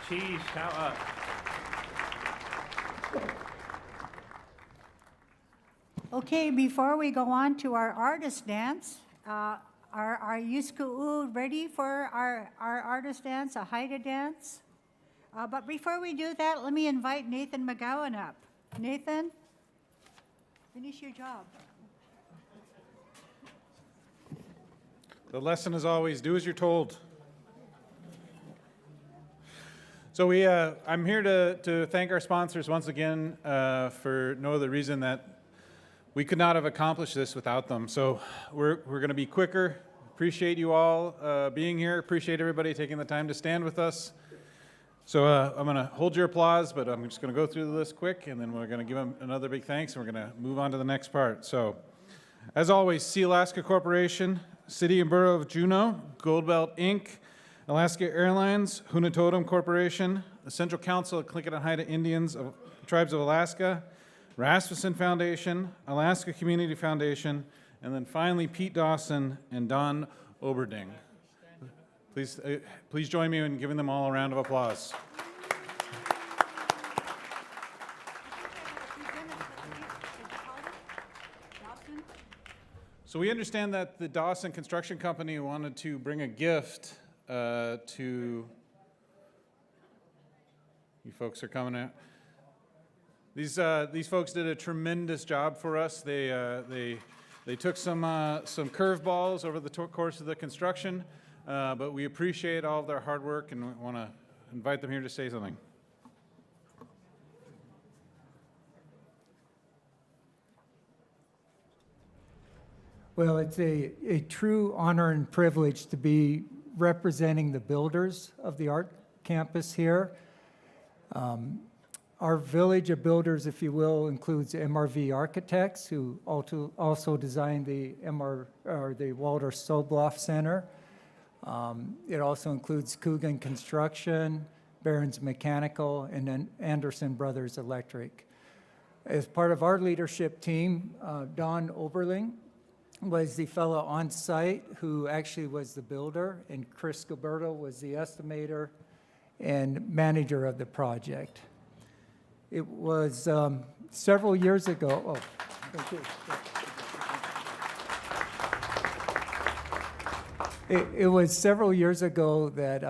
Cheese, how up? Okay, before we go on to our artist dance, are Yusku'u ready for our artist dance, a Haida dance? But before we do that, let me invite Nathan McGowan up. Nathan, finish your job. The lesson is always do as you're told. So I'm here to thank our sponsors once again for no other reason that we could not have accomplished this without them. So we're going to be quicker. Appreciate you all being here. Appreciate everybody taking the time to stand with us. So I'm going to hold your applause, but I'm just going to go through the list quick, and then we're going to give them another big thanks, and we're going to move on to the next part. So, as always, Sealaska Corporation, City and Borough of Juneau, Goldbelt Inc., Alaska Airlines, Hunatotum Corporation, the Central Council of Clinkette and Haida Indians of Tribes of Alaska, Rasmussen Foundation, Alaska Community Foundation, and then finally Pete Dawson and Don Oberding. Please join me in giving them all a round of applause. So we understand that the Dawson Construction Company wanted to bring a gift to you folks are coming out. These folks did a tremendous job for us. They took some curveballs over the course of the construction, but we appreciate all of their hard work and want to invite them here to say something. Well, it's a true honor and privilege to be representing the builders of the art campus here. Our village of builders, if you will, includes MRV Architects, who also designed the Walter Sobloff Center. It also includes Coogan Construction, Barron's Mechanical, and then Anderson Brothers Electric. As part of our leadership team, Don Oberling was the fellow on site who actually was the builder, and Chris Gilberto was the estimator and manager of the project. It was several years ago. Oh, thank you. It was several years ago that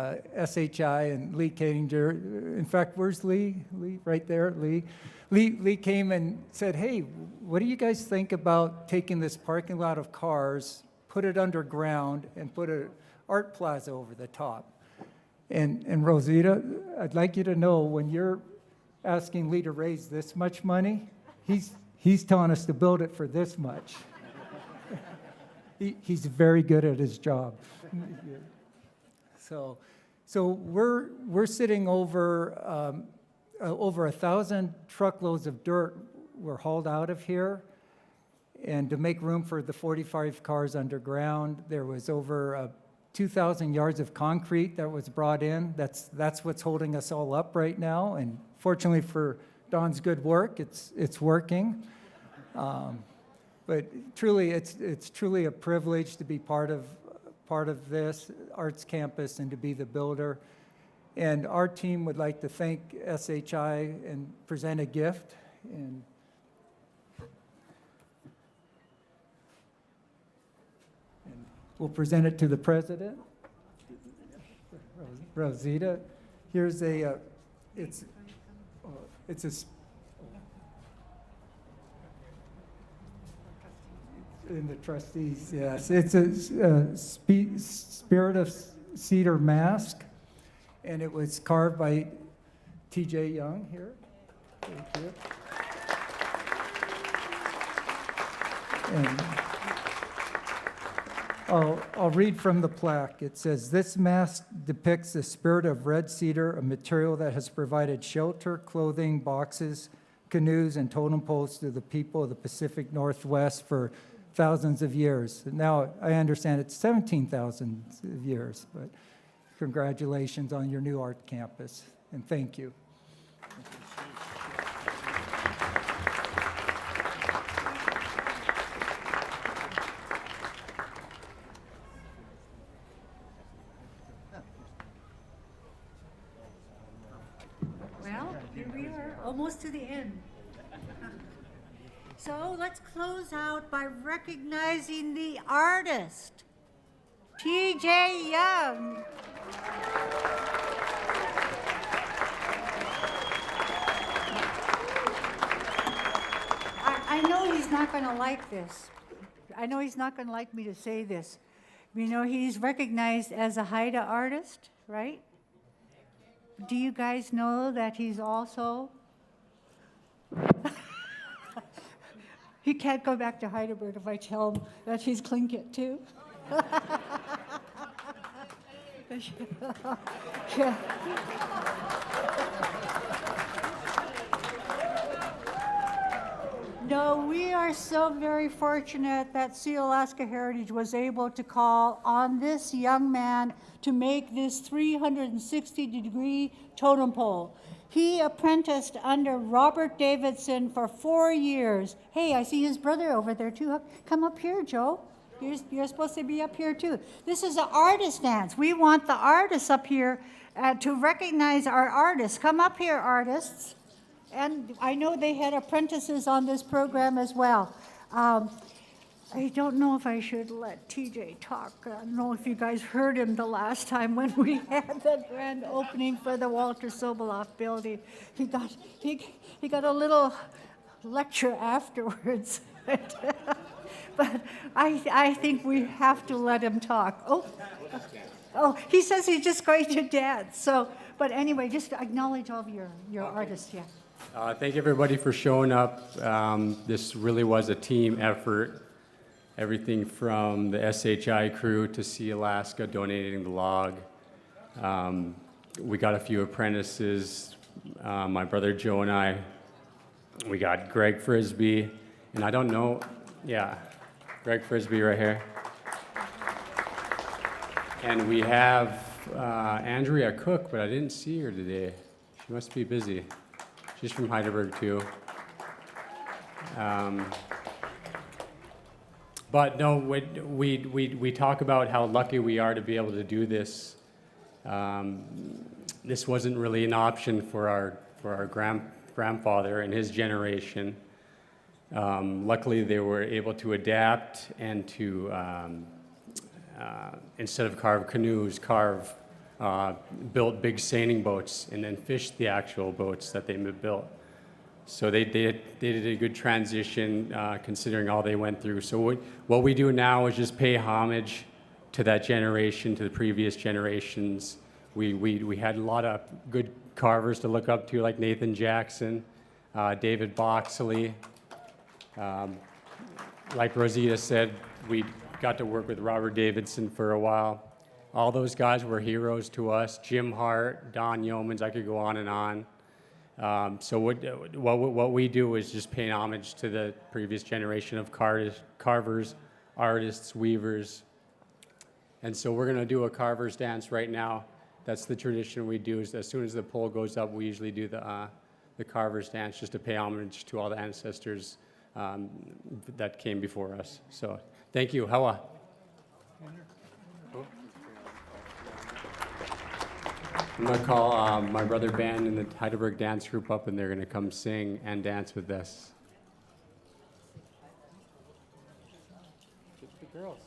SHI and Lee Kadinger, in fact, where's Lee? Lee, right there, Lee. Lee came and said, hey, what do you guys think about taking this parking lot of cars, put it underground, and put an art plaza over the top? And Rosita, I'd like you to know, when you're asking Lee to raise this much money, he's telling us to build it for this much. He's very good at his job. So we're sitting over 1,000 truckloads of dirt were hauled out of here, and to make room for the 45 cars underground, there was over 2,000 yards of concrete that was brought in. That's what's holding us all up right now, and fortunately for Don's good work, it's working. But truly, it's truly a privilege to be part of this arts campus and to be the builder. And our team would like to thank SHI and present a gift. And we'll present it to the president. Rosita, here's it's in the trustees, yes. It's a Spirit of Cedar mask, and it was carved by T.J. Young here. Thank you. And I'll read from the plaque. It says, this mask depicts the spirit of red cedar, a material that has provided shelter, clothing, boxes, canoes, and totem poles to the people of the Pacific Northwest for thousands of years. Now, I understand it's 17,000 years, but congratulations on your new art campus, and thank you. Well, here we are, almost to the end. So let's close out by recognizing the artist, T.J. Young. I know he's not going to like this. I know he's not going to like me to say this. You know, he's recognized as a Haida artist, right? Do you guys know that he's also... He can't go back to Heidelberg if I tell him that he's Clinkette too. Yeah. No, we are so very fortunate that Sealaska Heritage was able to call on this young man to make this 360-degree totem pole. He apprenticed under Robert Davidson for 4 years. Hey, I see his brother over there too. Come up here, Joe. You're supposed to be up here too. This is an artist dance. We want the artists up here to recognize our artists. Come up here, artists. And I know they had apprentices on this program as well. I don't know if I should let TJ talk. I don't know if you guys heard him the last time when we had the grand opening for the Walter Soboleff building. He got a little lecture afterwards. But I think we have to let him talk. Oh, he says he's just going to dance. So, but anyway, just acknowledge all of your artists, yeah. Thank everybody for showing up. This really was a team effort. Everything from the SHI crew to Sealaska donating the log. We got a few apprentices, my brother Joe and I. We got Greg Frisbee, and I don't know, yeah, Greg Frisbee right here. And we have Andrea Cook, but I didn't see her today. She must be busy. She's from Heidelberg too. But no, we talk about how lucky we are to be able to do this. This wasn't really an option for our grandfather and his generation. Luckily, they were able to adapt and to, instead of carve canoes, built big sailing boats and then fished the actual boats that they built. So they did a good transition considering all they went through. So what we do now is just pay homage to that generation, to the previous generations. We had a lot of good carvers to look up to, like Nathan Jackson, David Boxley. Like Rosita said, we got to work with Robert Davidson for a while. All those guys were heroes to us. Jim Hart, Don Yeomans, I could go on and on. So what we do is just pay homage to the previous generation of carvers, artists, weavers. And so we're going to do a carver's dance right now. That's the tradition we do. Is as soon as the pole goes up, we usually do the carver's dance just to pay homage to all the ancestors that came before us. So thank you. Hawa. I'm going to call my brother band and the Heidelberg dance group up, and they're going to come sing and dance with us. Just the girls.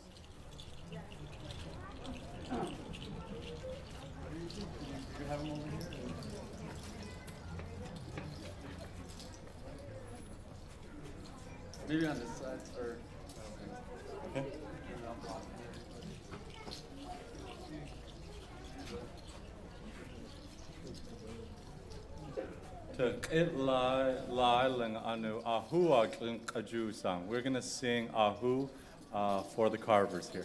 You have them over here? Maybe on this side, or... Okay. We're going to sing Ahu for the carvers here.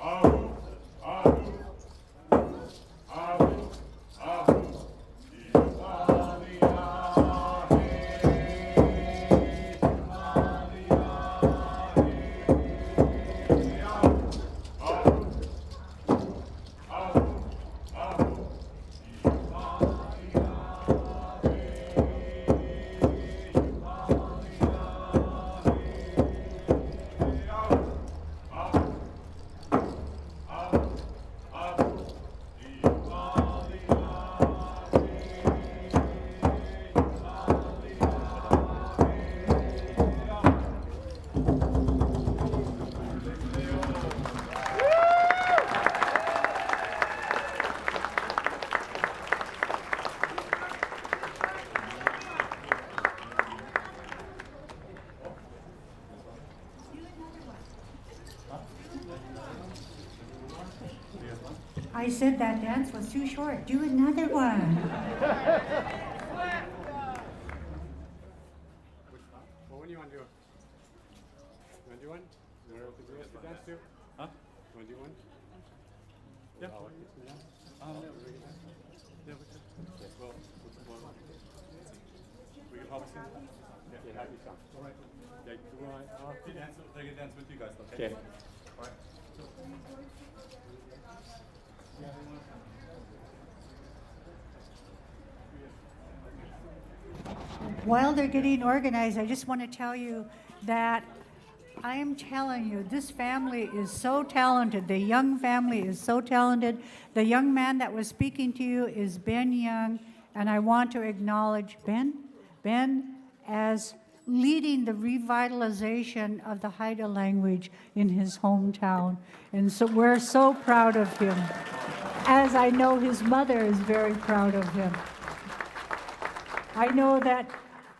Ahu, Ahu, Ahu. I said that dance was too short. Do another one. What one do you want to do? You want to do one? You want to do a dance too? Huh? You want to do one? Yeah. Yeah, we can. Okay, well, we can probably sing that. Yeah, happy song. All right. Yeah, they can dance with you guys, okay? Okay. All right. While they're getting organized, I just want to tell you that I am telling you, this family is so talented. The Young family is so talented. The young man that was speaking to you is Ben Young, and I want to acknowledge Ben as leading the revitalization of the Haida language in his hometown. And so we're so proud of him, as I know his mother is very proud of him. I know that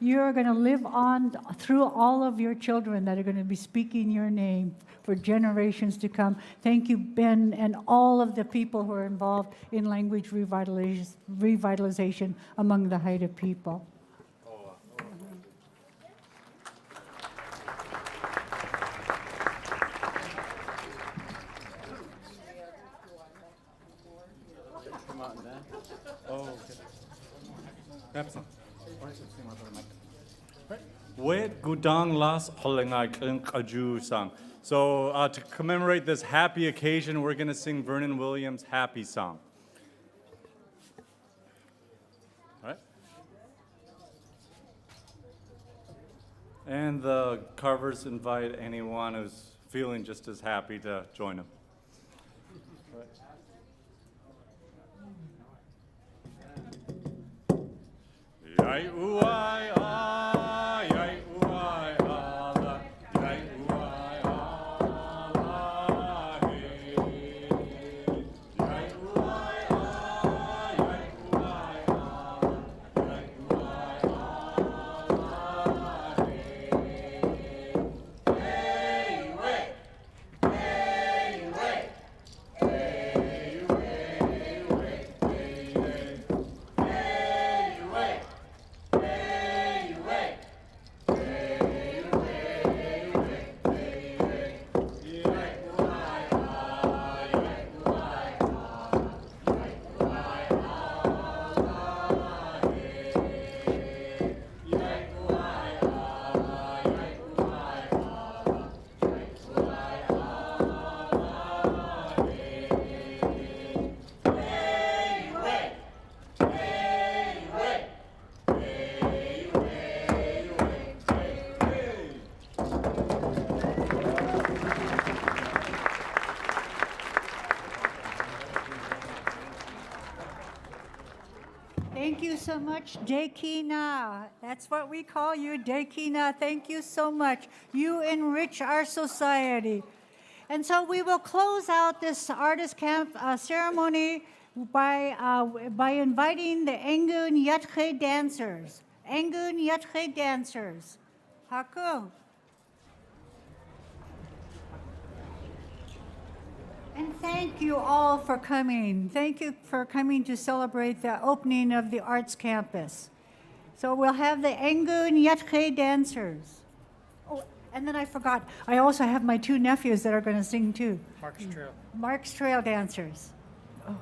you're going to live on through all of your children that are going to be speaking your name for generations to come. Thank you, Ben, and all of the people who are involved in language revitalization among the Haida people. Wet gudang las holengai klinkaju song. So to commemorate this happy occasion, we're going to sing Vernon Williams' Happy Song. All right? And the Carvers invite anyone who's feeling just as happy to join them. Yai uai ah, yai uai ala, yai uai ala, hey. Yai uai ah, yai uai ala, yai uai ala, hey. Hey, wait, hey, wait, hey, wait, wait, hey, hey. Thank you so much, Dekina. That's what we call you, Dekina. Thank you so much. You enrich our society. And so we will close out this artist camp ceremony by inviting the Engun Yatche dancers. Engun Yatche dancers. Haku. And thank you all for coming. Thank you for coming to celebrate the opening of the Arts Campus. So we'll have the Engun Yatche dancers. Oh, and then I forgot, I also have my two nephews that are going to sing too. Mark's Trail. Mark's Trail dancers. Oh.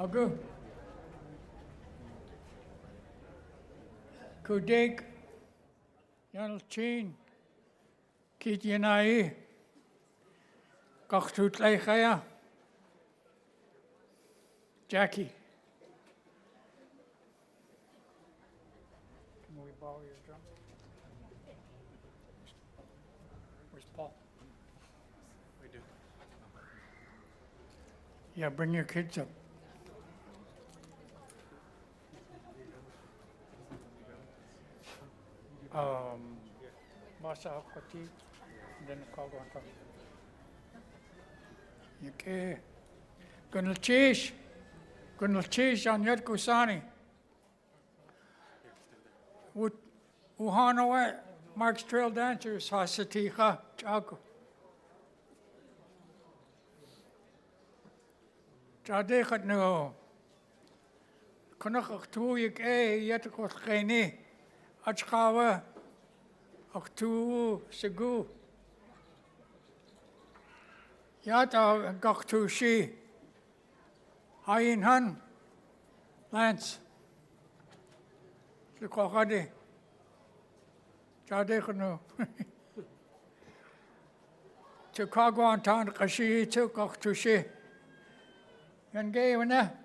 Agu. Kudik. Yanal Chin. Kit Yanai. Kachtut Leichaya. Jackie. Can we borrow your drum? Where's Paul? We do. Yeah, bring your kids up. Masa Koti, then call on top. Okay. Gunal Chish on Yad Kusani. Uhanawa, Mark's Trail Dancers, Hasatiha, Chaku. Chadekhat no. Kunakak tu yik Yatakot Keni, Achkawa, Aktu Segu. Yata Gaktu Shi. Hayin Han, Lance, the Kokade, Chadekano, to Kagwantan Kashi, to Koktushi, and gay when that.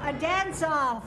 A dance-off.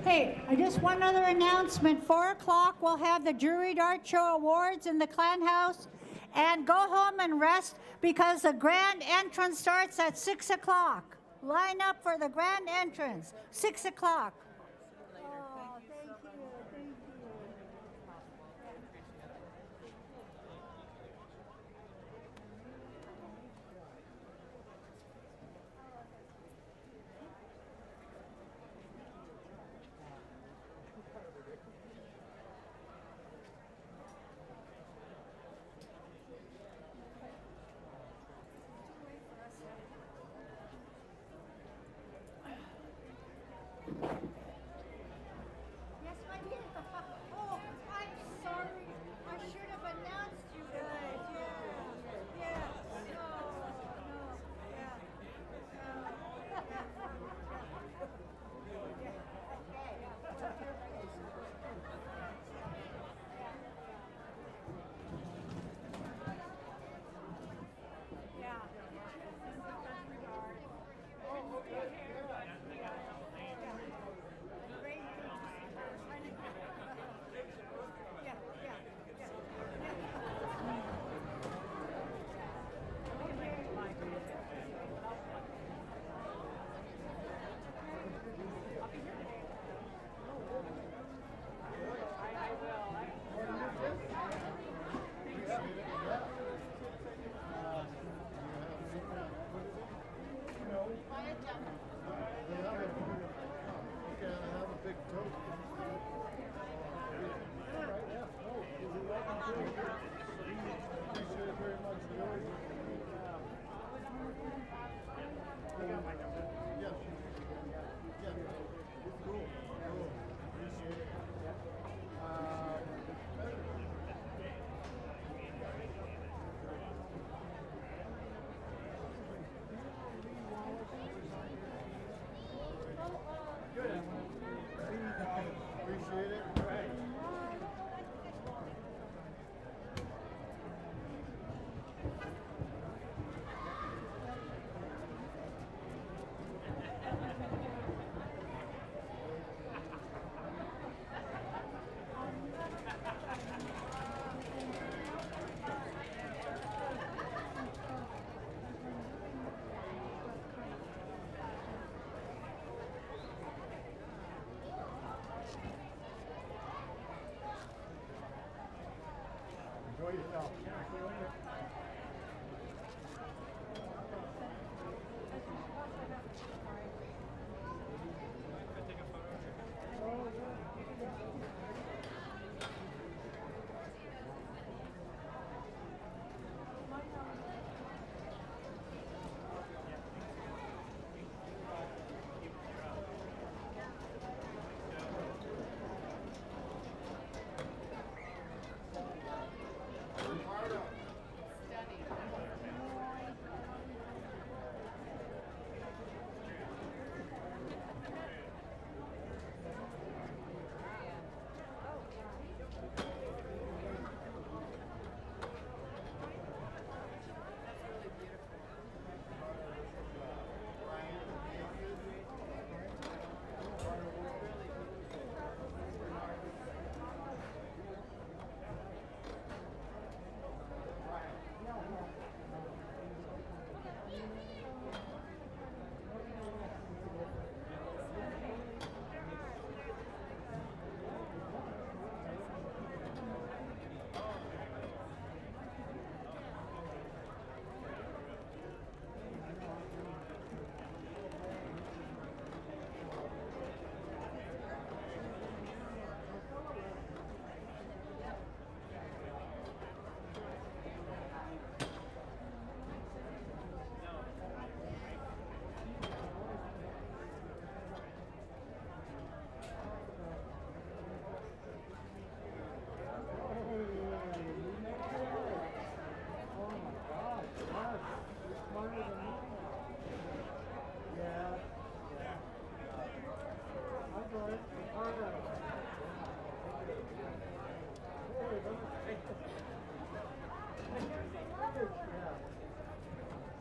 Hey, just one other announcement. 4 o'clock, we'll have the Juried Art Show Awards in the Clan House. And go home and rest because the grand entrance starts at 6 o'clock. Line up for the grand entrance, 6 o'clock. Oh, thank you, thank you.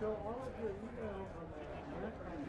So all of your emails on the background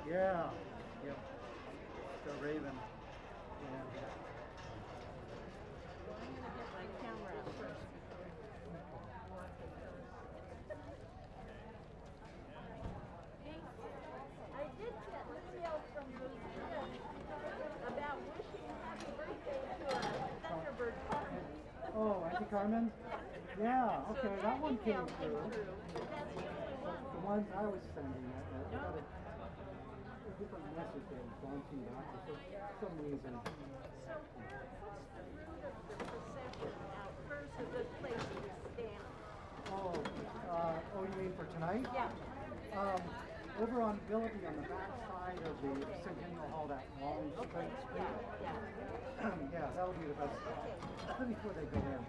Yeah, yep. The Raven. Yeah. I'm gonna get my camera out first. I did get an email from Rosita about wishing happy birthday to a Thunderbird Carmen. Oh, Auntie Carmen? Yeah, So okay, that one came email through. but that's the only one. The ones I was sending, I got a different message that was gone to that for some reason. So what's the root of the procession now? Where's a good place to stand? Oh, over on Willoughby on the back side of the Centennial Hall, that long straight street. Yeah, that'll be the best spot. Before they go in.